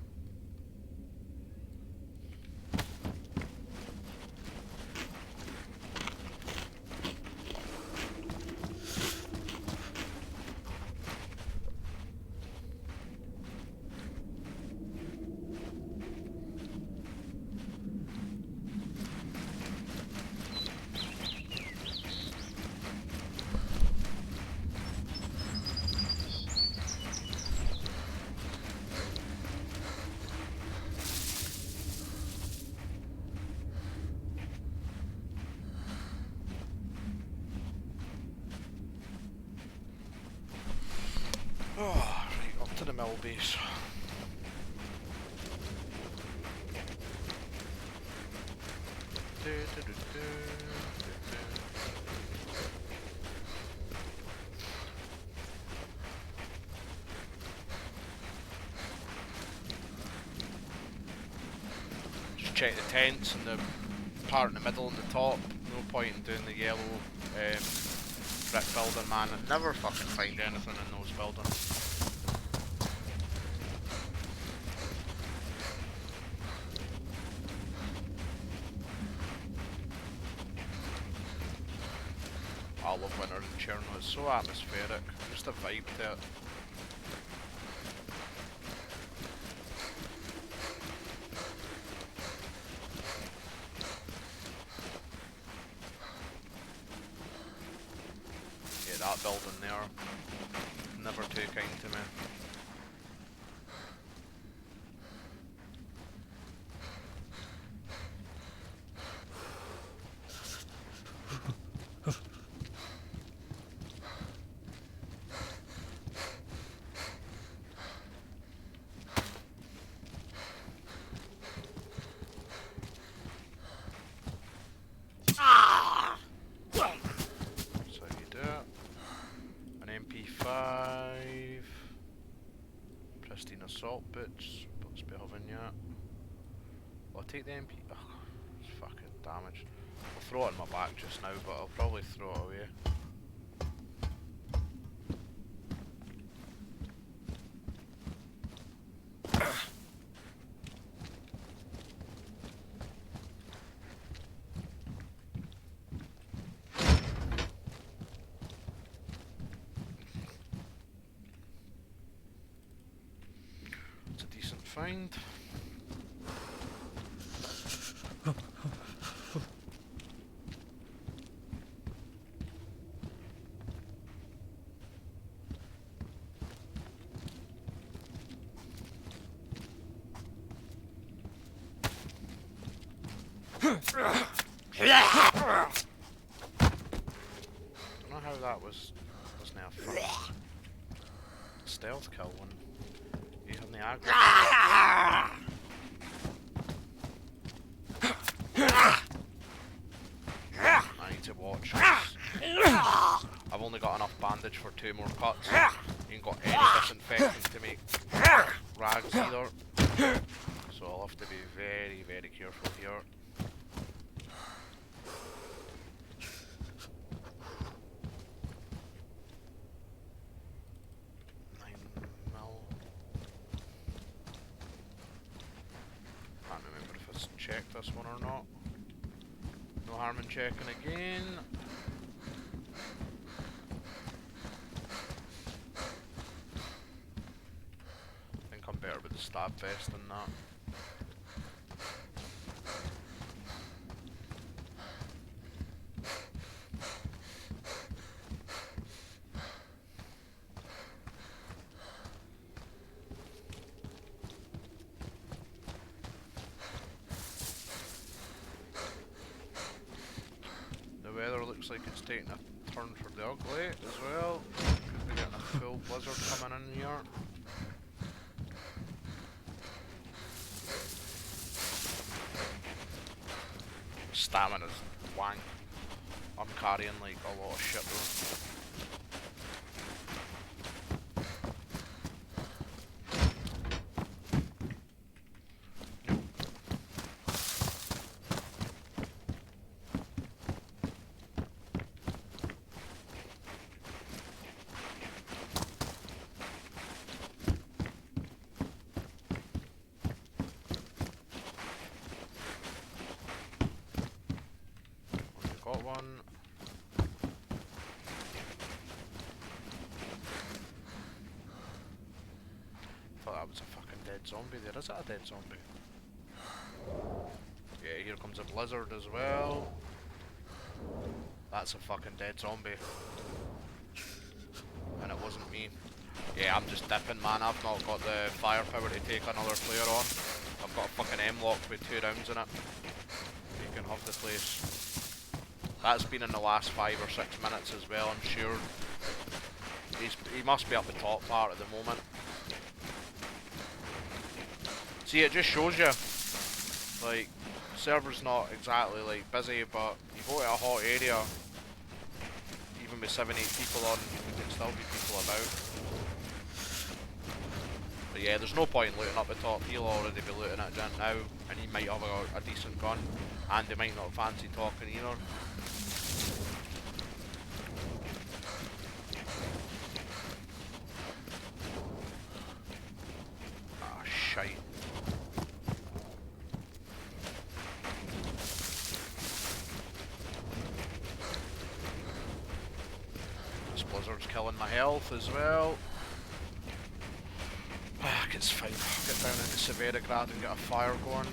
Oh, right, up to the mill base. Just check the tents and the part in the middle and the top. No point in doing the yellow brick building, man. I never fucking find anything in those buildings. I love winter in Chernarus, it's so atmospheric, just a vibe to it. Yeah, that building there, never too kind to me. So you do it. An MP5. Pristine assault boots. Let's be having yet. I'll take the MP. Ugh, it's fucking damaged. I'll throw it in my back just now, but I'll probably throw it away. find. Don't know how that wasn't a fun stealth kill when you have the aggro. I need to watch. I've only got enough bandage for 2 more cuts. You ain't got any disinfectant to make rags either. So I'll have to be very, very careful here. Check this one or not. No harm in checking again. I think I'm better with the stab vest than that. Looks like it's taking a turn for the ugly as well. Could be getting a full blizzard coming in here. Stamina's wank. I'm carrying like a lot of shit though. One. Thought that was a fucking dead zombie there. Is that a dead zombie? Yeah, here comes a blizzard as well. That's a fucking dead zombie. And it wasn't me. Yeah, I'm just dipping, man. I've not got the firepower to take another player on. I've got a fucking M-lock with 2 rounds in it. You can have the place. That's been in the last 5 or 6 minutes as well, I'm sure. He must be up the top part at the moment. See, it just shows you, like, server's not exactly like busy, but you go to a hot area, even with 7-8 people on, there can still be people about. But yeah, there's no point looting up the top. He'll already be looting at Gent now, and he might have a decent gun, and he might not fancy talking either. Ah, shite. This blizzard's killing my health as well. Ah, it's fine. I'll get down into Severigrad and get a fire going.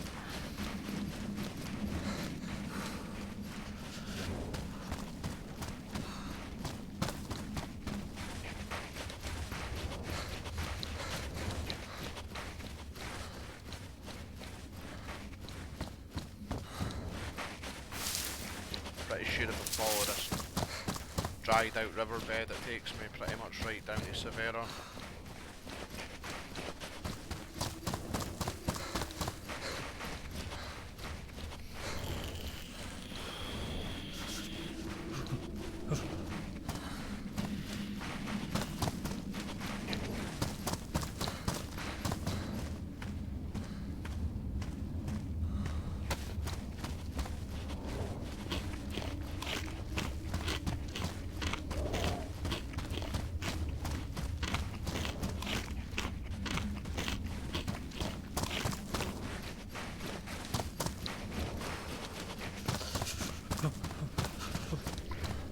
Pretty sure if I follow this dried out riverbed, it takes me pretty much right down to Severa.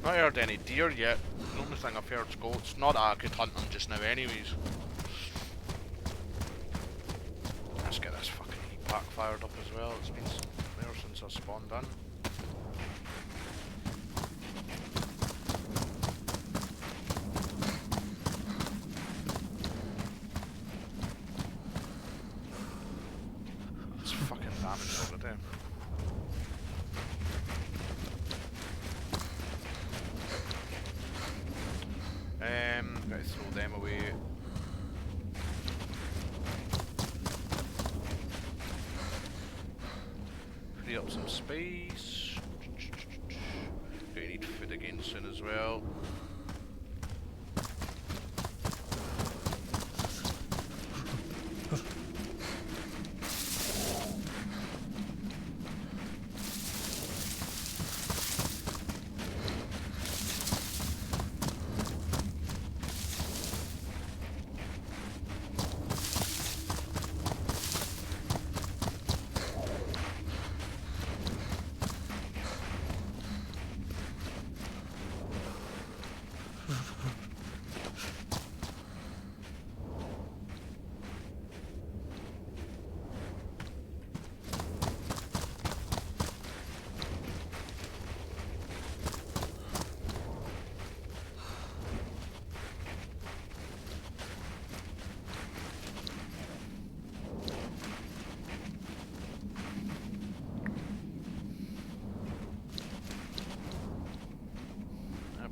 Not heard any deer yet. The only thing I've heard is goats. Not that I could hunt them just now anyways. Let's get this fucking heat pack fired up as well. It's been there since I spawned in. It's fucking damage already. Gotta throw them away. Free up some space. Gonna need food again soon as well.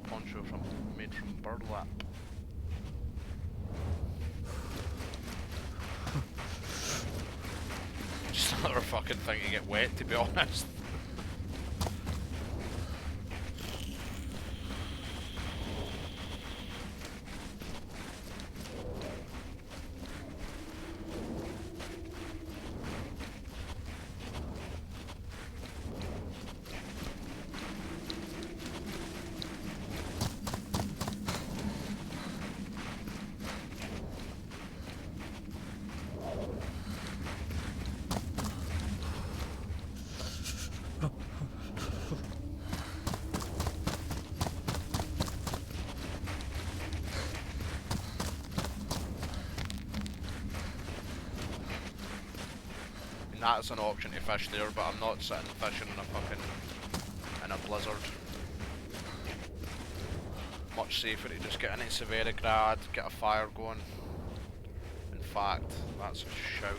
Poncho made from burlap. Just another fucking thing to get wet, to be honest. That's an option to fish there, but I'm not sitting fishing in a blizzard. Much safer to just get into Severigrad, get a fire going. In fact, that's a shout.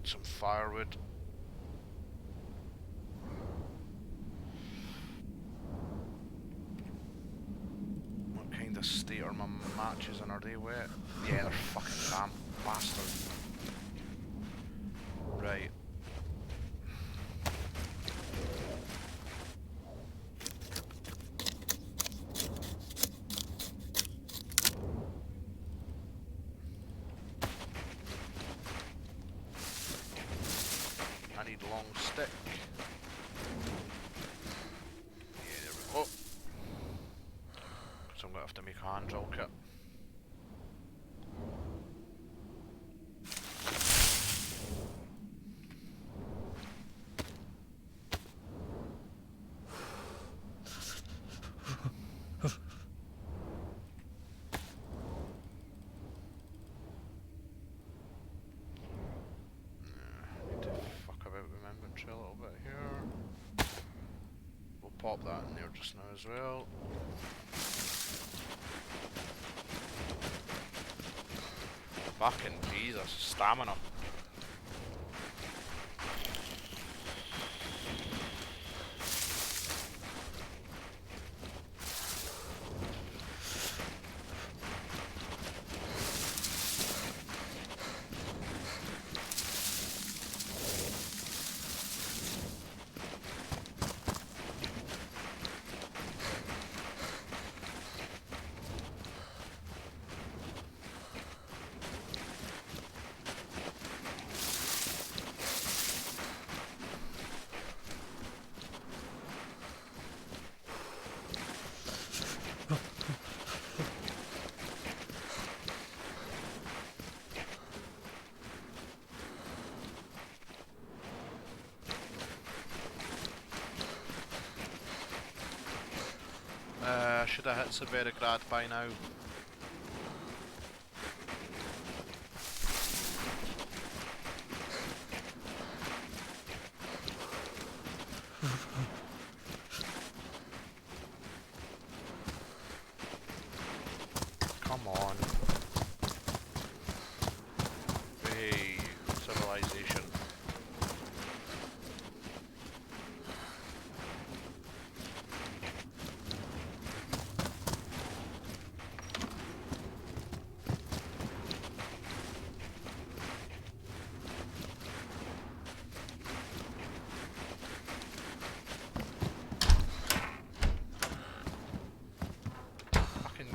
Some firewood. What kind of state are my matches in? Are they wet? Yeah, they're fucking damn bastards. Right. I need long stick. Yeah, there we go. So I'm gonna have to make a hand drill kit. A little bit here. We'll pop that in there just now as well. Fucking Jesus, stamina. Should have hit Severigrad by now.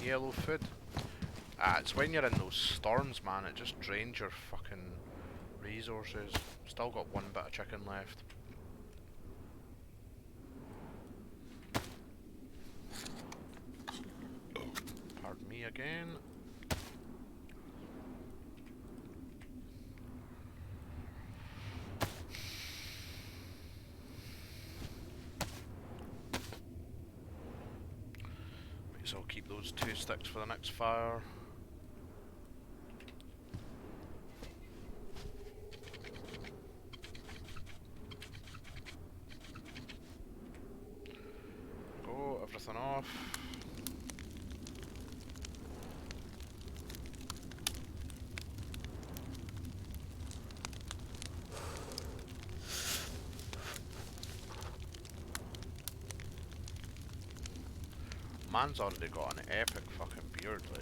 yellow food? Ah, it's when you're in those storms, man, it just drains your fucking resources. Still got one bit of chicken left. Pardon me again. So I'll keep those 2 sticks for the next fire. Go, everything off. Man's already got an epic fucking beard, like.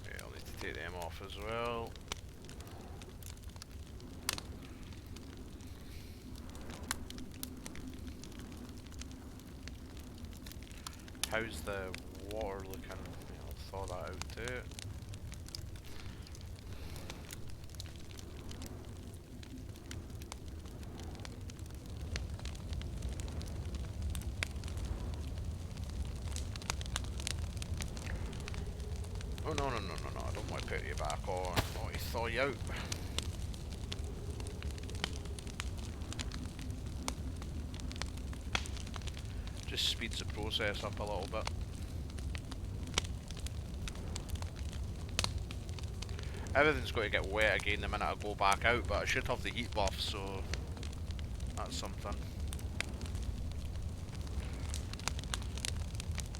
Yeah, I'll need to take them off as well. How's the water looking? Yeah, I'll thaw that out too. Oh no, I don't want to put you back on. I want to thaw you out. Just speeds the process up a little bit. Everything's going to get wet again the minute I go back out, but I should have the heat buff, so that's something.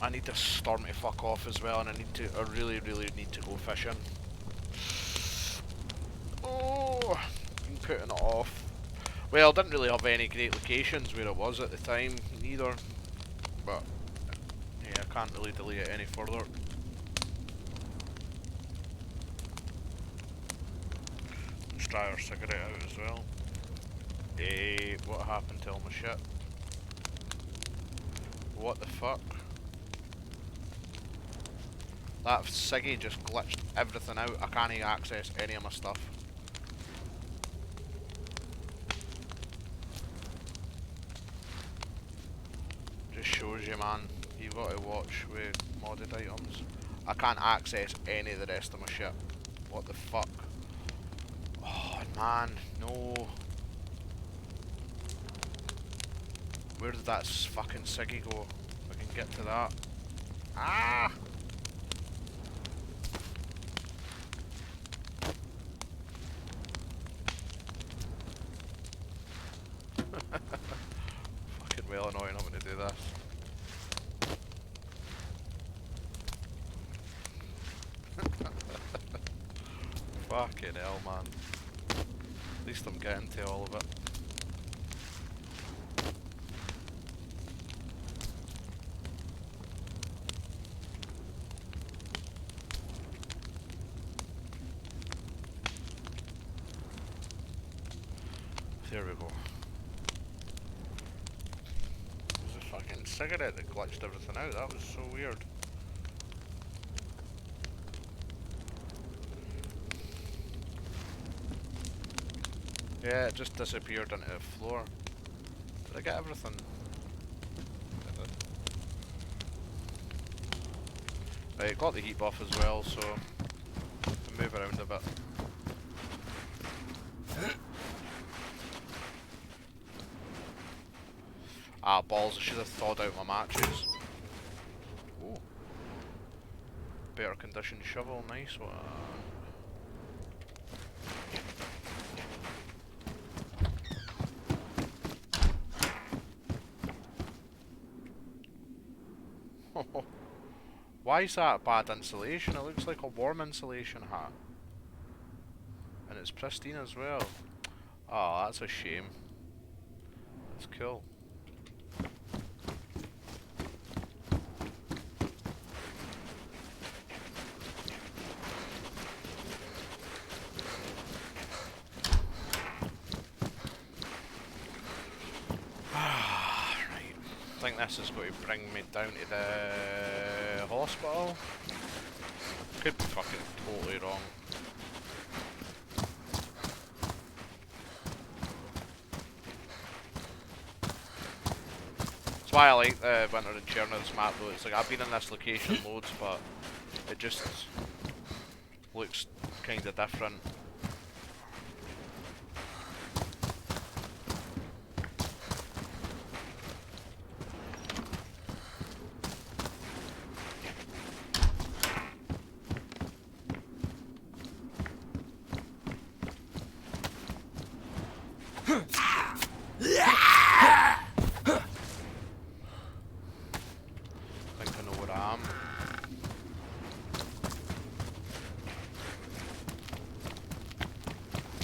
I need this storm to fuck off as well, and I really need to go fishing. Oh, I'm putting it off. Well, I didn't really have any great locations where it was at the time, neither. But, yeah, I can't really delay it any further. Let's try our cigarette out as well. What happened to all my shit? What the fuck? That ciggy just glitched everything out. I can't even access any of my stuff. Just shows you, man. You've got to watch with modded items. I can't access any of the rest of my shit. What the fuck? Oh, man. No. Where did that fucking ciggy go? If I can get to that. Ah! Fucking well annoying having to do this. Fucking hell, man. At least I'm getting to all of it. There we go. There's a fucking cigarette that glitched everything out. That was so weird. Yeah, it just disappeared into the floor. Did I get everything? I did. Right, got the heat buff as well, so I'll move around a bit. Ah, balls, I should have thawed out my matches. Ooh. Better condition shovel, nice one. Why is that bad insulation? It looks like a warm insulation hat. And it's pristine as well. Oh, that's a shame. That's cool. think this is going to bring me down to the hospital. Could be fucking totally wrong. That's why I like the Winter in Chernarus map though. It's like I've been in this location loads, but it just looks kind of different.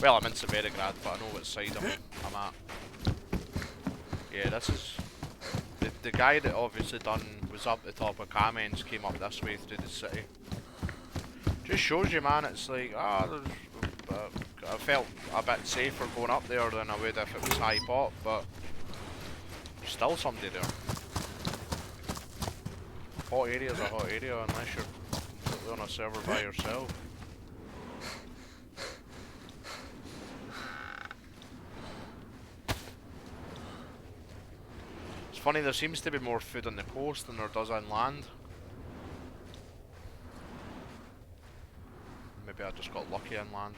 Well, I'm in Severigrad, but I know what side I'm at. Yeah, this is... The guy that obviously was up the top of Kamenz came up this way through the city. Just shows you, man, it's like, I felt a bit safer going up there than I would if it was high pop, but there's still somebody there. Hot area's a hot area unless you're completely on a server by yourself. Funny, there seems to be more food on the coast than there does on land. Maybe I just got lucky on land.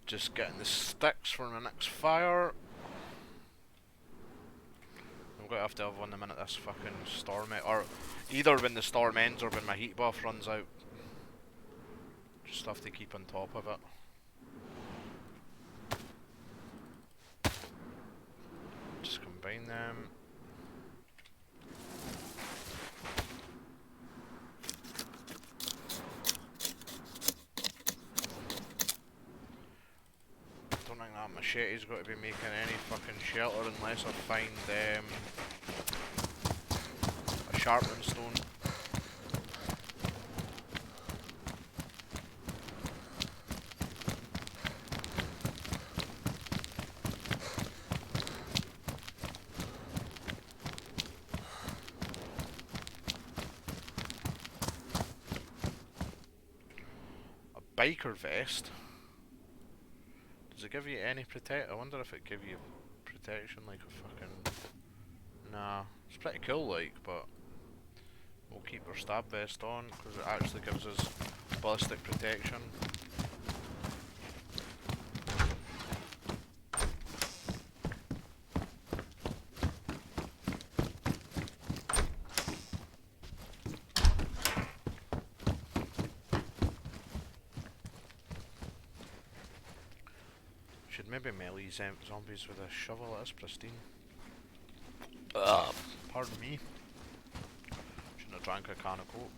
Just getting the sticks for the next fire. I'm going to have one the minute this fucking storm or either when the storm ends or when my heat buff runs out. Just have to keep on top of it. Just combine them. That machete's got to be making any fucking shelter unless I find a sharpening stone. A biker vest? Does it give you any protect? I wonder if it gives you protection like a fucking... Nah, it's pretty cool like, but we'll keep our stab vest on because it actually gives us ballistic protection. Should maybe melee zombies with a shovel, that's pristine. Pardon me. Shouldn't have drank a can of coke.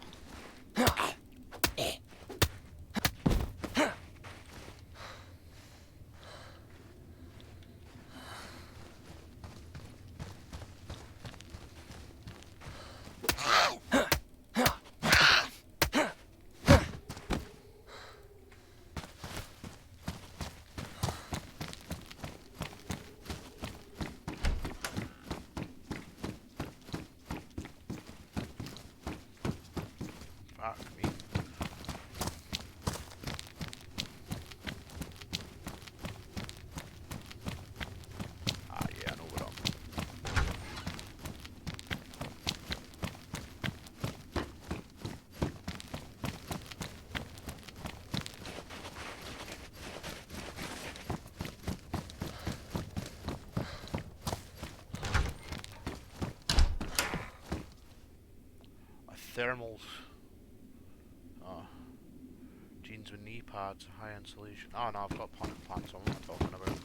Thermals. Oh. Jeans with knee pads, high insulation. Oh no, I've got punning pants, I'm not talking about.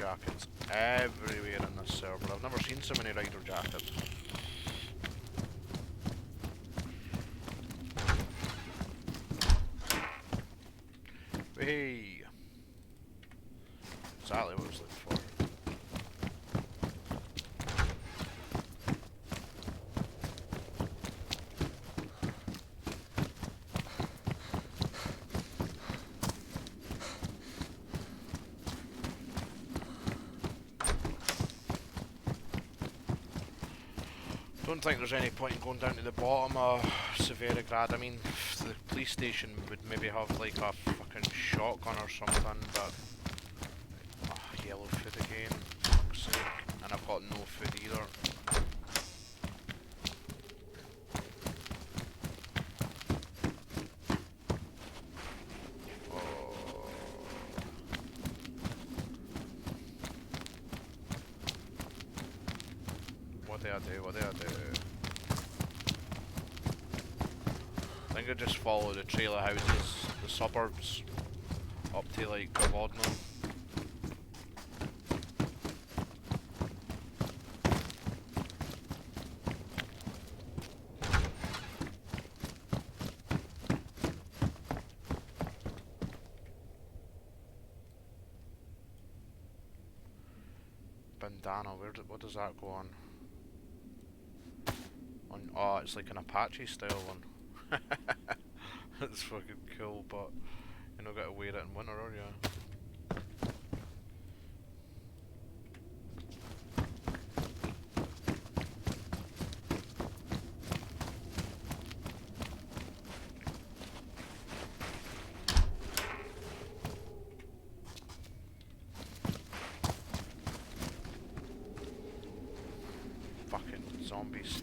jackets everywhere in this server. I've never seen so many rider jackets. Hey! Exactly what I was looking for. Don't think there's any point in going down to the bottom of Severograd. I mean, the police station would maybe have like a fucking shotgun or something, but... Oh, yellow food again, for fuck's sake. And I've got no food either. What do I do? What do I do? I think I just follow the trail of houses, the suburbs, up to like Gavodno. Bandana, what does that go on? Oh, it's like an Apache style one. That's fucking cool, but you're not gonna wear it in winter, are you? Fucking zombies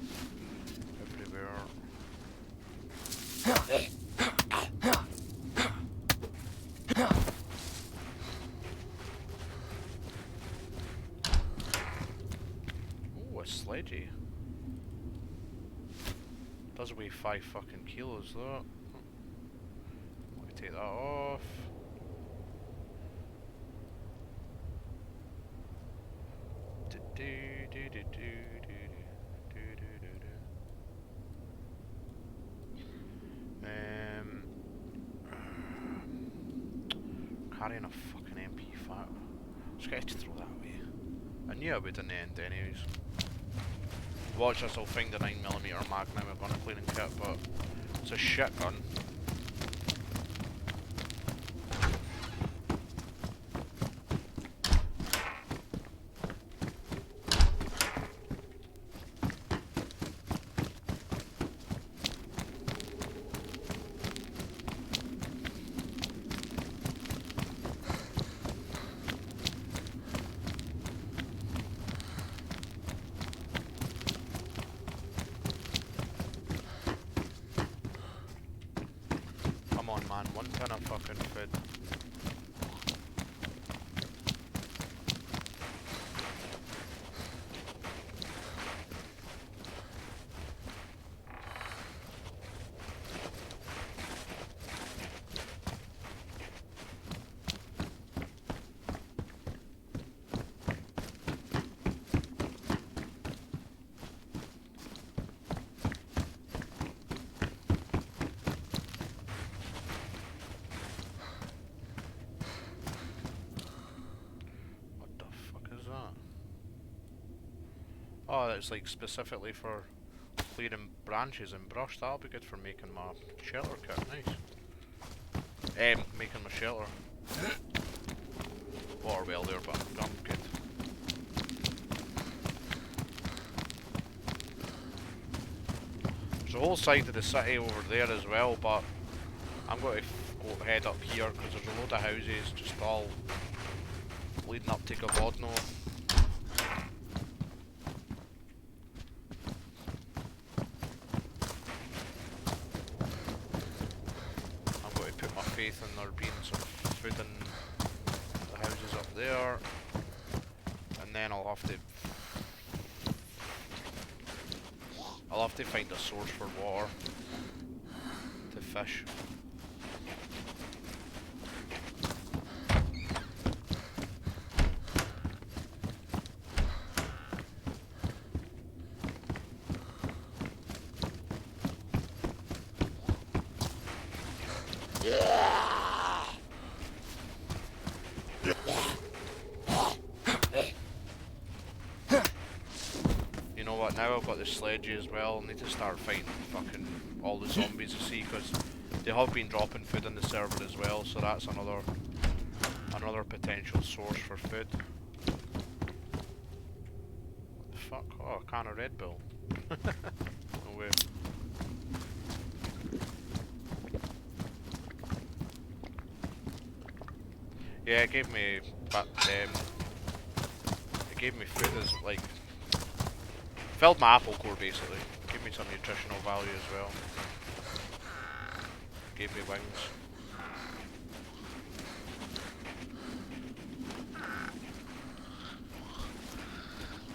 everywhere. Ooh, a sledgy. Does weigh 5 fucking kilos though. Let me take that off. Carrying a fucking MP5. Just get to throw that away. I knew I would in the end anyways. Watch us, I'll find the 9mm Magnum I've got a cleaning kit, but it's a shit gun. Come on man, one ton of fucking food. Oh, that's like specifically for clearing branches and brush. That'll be good for making my shelter kit. Nice. Making my shelter. Water well there, but I'm good. There's a whole side of the city over there as well, but I'm going to go head up here because there's a load of houses just all leading up to Gavodno. Faith in there being some food in the houses up there, and then I'll have to find a source for water to fish. what, now I've got the sledgy as well. I need to start fighting fucking all the zombies I see, because they have been dropping food in the server as well, so that's another potential source for food. What the fuck? Oh, a can of Red Bull. No way. Yeah, it gave me, but it gave me food as like filled my apple core basically. Gave me some nutritional value as well. Gave me wings.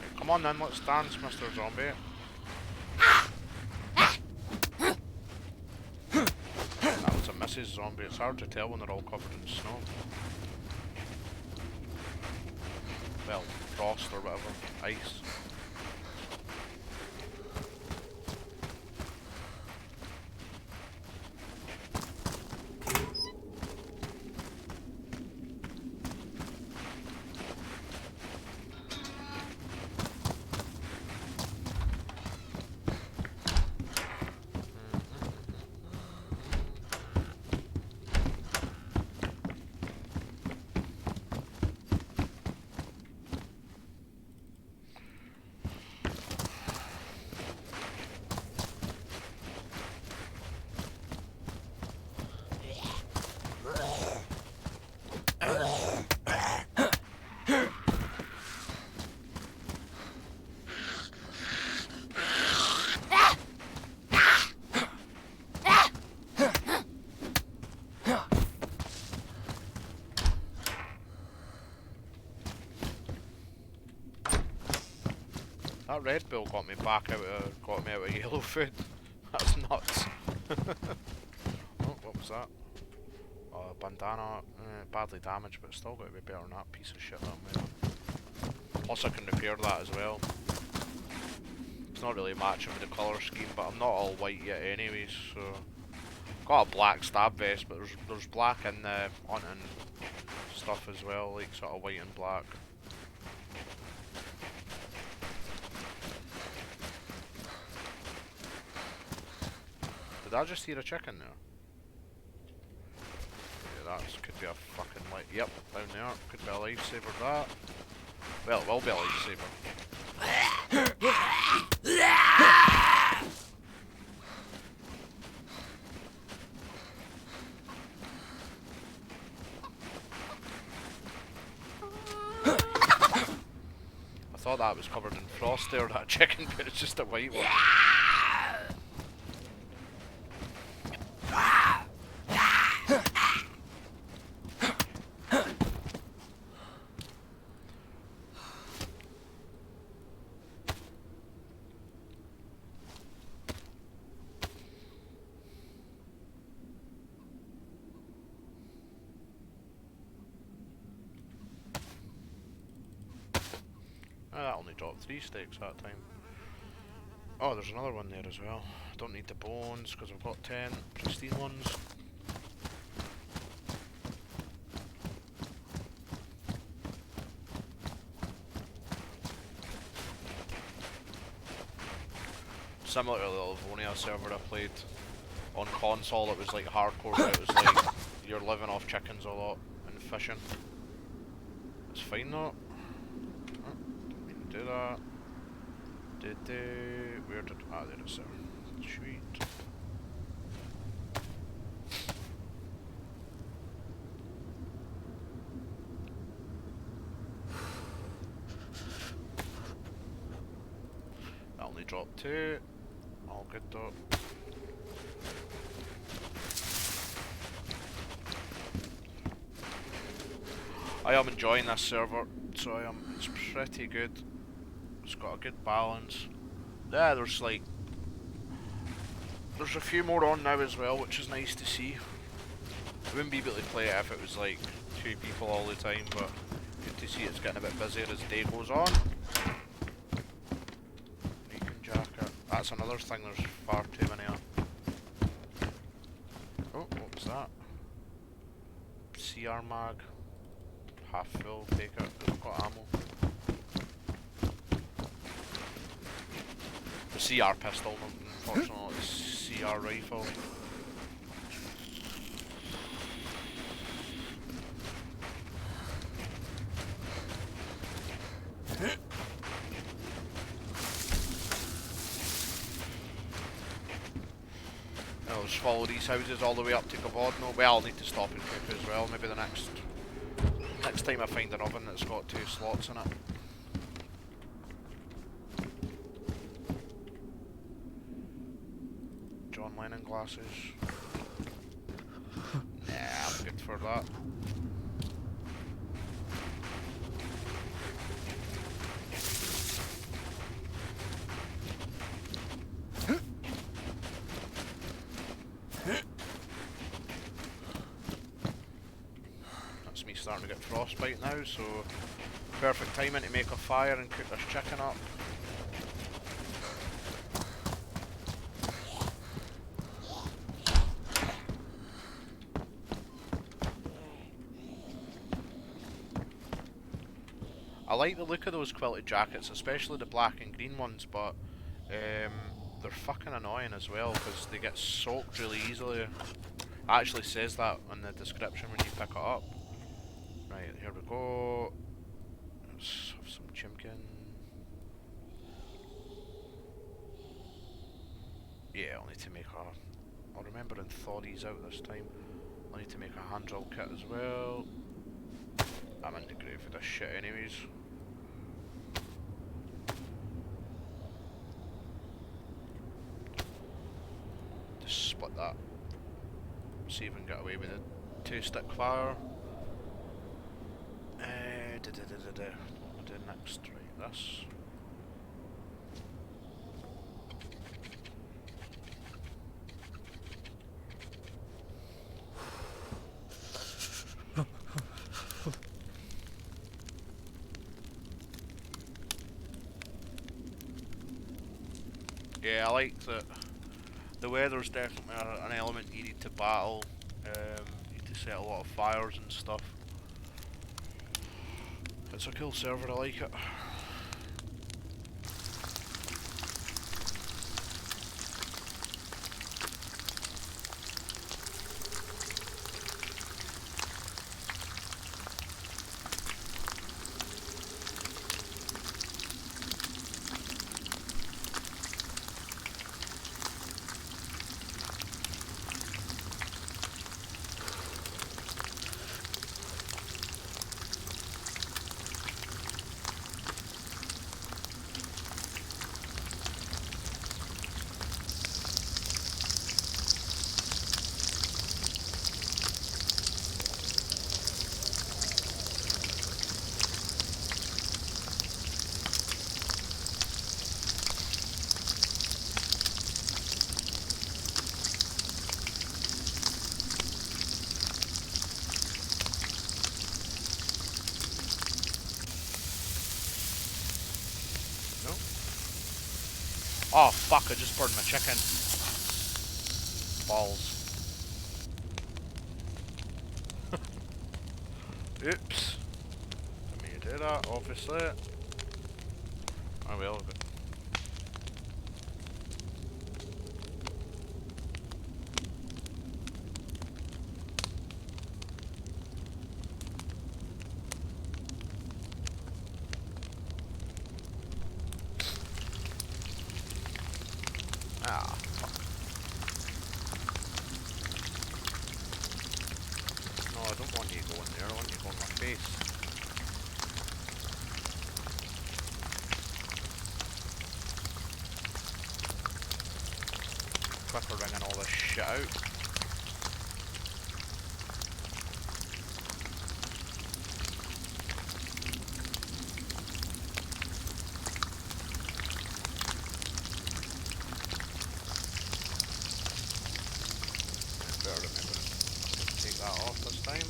Right, come on then, let's dance, Mr. Zombie. That was a Mrs. Zombie. It's hard to tell when they're all covered in snow. Well, frost or whatever. Ice. That Red Bull got me back got me out of yellow food. That's nuts. Oh, what was that? Oh, bandana, badly damaged, but still got to be better than that piece of shit that I'm wearing. Plus I can repair that as well. It's not really matching with the colour scheme, but I'm not all white yet anyways, so... Got a black stab vest, but there's black in the hunting stuff as well, like sort of white and black. Did I just hear a chicken there? Yeah, that could be a fucking light. Yep, down there. Could be a lifesaver, that. Well, it will be a lifesaver. I thought that was covered in frost there, that chicken, but it's just a white one. That only dropped 3 steaks that time. Oh, there's another one there as well. Don't need the bones because I've got 10 pristine ones. Similar to the Livonia server I played on console, it was like hardcore, but it was like you're living off chickens a lot and fishing. It's fine though. Do that. Where did... Ah, there it is there. Sweet. That only dropped 2. All good though. I am enjoying this server, so I am. It's pretty good. It's got a good balance. Yeah, there's like... There's a few more on now as well, which is nice to see. I wouldn't be able to play it if it was like 2 people all the time, but good to see it's getting a bit busier as the day goes on. Recon jacket. That's another thing, there's far too many of. Oh, what was that? CR mag. Half full, take it. I've got ammo. CR pistol, unfortunately, CR rifle. I'll just follow these houses all the way up to Gabodno. Well, I'll need to stop in Coop as well, maybe the next time I find an oven that's got 2 slots in it. John Lennon glasses. Nah, I'm good for that. That's me starting to get frostbite now, so perfect timing to make a fire and cook this chicken up. I like the look of those quilted jackets, especially the black and green ones, but they're fucking annoying as well because they get soaked really easily. It actually says that in the description when you pick it up. Right, here we go. Let's have some chimkin. Yeah, I'll need to make a... I'll remember and thaw these out this time. I'll need to make a hand drill kit as well. I'm in the grave for this shit anyways. Just split that. See if we can get away with a 2-stick fire. What we'll do next, right, this. Yeah, I like that the weather's definitely an element you need to battle. You need to set a lot of fires and stuff. It's a cool server, I like it. Oh fuck, I just burned my chicken. Balls. Oops. Didn't mean to do that, obviously. Oh well, but... Ah, fuck. No, I don't want you going there, I want you going in my face. Quicker ringing all this shit out. Better remember to take that off this time.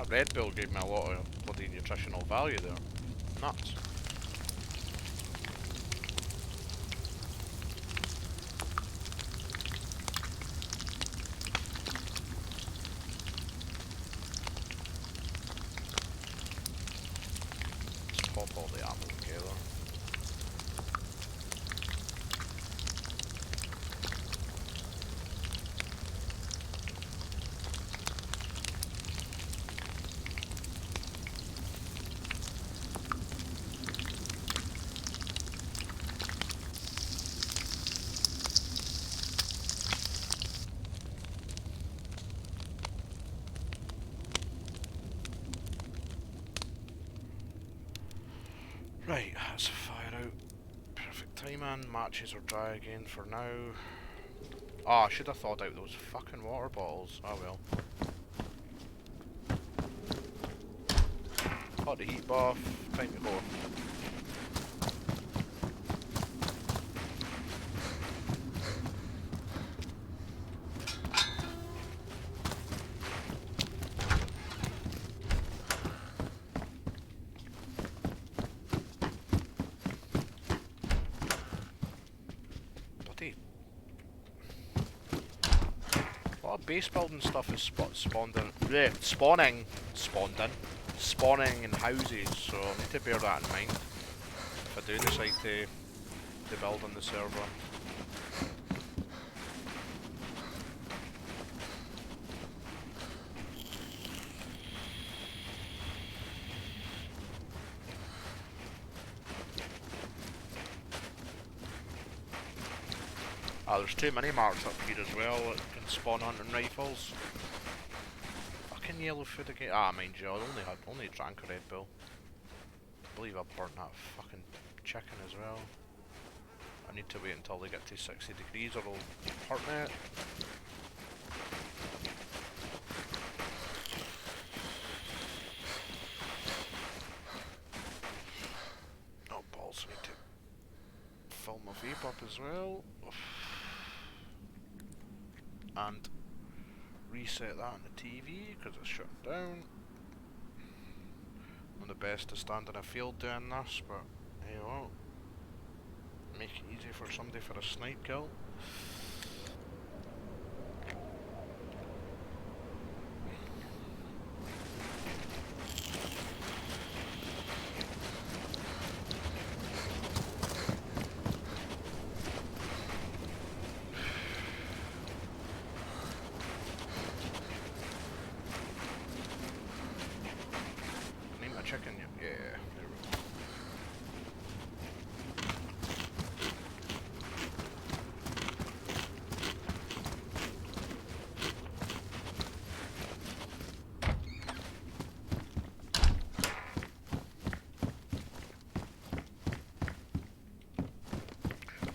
That Red Bull gave me a lot of bloody nutritional value there. Nuts. Let's pop all the ammo together. Right, that's fire out. Perfect timing. Matches are dry again for now. Oh, I should have thought out those fucking water bottles. Oh well. Got the heat buff. Time to go. A lot of base building stuff is spawning in houses, so I need to bear that in mind if I do decide to build on the server. Ah, there's two mini marks up here as well that can spawn hunting rifles. Fucking yellow food again. Ah, mind you, I only drank a Red Bull. I believe I burnt that fucking chicken as well. I need to wait until they get to 60 degrees or it'll hurt me. Oh balls, I need to fill my vape up as well. And reset that on the TV because it's shut down. I'm the best to stand in a field doing this, but hey, well, make it easy for somebody for a snipe kill. Chicken, yeah, there we go.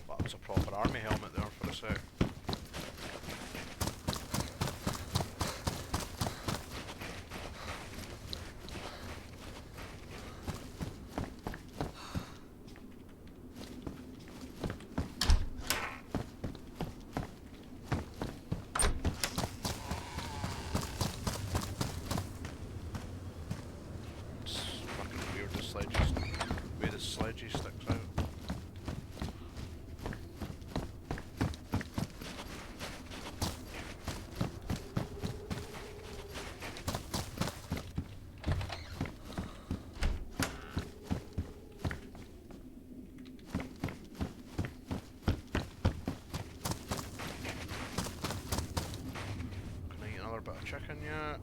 Well, that was a proper army helmet there for a sec. Way the sledgy sticks out. Can I eat another bit of chicken yet?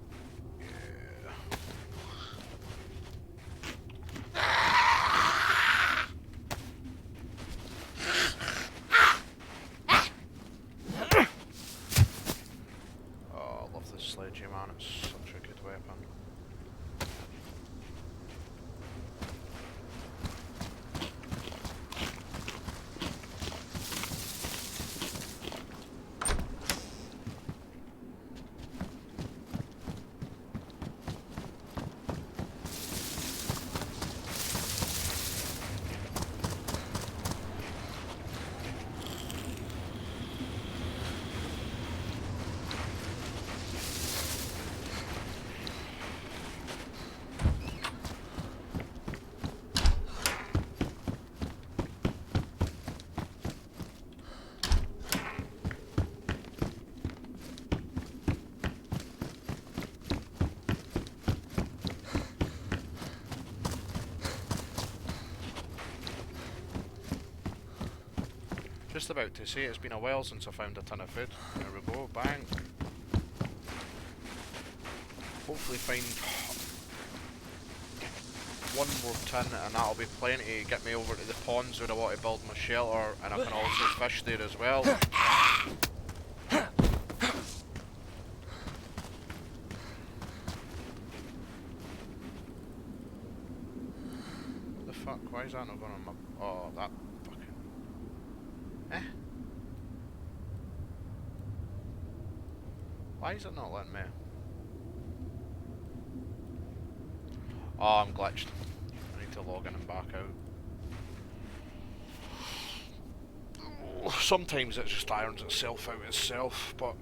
Sledgy man, it's such a good weapon. Just about to say it's been a while since I found a ton of food. There we go, bang. Hopefully find one more tin and that'll be plenty to get me over to the ponds where I want to build my shelter, and I can also fish there as well. The fuck, why is that not going on my... Oh, that fucking... Eh? Why is it not letting me? Oh, I'm glitched. I need to log in and back out. Sometimes it just irons itself out itself, but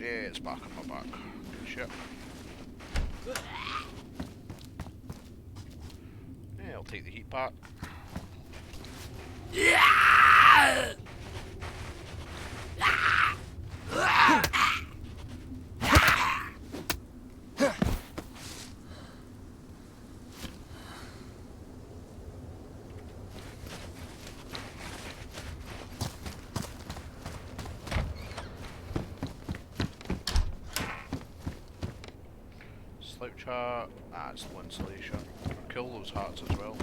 yeah, it's back on my back. Good shit. Yeah, I'll take the heat back. Slouch hat, it's low insulation. Kill those hats as well.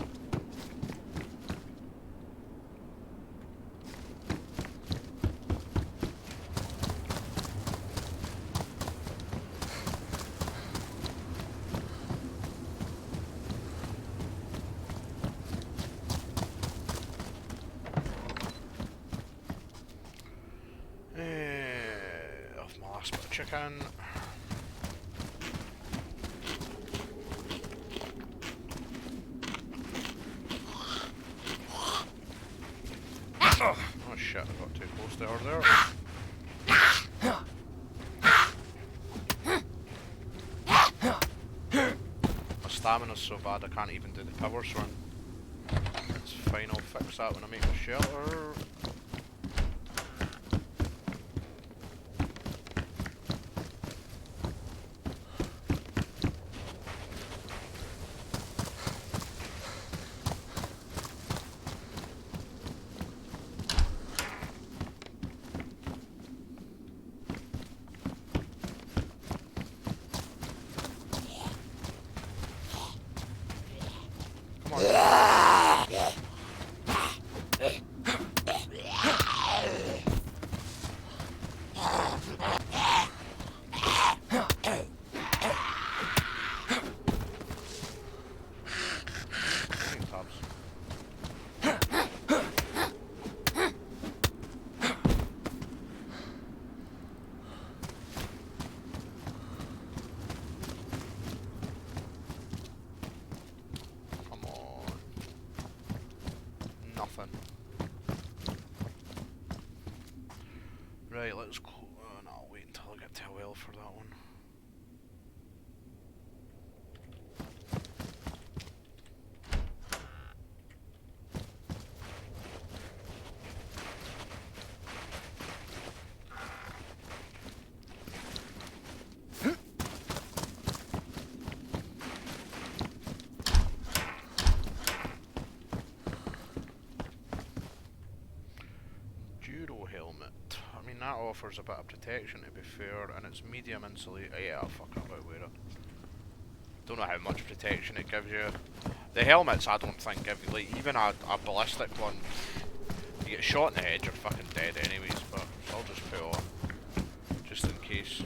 Of my last bit of chicken. Oh shit, I got too close to her there. My stamina's so bad I can't even do the power swing. It's fine, I'll fix that when I make my shelter. Right, let's go. No, I'll wait until I get to a well for that one. Helmet. I mean, that offers a bit of protection to be fair, and it's medium insulate. Yeah, I'll fuck up about wear it. Don't know how much protection it gives you. The helmets I don't think give you, like, even a ballistic one, you get shot in the head, you're fucking dead anyways, but I'll just put it on, just in case.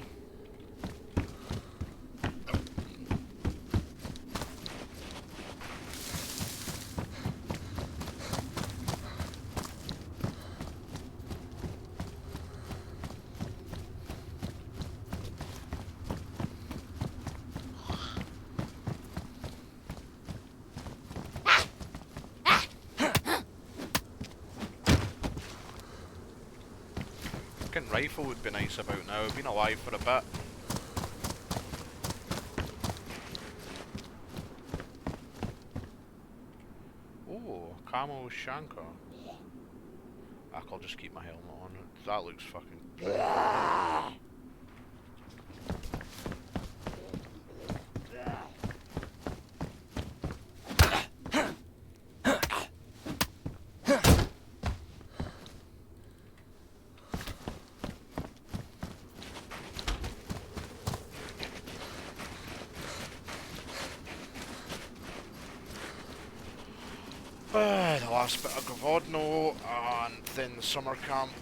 rifle would be nice about now. I've been alive for a bit. Oh, camo shanker. I'll just keep my helmet on. That looks fucking... The last bit of Gavodno, and then the summer camp.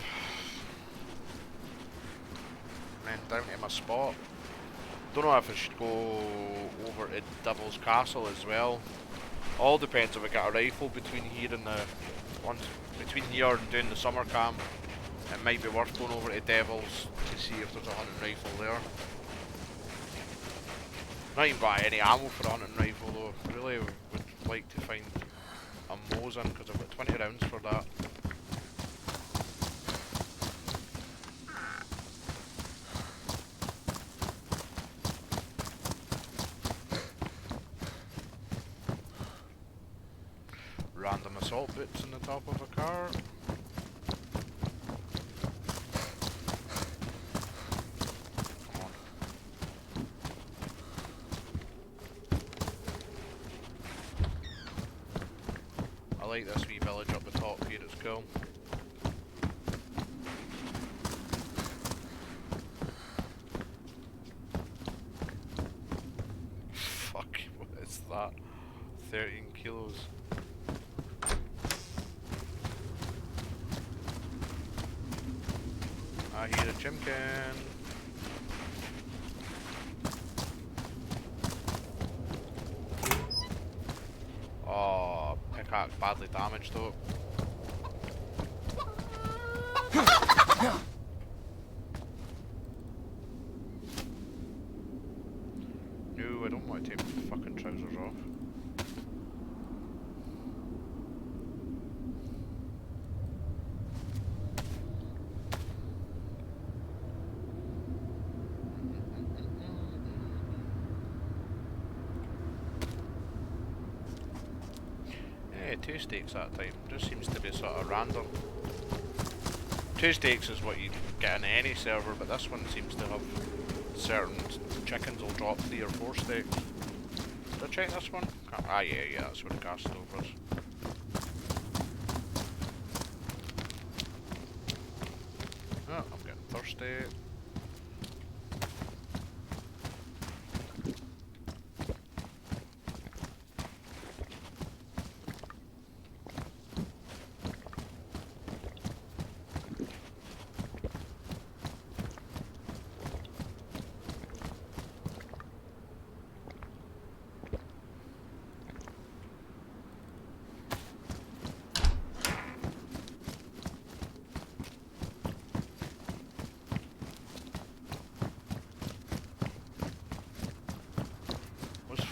And then down to my spot. Don't know if I should go over to Devil's Castle as well. All depends if I get a rifle between here and the ones between here and doing the summer camp. It might be worth going over to Devil's to see if there's a hunting rifle there. Not even got any ammo for a hunting rifle though. Really would like to find a Mosin because I've got 20 rounds for that. Random assault boots in the top of a car. Come on. I like this wee village up the top here, it's cool. Fuck, what is that? 13 kilos. I hear a chimkin. Oh, pickaxe badly damaged though. No, I don't want to take my fucking trousers off. Yeah, 2 steaks that time. Just seems to be sort of random. 2 steaks is what you get in any server, but this one seems to have certain chickens will drop 3 or 4 steaks. Did I check this one? Ah yeah, that's where the gas stove is. Oh, I'm getting thirsty.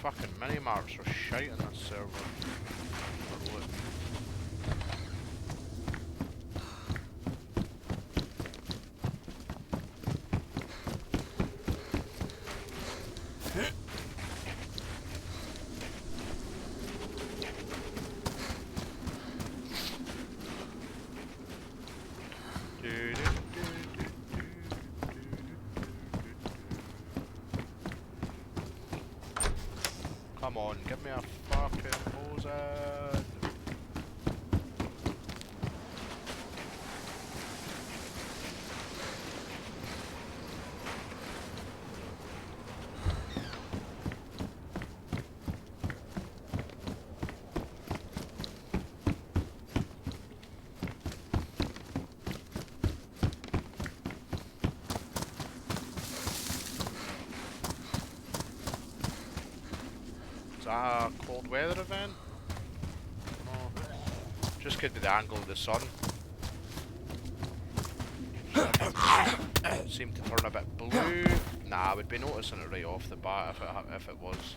Fucking mini marks are shite in this server. Come on, give me a fucking Mosin. Is that a cold weather event? No. Just could be the angle of the sun. Seemed to turn a bit blue. Nah, I would be noticing it right off the bat if it was.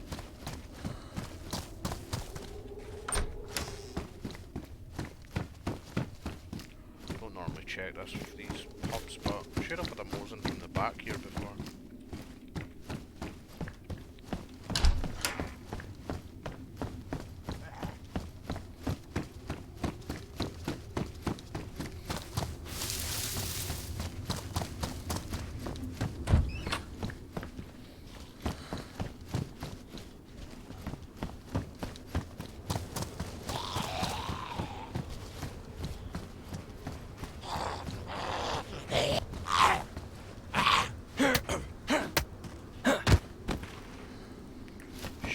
Don't normally check this for these pubs, but I'm sure I've had a mosing from the back here before.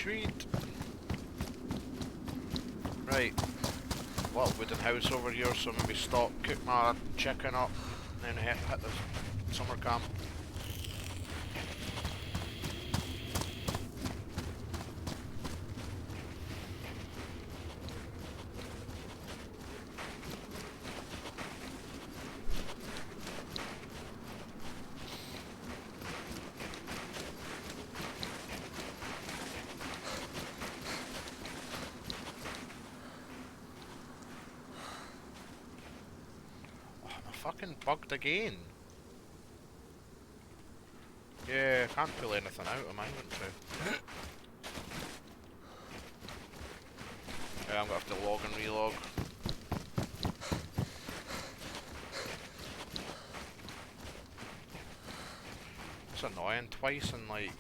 Sweet. Right. Little wooden house over here, so maybe stop, cook my chicken up, and then hit the summer camp. Fucking bugged again. Yeah, I can't pull anything out of my inventory. Yeah, I'm gonna have to log and relog. It's annoying, twice in like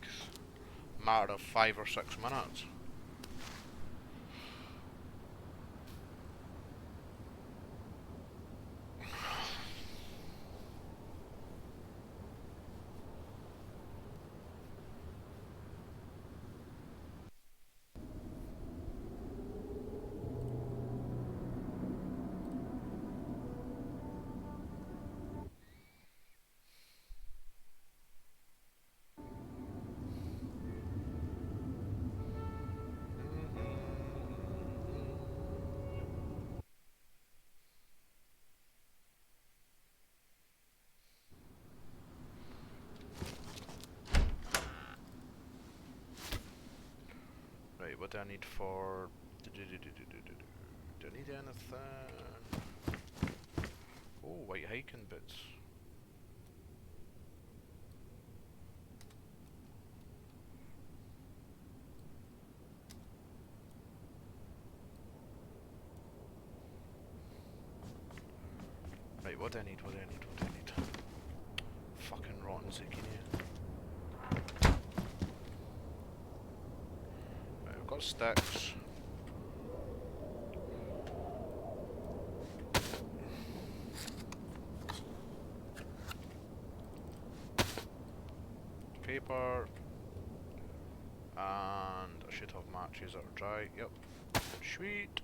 a matter of 5 or 6 minutes. Right, what do I need for... Do I need anything? Oh, white hiking boots. Right, what do I need, what do I need, what do I need? Fucking rotten zucchini. Right, I've got sticks. Paper. And I should have matches that are dry, yep. Sweet.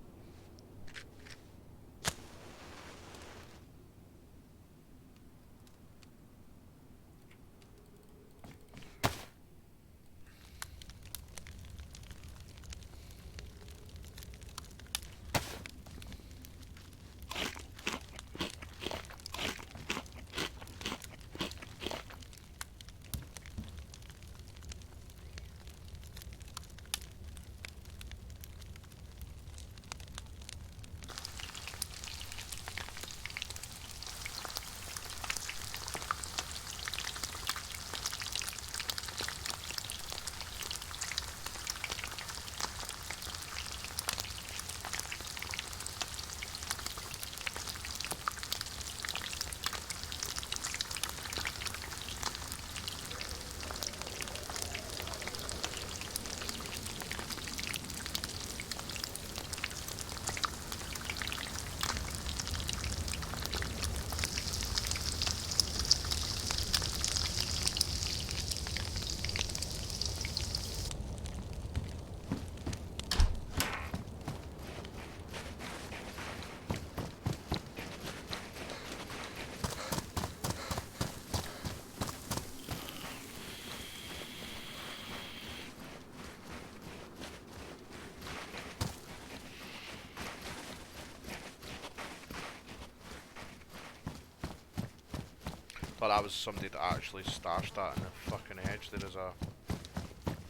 Thought that was somebody that actually stashed that in the fucking edge. There is a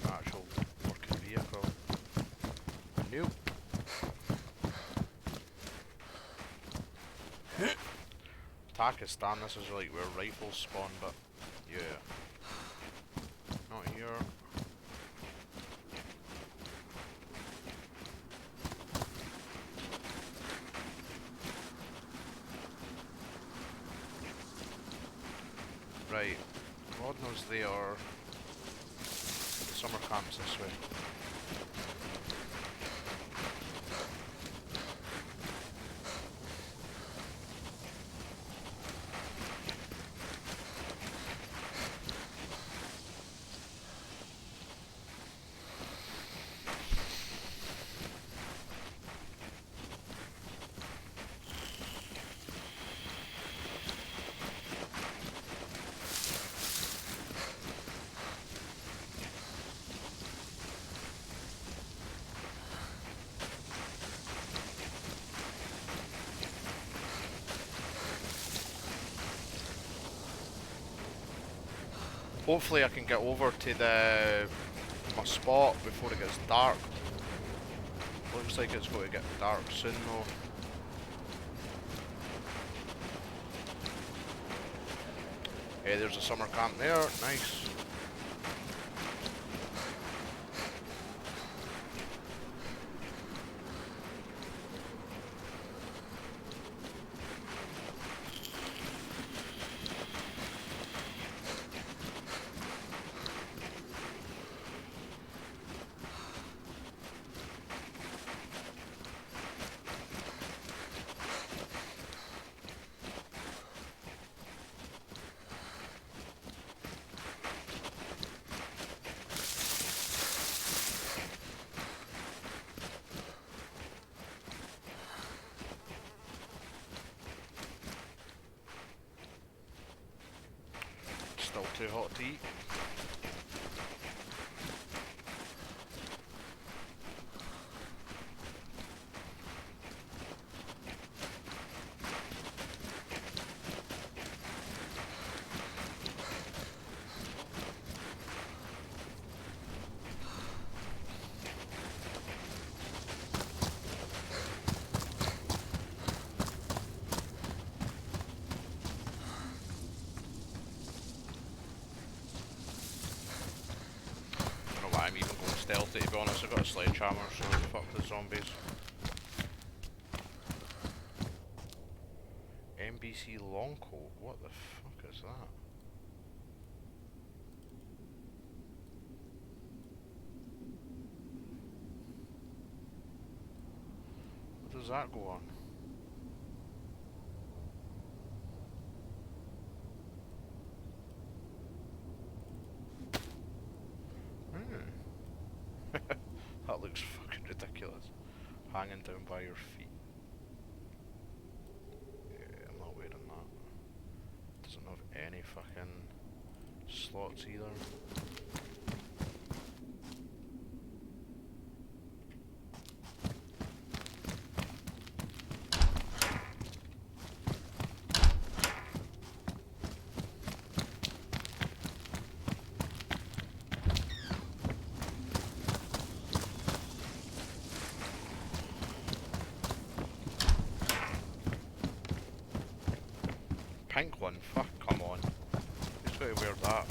actual working vehicle. Nope. Pakistan, this is like where rifles spawn, but yeah. Not here. Right. God knows they are. The summer camps this way. Hopefully I can get over to my spot before it gets dark. Looks like it's going to get dark soon though. Hey, there's a summer camp there, nice. Still too hot to eat. I'm even going stealthy to be honest. I've got a sledgehammer, so fuck the zombies. NBC Longcoat, what the fuck is that? What does that go on? That looks fucking ridiculous. Hanging down by your feet. Yeah, I'm not wearing that. Doesn't have any fucking slots either. Pink one, fuck, come on. Who's going to wear that?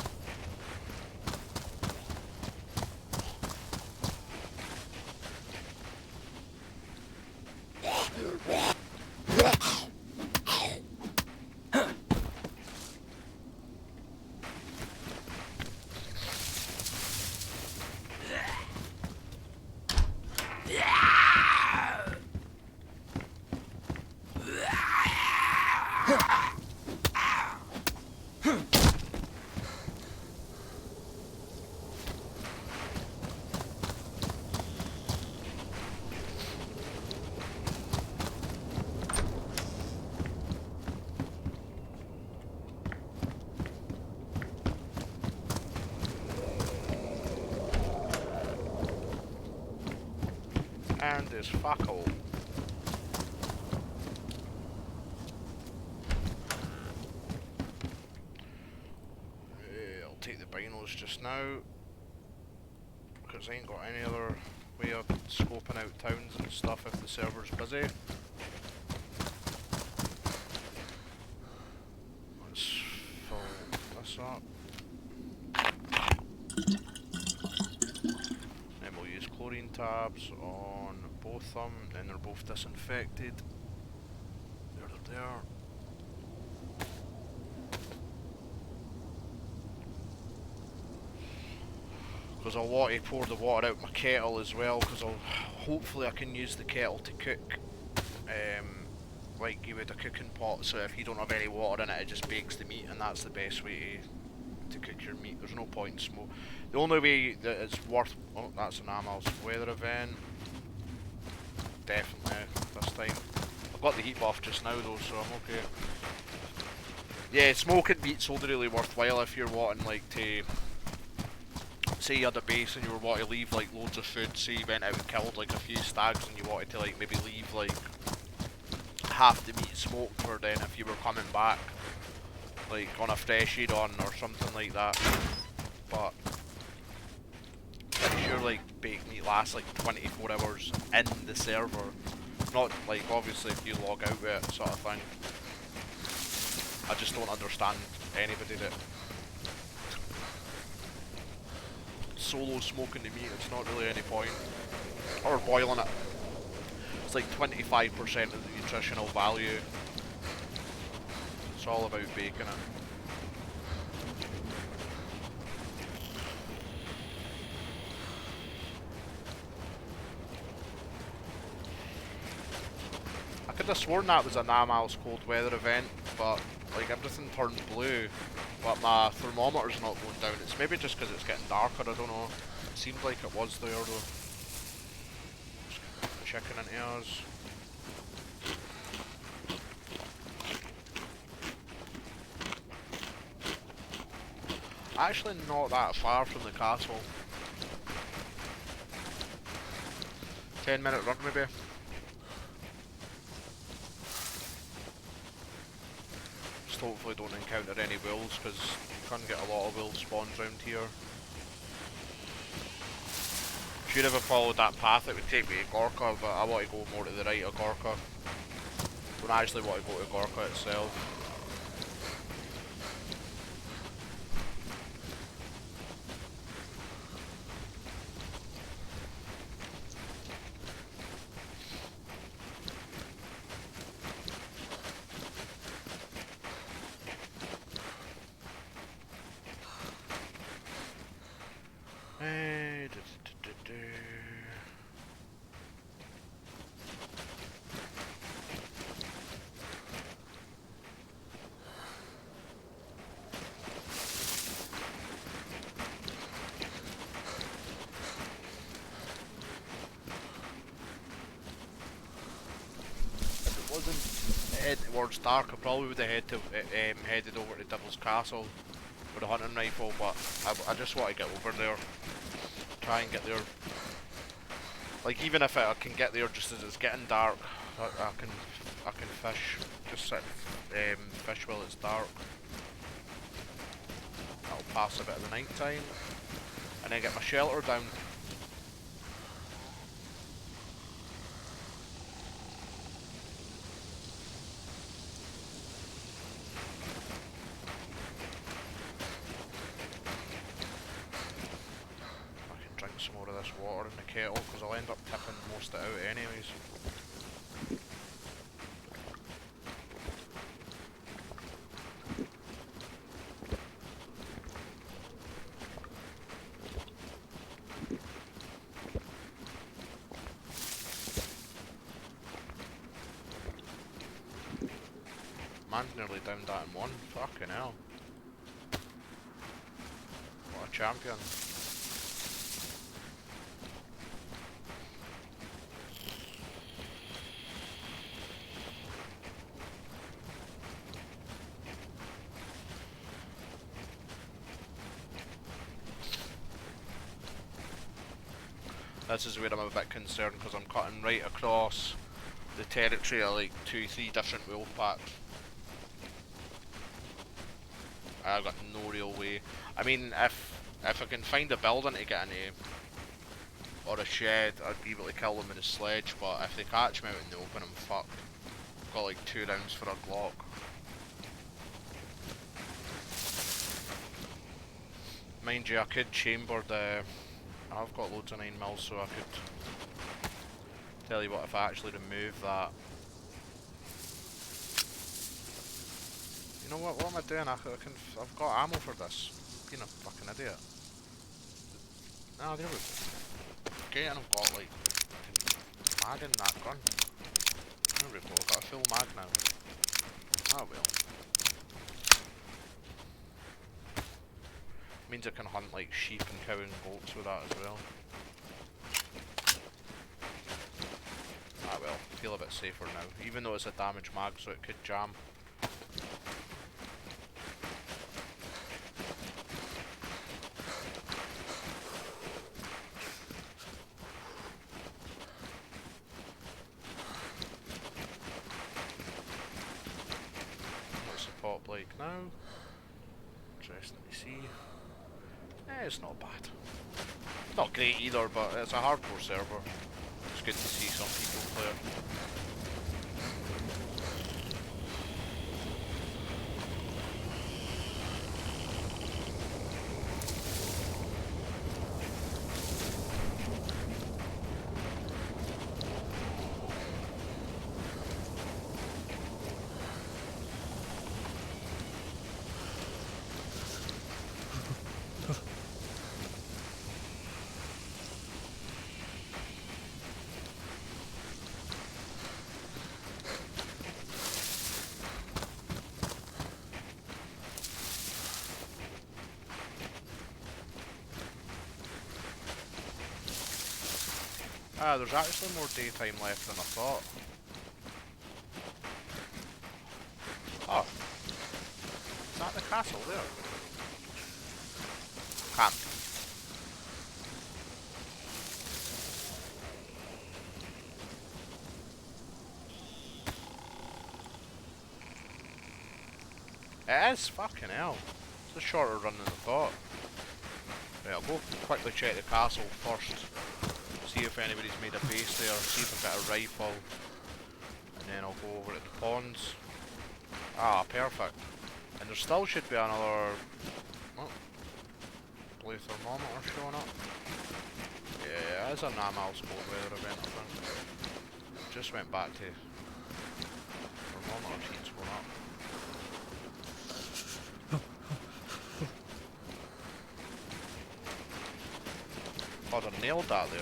And there's fuck all. I'll take the binos just now, because I ain't got any other way of scoping out towns and stuff if the server's busy. up. Then we'll use chlorine tabs on both of them, and they're both disinfected. There. Because I'll want to pour the water out my kettle as well, because hopefully I can use the kettle to cook, like you would a cooking pot, so if you don't have any water in it, it just bakes the meat, and that's the best way to cook your meat. There's no point in smoke. The only way that it's worth... Oh, that's an Amal's weather event. Definitely this time. I've got the heat buff just now though, so I'm okay. Yeah, smoking meat's only really worthwhile if you're wanting like to... Say you had a base and you were wanting to leave like loads of food, say you went out and killed like a few stags and you wanted to like maybe leave like half the meat smoked for then if you were coming back like on a freshy run or something like that. But if your like baked meat lasts like 24 hours in the server, not like obviously if you log out with it sort of thing. I just don't understand anybody that solo smoking the meat. It's not really any point. Or boiling it. It's like 25% of the nutritional value. It's all about baking it. I could have sworn that was a Namal's cold weather event, but like everything turned blue, but my thermometer's not going down. It's maybe just because it's getting darker, I don't know. It seemed like it was there though. Just put the chicken into ours. Actually not that far from the castle. 10-minute run maybe. Just hopefully don't encounter any wolves, because you can get a lot of wolf spawns around here. Should have followed that path, it would take me to Gorka, but I want to go more to the right of Gorka. Don't actually want to go to Gorka itself. Towards dark, I probably would have headed over to Devil's Castle with a hunting rifle, but I just want to get over there, try and get there. Like even if I can get there just as it's getting dark, I can fish, just sit fish while it's dark. That'll pass a bit of the night time, and then get my shelter down. Some more of this water in the kettle, because I'll end up tipping most of it out anyways. Man's nearly down that in one, fucking hell. What a champion. This is where I'm a bit concerned, because I'm cutting right across the territory of like 2-3 different wolf packs. I've got no real way. I mean, if I can find a building to get into, or a shed, I'd be able to kill them with a sledge, but if they catch me out in the open, I'm fucked. I've got like 2 rounds for a Glock. Mind you, I could chamber the... I've got loads of 9mm, so I could... Tell you what, if I actually remove that... You know what am I doing? I've got ammo for this. Being a fucking idiot. Ah, there we go. Okay, and I've got like mag in that gun. There we go, I've got a full mag now. Ah well. Means I can hunt like sheep and cow and goats with that as well. Ah well, feel a bit safer now. Even though it's a damaged mag, so it could jam. What's the pop like now? Interesting to see. It's not bad. Not great either, but it's a hardcore server. It's good to see some people play it. Ah, there's actually more daytime left than I thought. Oh. Is that the castle there? Can't be. It is, fucking hell. It's a shorter run than I thought. Right, I'll go quickly check the castle first. See if anybody's made a base there, see if I've got a rifle. And then I'll go over to the ponds. Ah, perfect. And there still should be another... Oh, blue thermometer showing up. Yeah, it is a Namal's cold weather event, I think. Just went back to... Thermometer keeps going up. Oh, they nailed that there.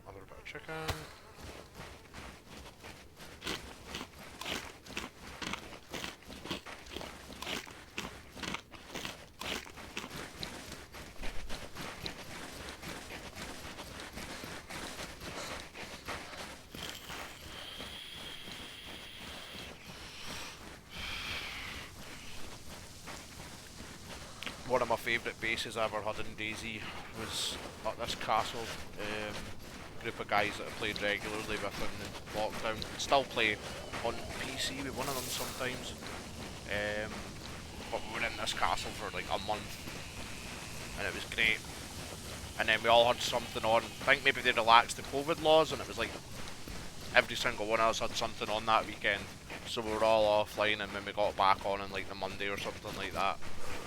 Another bit of chicken. One of my favourite bases I ever had in DayZ was at this castle. Group of guys that I played regularly with in the lockdown. Still play on PC with one of them sometimes. But we were in this castle for like a month and it was great. And then we all had something on. I think maybe they relaxed the COVID laws and it was like every single one of us had something on that weekend. So we were all offline, and when we got back on like the Monday or something like that,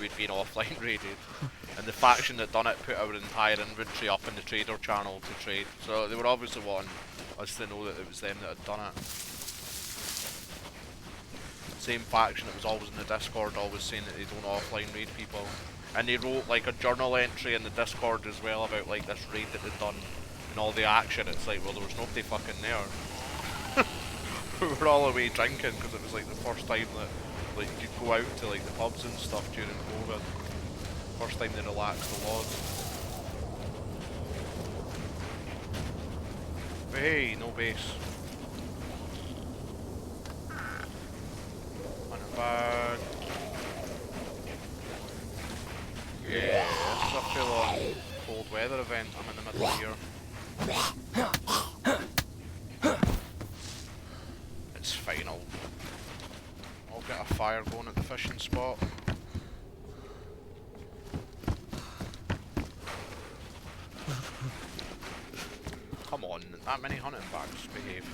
we'd been offline raided. And the faction that done it put our entire inventory up in the trader channel to trade. So they were obviously wanting us to know that it was them that had done it. Same faction that was always in the Discord, always saying that they don't offline raid people. And they wrote like a journal entry in the Discord as well about like this raid that they'd done and all the action. It's like, well, there was nobody fucking there. We were all away drinking because it was like the first time that like you'd go out to like the pubs and stuff during COVID. First time they relaxed the laws. But hey, no base. Bag. Yeah, this is a full on cold weather event. I'm in the middle of here. a fire going at the fishing spot. Come on, that many hunting bags, behave.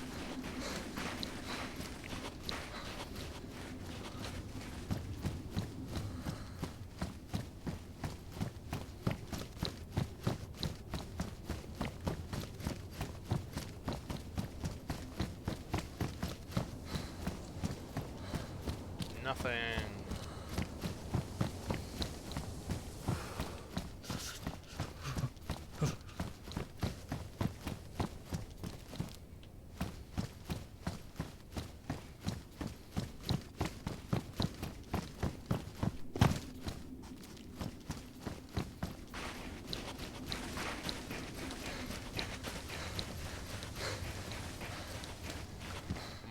Nothing.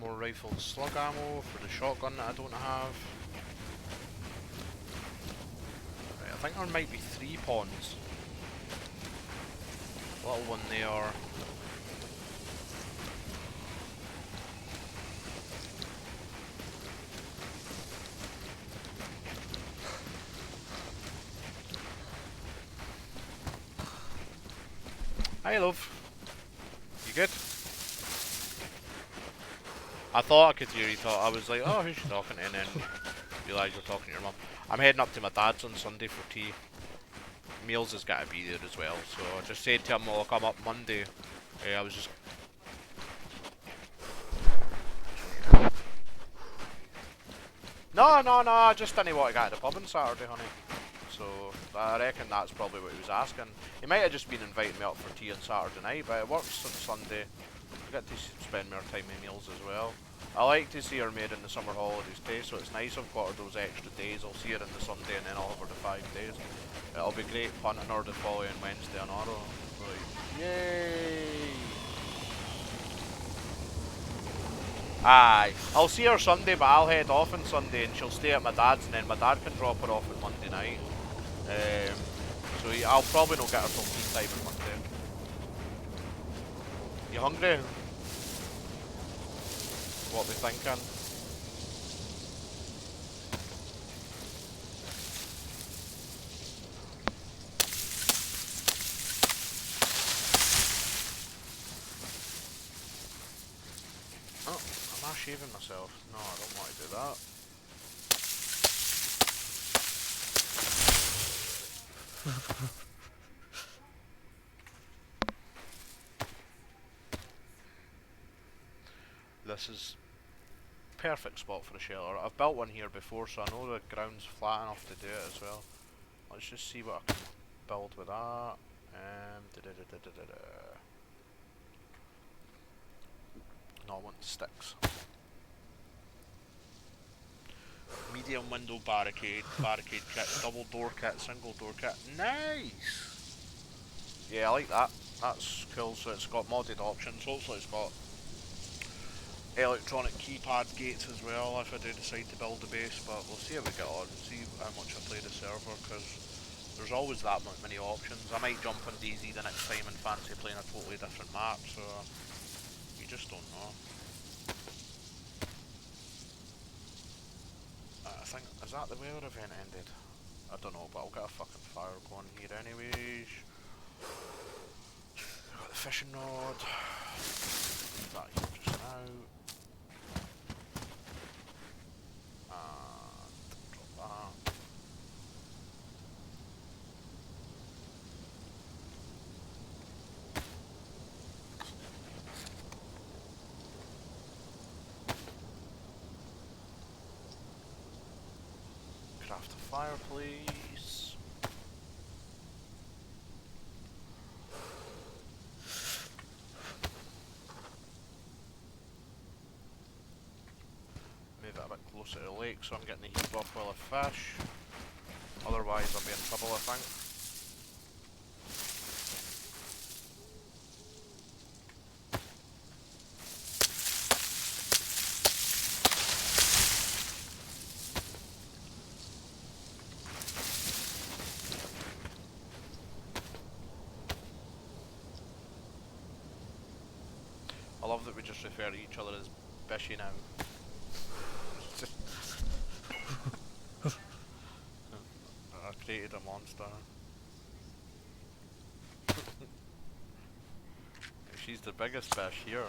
More rifled slug ammo for the shotgun that I don't have. Right, I think there might be 3 ponds. Little one there. Hi love. You good? I thought I could hear you talk. I was like, oh, who's she talking to? And then realised you're talking to your mum. I'm heading up to my dad's on Sunday for tea. Meals has got to be there as well, so I just said to him, I'll come up Monday. I was just... No, I just didn't want to get to the pub on Saturday, honey. So, I reckon that's probably what he was asking. He might have just been inviting me up for tea on Saturday night, but it works on Sunday. I get to spend more time in meals as well. I like to see her maid in the summer holidays too, so it's nice I've got her those extra days. I'll see her in the Sunday and then I'll have her the 5 days. It'll be great punting her the following Wednesday on Arrow. Right. Yay! Aye. I'll see her Sunday, but I'll head off on Sunday and she'll stay at my dad's and then my dad can drop her off on Monday night. So yeah, I'll probably not get her till tea time on Monday. You hungry? What they thinking? Oh, am I shaving myself? No, I don't want to do that. This is perfect spot for a shelter. I've built one here before, so I know the ground's flat enough to do it as well. Let's just see what I can build with that. No, I want sticks. Medium window barricade, barricade kit, double door kit, single door kit. Nice! Yeah, I like that. That's cool. So it's got modded options. Hopefully it's got electronic keypad gates as well if I do decide to build a base, but we'll see how we get on, see how much I play the server, because there's always that many options. I might jump on DZ the next time and fancy playing a totally different map, so you just don't know. I think, is that the weather event ended? I don't know, but I'll get a fucking fire going here anyways. I've got the fishing rod. Leave that here just now. Drop that. Craft a fireplace. Move it a bit closer to the lake so I'm getting the heat off while I fish. Otherwise I'll be in trouble, I think. I love that we just refer to each other as Bishy now. monster. She's the biggest fish here.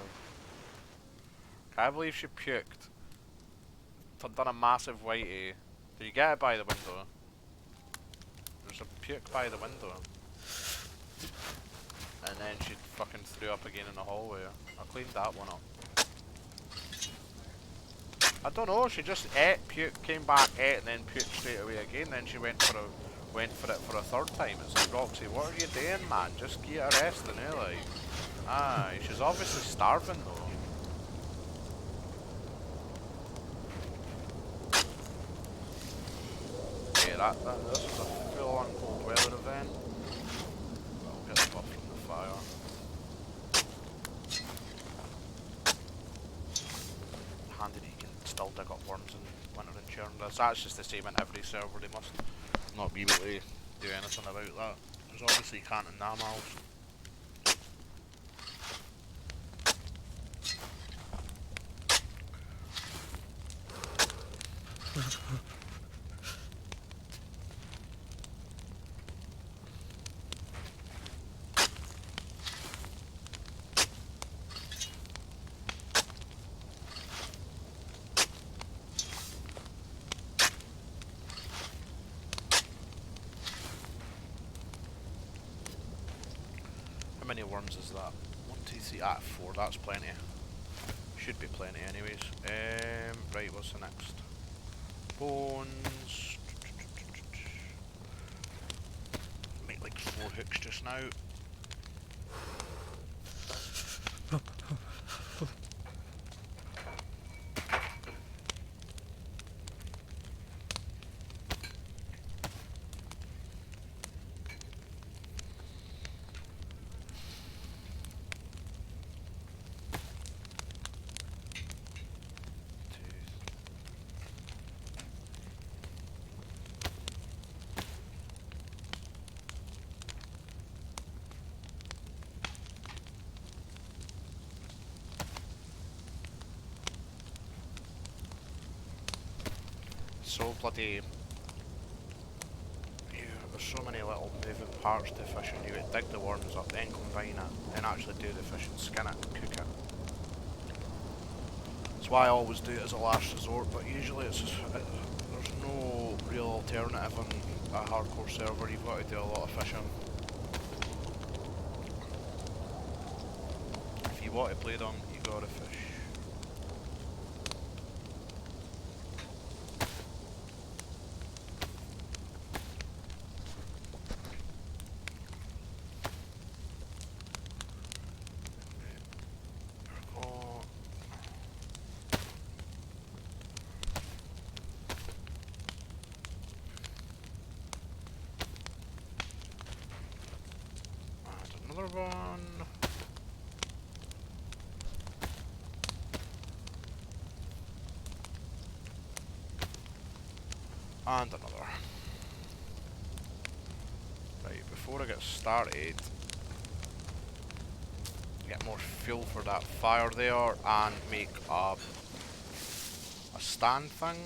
Can't believe she puked. Done a massive whitey. Did you get it by the window? There's a puke by the window. And then she fucking threw up again in the hallway. I cleaned that one up. I don't know, she just ate, puke, came back, ate, and then puked straight away again. Then she went for it for a third time. It's like, Roxy, what are you doing, man? Just get a rest, and like, aye, she's obviously starving though. Yeah, this is a full-on cold weather event. I'll get the buff from the fire. Handy that you can still dig up worms in winter in Chernarus. That's just the same in every server. They must not be able to do anything about that. Because obviously you can't in Namals. How many worms is that? 1, 2, 3, 4, that's plenty. Should be plenty anyways. Right, what's the next? Bones. Make like 4 hooks just now. So bloody... There's so many little moving parts to fishing. You would dig the worms up, then combine it, then actually do the fish and skin it and cook it. That's why I always do it as a last resort, but usually it's just, there's no real alternative on a hardcore server. You've got to do a lot of fishing. If you want to play them, you gotta fish. Another one. And another. Right, before I get started, get more fuel for that fire there and make a stand thing.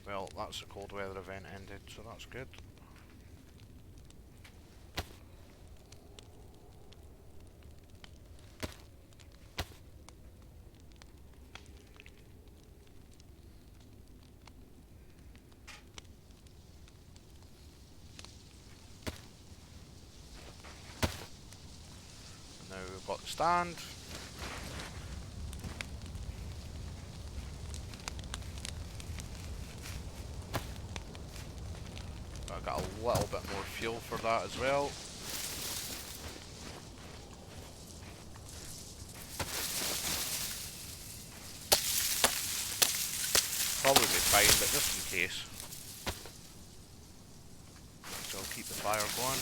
Well, that's the cold weather event ended, so that's good. Now we've got the stand. I've got a little bit more fuel for that as well. Probably be fine, but just in case. So I'll keep the fire going.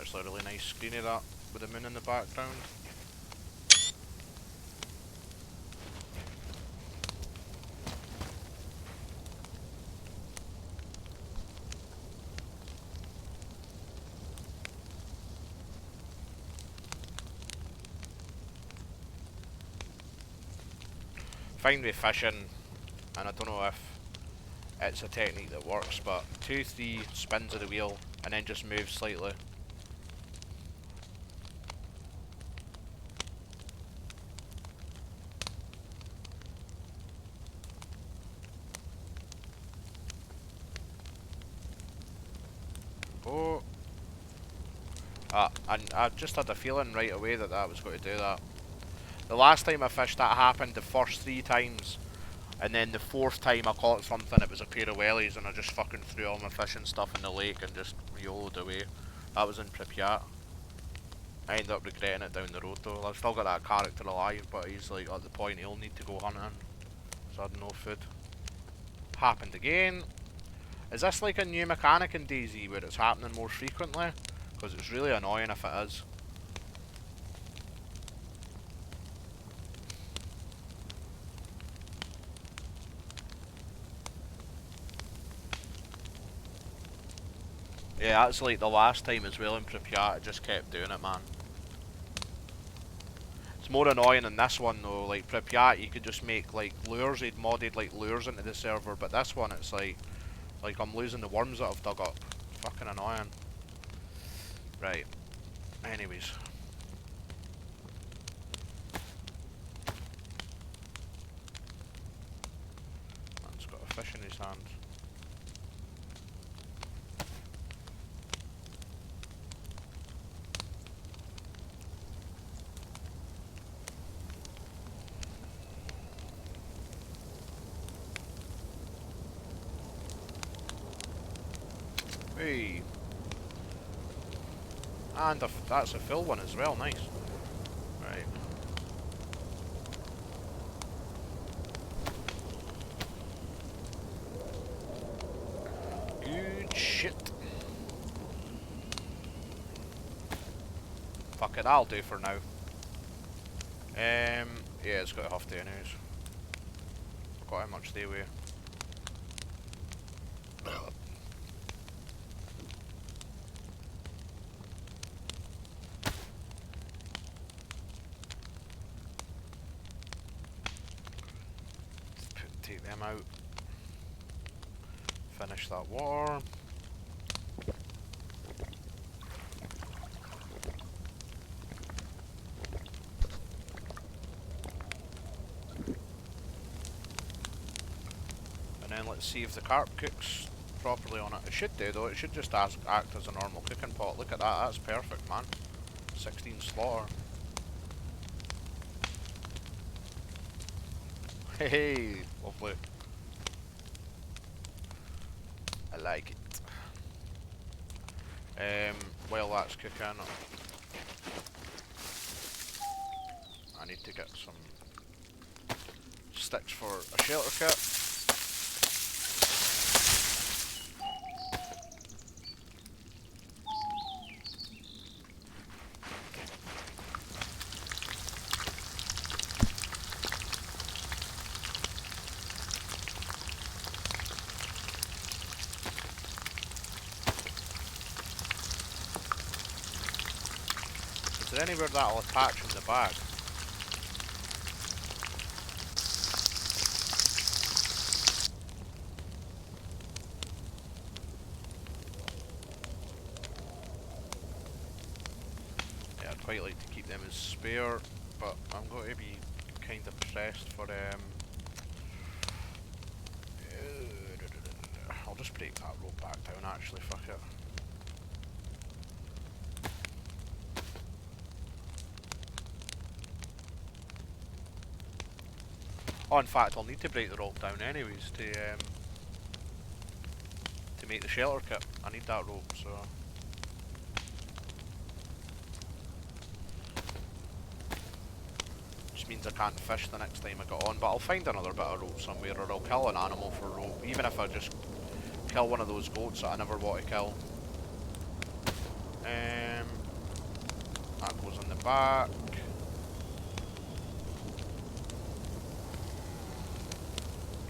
actually a really nice screen of that with the moon in the background. Find me fishing, and I don't know if it's a technique that works, but 2-3 spins of the wheel and then just move slightly. Oh. And I just had a feeling right away that that was going to do that. The last time I fished that happened the first 3 times, and then the 4th time I caught something, it was a pair of wellies, and I just fucking threw all my fishing stuff in the lake and just YOLO'd away. That was in Pripyat. I ended up regretting it down the road though. I've still got that character alive, but he's like at the point he'll need to go hunting, so I had no food. Happened again. Is this like a new mechanic in DayZ where it's happening more frequently? Because it's really annoying if it is. Yeah, that's like the last time as well in Pripyat, it just kept doing it, man. It's more annoying in this one though, like Pripyat you could just make like lures, he'd modded like lures into the server, but this one it's like I'm losing the worms that I've dug up. Fucking annoying. Right. Anyways. Man's got a fish in his hand. Hey. And that's a full one as well, nice. Right. Good shit. Fuck it, that'll do for now. Yeah, it's got a half day anyways. Forgot how much they weigh. Take them out. Finish that water. And then let's see if the carp cooks properly on it. It should do though, it should just act as a normal cooking pot. Look at that, that's perfect, man. 16 slaughter. Hey, lovely. I like it. While that's cooking, I need to get some sticks for a shelter kit. Is there anywhere that'll attach in the bag? Yeah, I'd quite like to keep them as spare, but I'm going to be kind of pressed for I'll just break that rope back down actually, fuck it. Oh, in fact, I'll need to break the rope down anyways to make the shelter kit. I need that rope, so. Which means I can't fish the next time I get on, but I'll find another bit of rope somewhere, or I'll kill an animal for rope, even if I just kill one of those goats that I never want to kill. that goes on the back.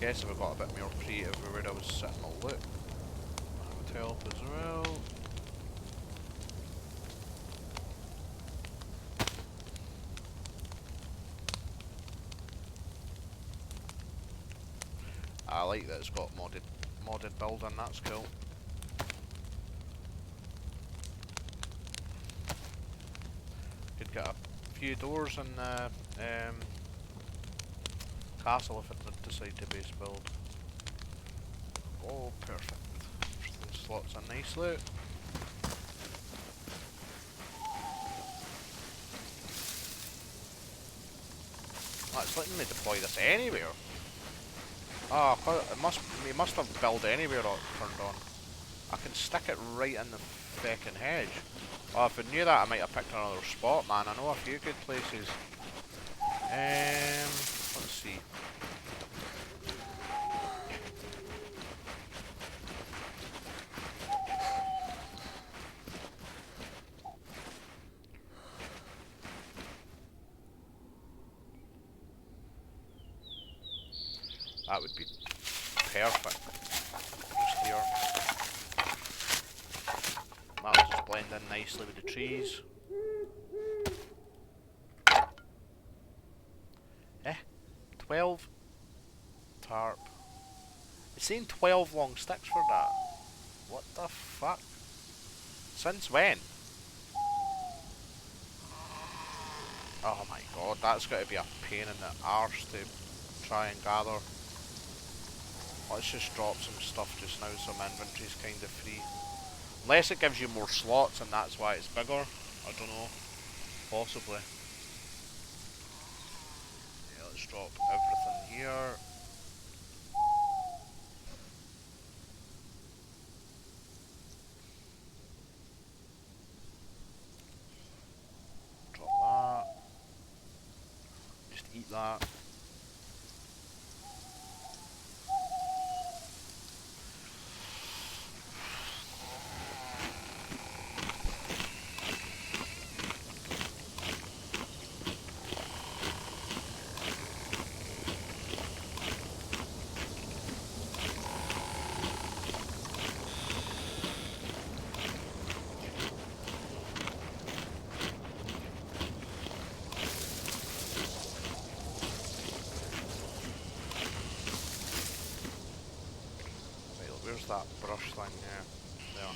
Guess if I got a bit more creative with where I was sitting my loot, that would help as well. I like that it's got modded building, that's cool. Could get a few doors in the castle if I decide to base build. Oh, perfect. Everything slots in nicely. Oh, it's letting me deploy this anywhere. Ah, oh, you must have build anywhere turned on. I can stick it right in the feckin' hedge. Oh, if I knew that, I might have picked another spot, man. I know a few good places. Let's see. That would be perfect. Just here. That'll just blend in nicely with the trees. 12 tarp. It's saying 12 long sticks for that. What the fuck? Since when? Oh my god, that's got to be a pain in the arse to try and gather. Let's just drop some stuff just now so my inventory's kind of free. Unless it gives you more slots and that's why it's bigger. I don't know. Possibly. Yeah, let's drop everything here. Drop that. Just eat that. Where's that brush thing? Yeah, there.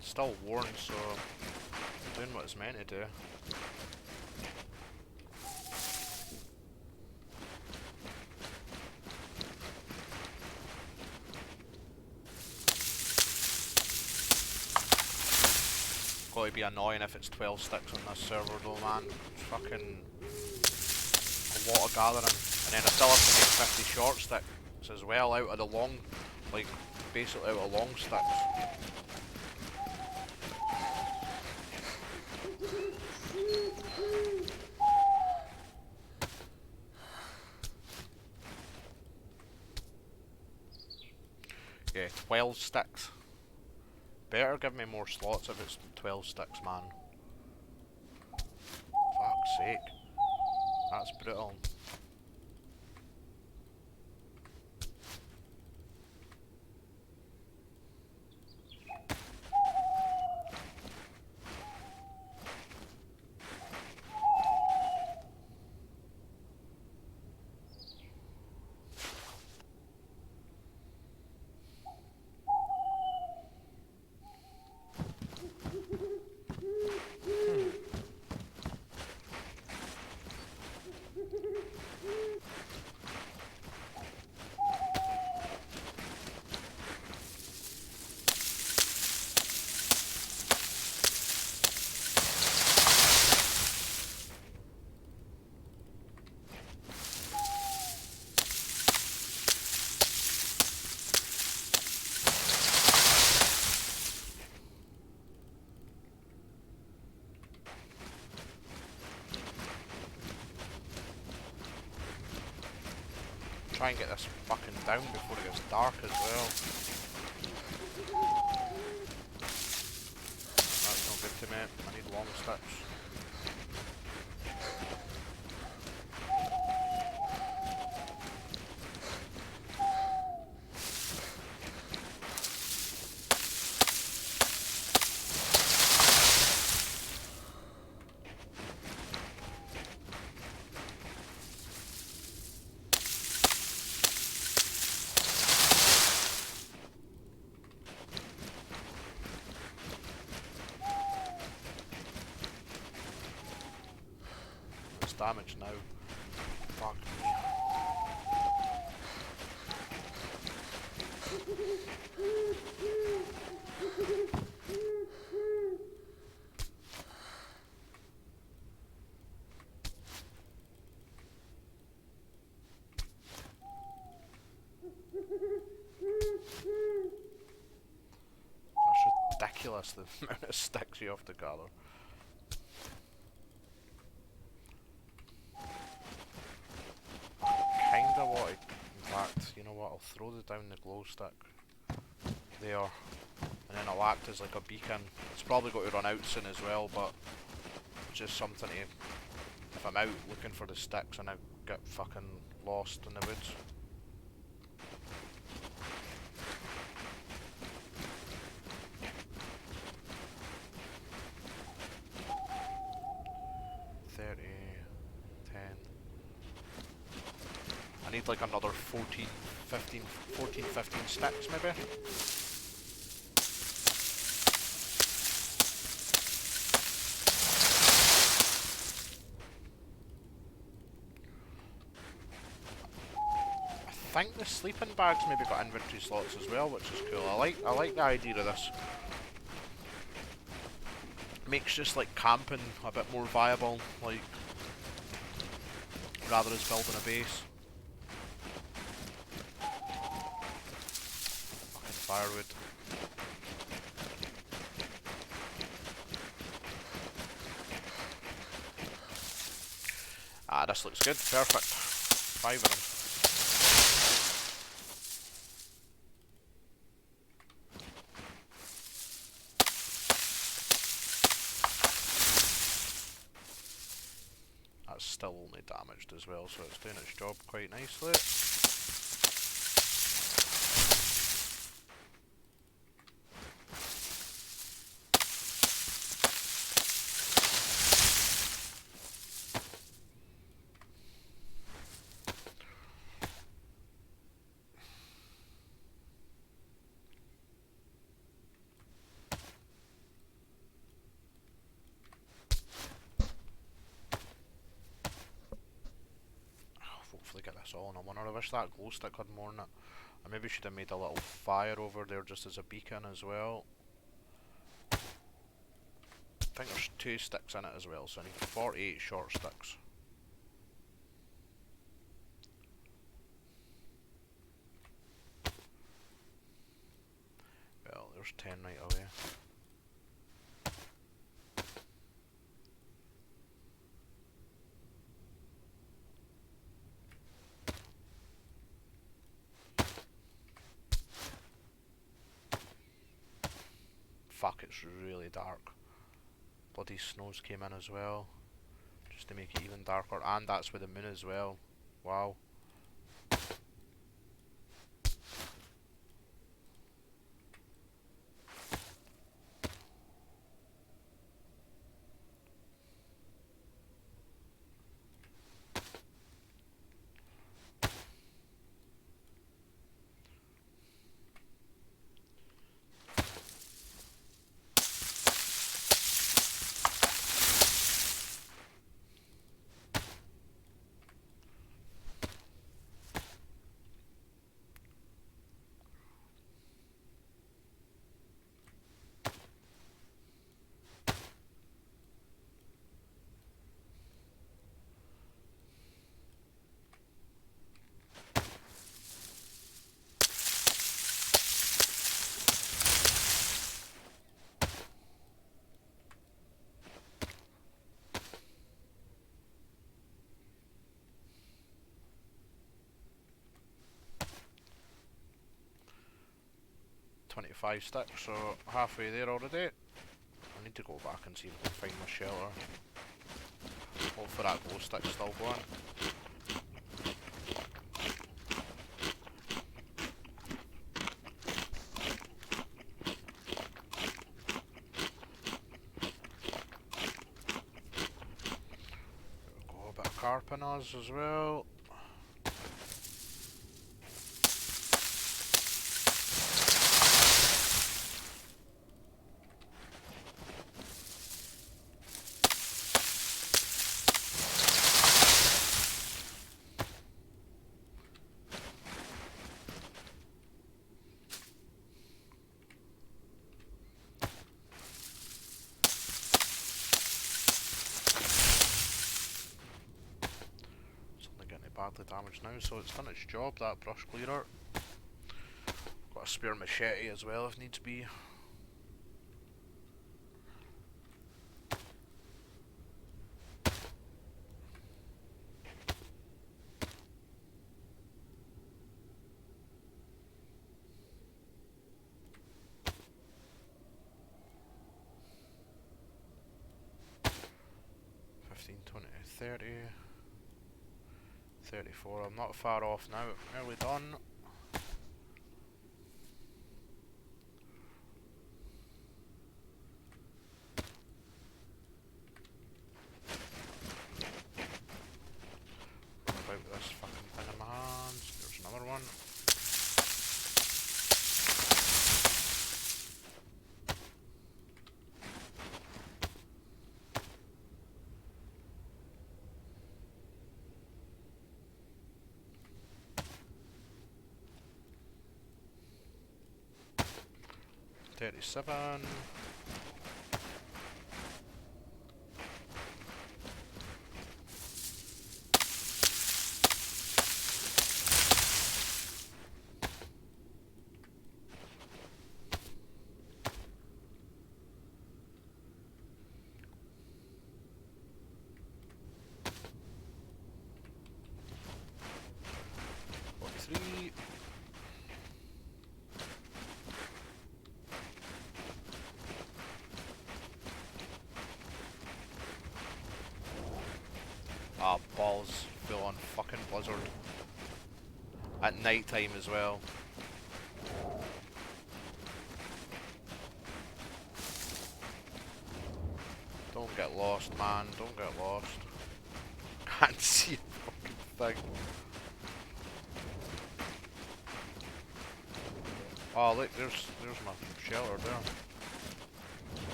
Still worn, so doing what it's meant to do. Gotta be annoying if it's 12 sticks on this server though, man. It's fucking a lot of gathering. And then I still have to make 50 short sticks as well out of the long, like basically out of long sticks. Yeah, 12 sticks. Better give me more slots if it's 12 sticks, man. Fuck's sake. That's brutal. try and get this fucking down before it gets dark as well. That's not good to me. I need long sticks. Damage now. Fuck me. That's ridiculous, the amount of sticks you have to gather. Kinda want it. In fact, you know what, I'll throw down the glow stick there, and then I'll act as like a beacon. It's probably got to run out soon as well, but just something to, if I'm out looking for the sticks and I get fucking lost in the woods. I need like another 14, 15 sticks maybe. I think the sleeping bags maybe got inventory slots as well, which is cool. I like the idea of this. Makes just like camping a bit more viable, like rather than building a base. Fucking firewood. Ah, this looks good. Perfect. 5 of them. That's still only damaged as well, so it's doing its job quite nicely. Hopefully get this on. I wish that glow stick had more in it. I maybe should have made a little fire over there just as a beacon as well. I think there's 2 sticks in it as well, so I need 48 short sticks. Well, there's 10 right away. Fuck, it's really dark. Bloody snows came in as well, just to make it even darker, and that's with the moon as well. Wow. 25 sticks, so halfway there already. I need to go back and see if I can find my shelter. Hopefully that glow stick's still going. Go a bit of carp in us as well. Badly damaged now, so it's done its job, that brush clearer. Got a spare machete as well if needs be. $15, $20, $30, $34. I'm not far off now. Nearly done. What about this fucking thing in my hands? There's another one. $37. $43. Ah, balls. Full on fucking blizzard. At night time as well. Don't get lost, man. Don't get lost. Can't see a fucking thing. Oh look, there's my shelter there.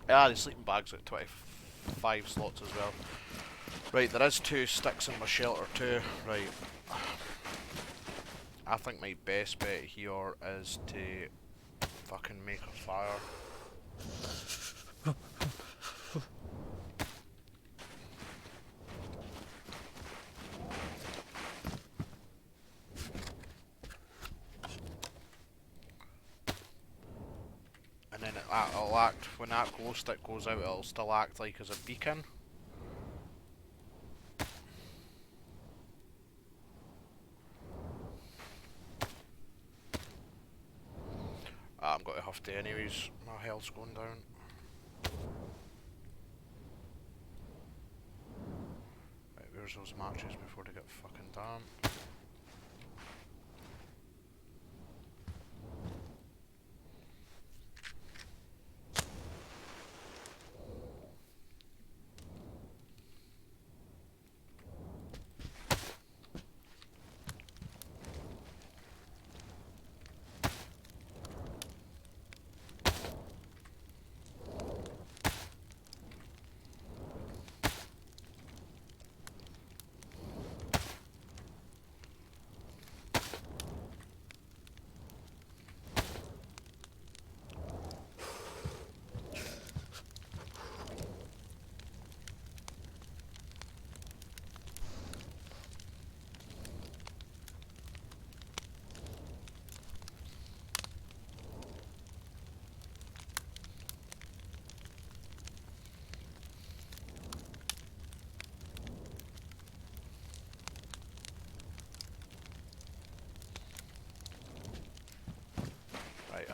Ah, the sleeping bag's at 25 slots as well. Right, there is 2 sticks in my shelter too. Right. I think my best bet here is to fucking make a fire. And then it'll act, when that glow stick goes out, it'll still act like as a beacon. I'm going to have to anyways, my health's going down. Right, where's those matches before they get fucking damp?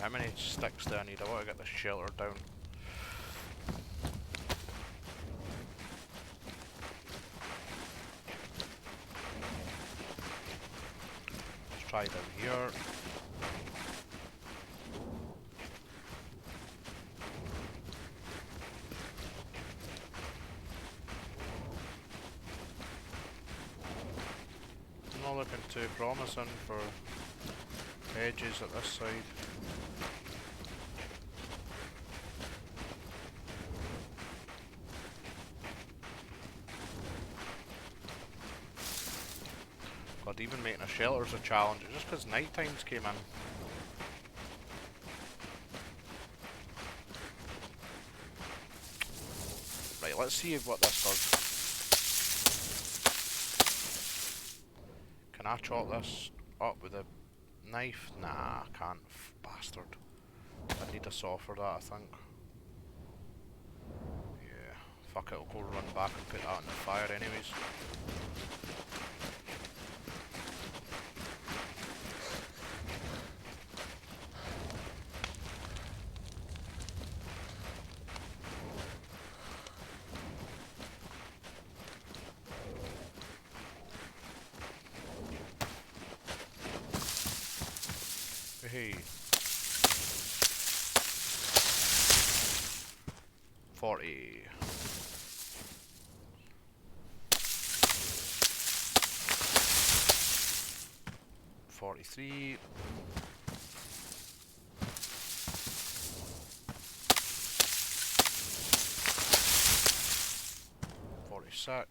how many sticks do I need? I want to get this shelter down. Let's try down here. Not looking too promising for edges at this side. God, even making a shelter's a challenge, just because night times came in. Right, let's see what this does. Can I chop this up with a knife? Nah, I can't. Bastard. I need a saw for that, I think. Yeah, fuck it, I'll go run back and put that in the fire anyways. Hey. 40. 43. 46.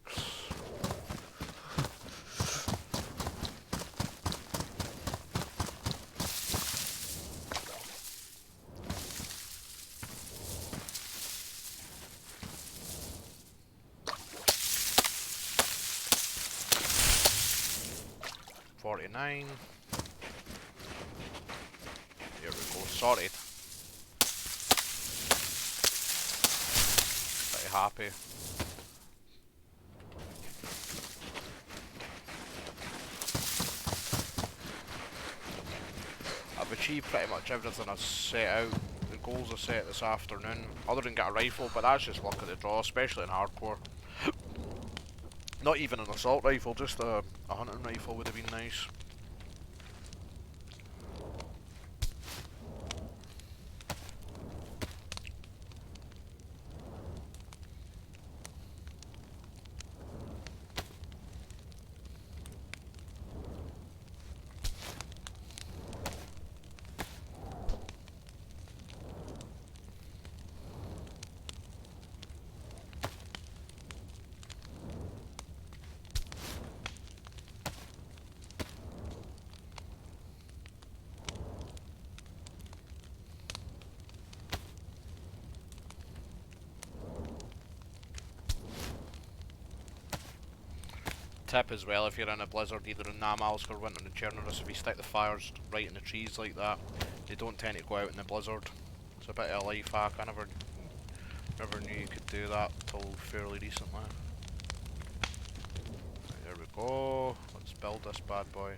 49. Here we go, sorted. Pretty happy. I've achieved pretty much everything I set out. The goals I set this afternoon, other than get a rifle, but that's just luck of the draw, especially in hardcore. Not even an assault rifle, just a hunting rifle would have been nice. Tip as well, if you're in a blizzard, either in Namalsk or winter in Chernarus, if you stick the fires right in the trees like that, they don't tend to go out in the blizzard. It's a bit of a life hack. I never knew you could do that till fairly recently. Right, there we go. Let's build this bad boy.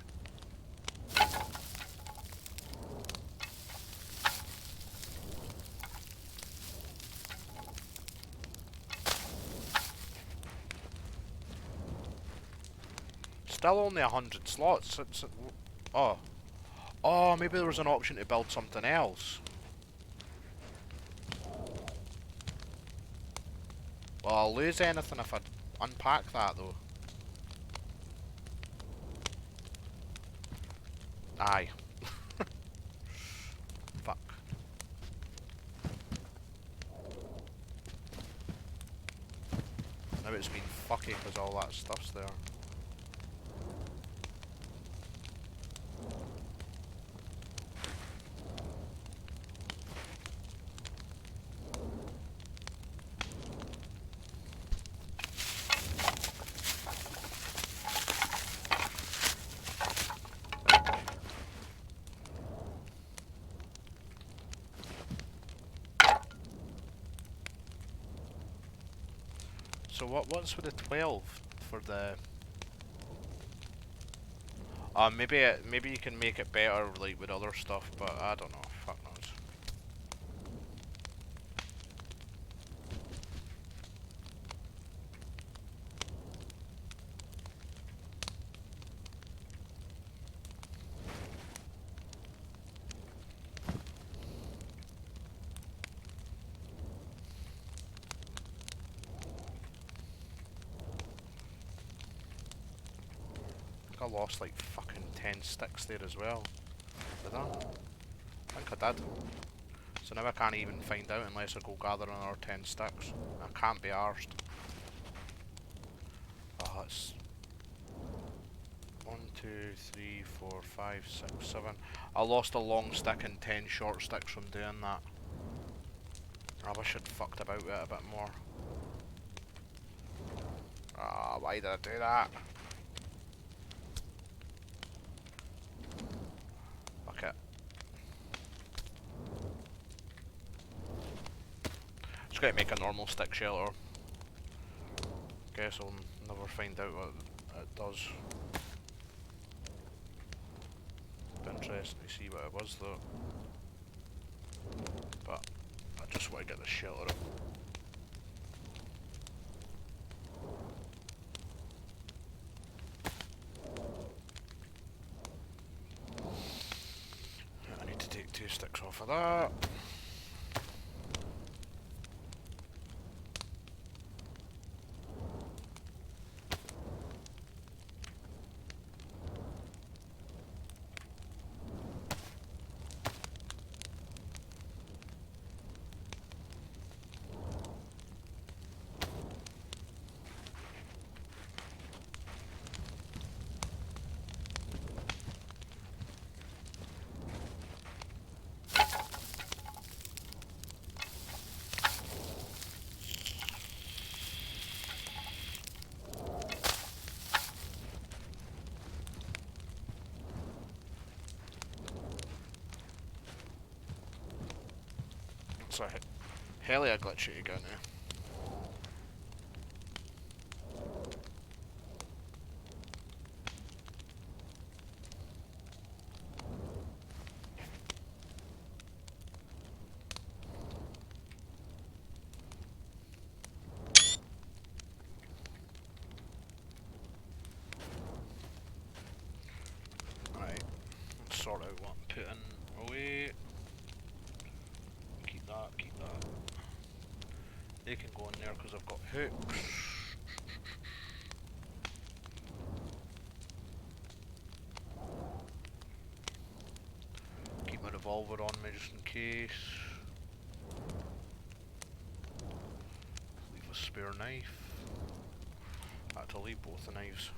Still only 100 slots. Oh. Oh, maybe there was an option to build something else. Well, I'll lose anything if I unpack that though. Aye. Fuck. Now it's been fucky because all that stuff's there. So what's with the 12 for the? Maybe you can make it better like with other stuff, but I don't know. Fuck knows. I lost like fucking 10 sticks there as well. Did I? I think I did. So now I can't even find out unless I go gather another 10 sticks. I can't be arsed. Oh, it's 1, 2, 3, 4, 5, 6, 7. I lost a long stick and 10 short sticks from doing that. I wish I'd fucked about with it a bit more. Ah, why did I do that? Fuck it. Just gotta make a normal stick shelter. Guess I'll never find out what it does. Be interesting to see what it was though. But I just want to get the shelter up. I need to take 2 sticks off of that. It's a hell of a glitch you got now. Right, let's sort out what I'm putting away. Keep that, keep that. They can go in there because I've got hooks. Keep my revolver on me just in case. Leave a spare knife. I had to leave both the knives.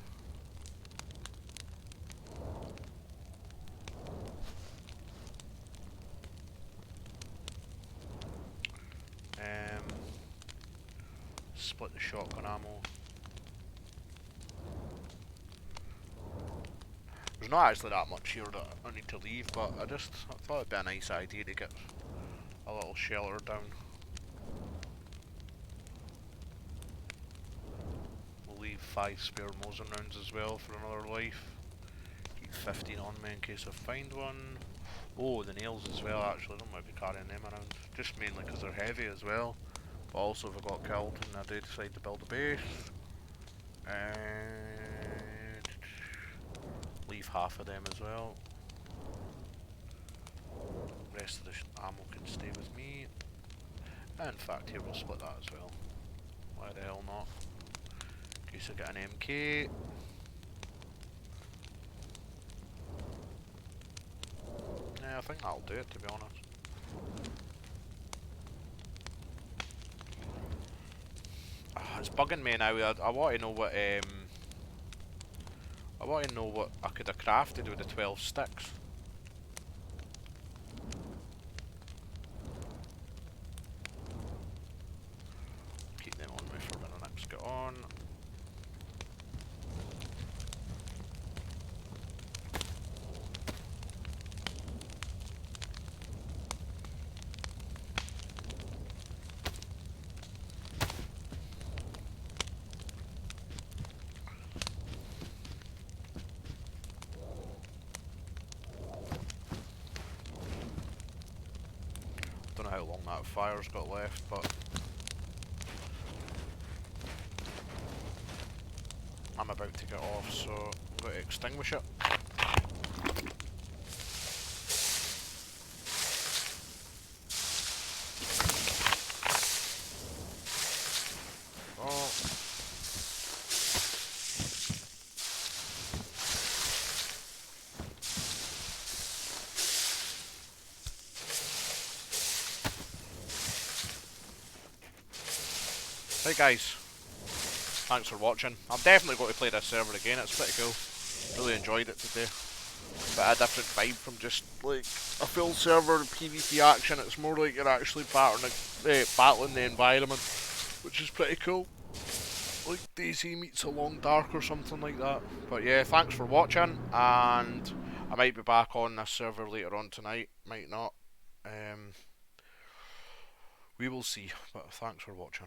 Split the shotgun ammo. There's not actually that much here that I need to leave, but I thought it'd be a nice idea to get a little shelter down. We'll leave 5 spare Mosin rounds as well for another life. Keep 15 on me in case I find one. Oh, the nails as well actually, I don't might be carrying them around. Just mainly because they're heavy as well. But also if I got killed and I do decide to build a base. And leave half of them as well. Rest of the ammo can stay with me. And in fact here we'll split that as well. Why the hell not? In case I get an MK. Yeah, I think that'll do it to be honest. It's bugging me now. I want to know what I could have crafted with the 12 sticks. Keep them on me for when I next get on. Don't know how long that fire's got left, but I'm about to get off, so I'm going to extinguish it. Oh. Right guys, thanks for watching. I'm definitely going to play this server again, it's pretty cool. Really enjoyed it today. But a different vibe from just like a full server PvP action. It's more like you're actually battling the environment, which is pretty cool. Like DayZ meets a long dark or something like that. But yeah, thanks for watching, and I might be back on this server later on tonight, might not. We will see, but thanks for watching.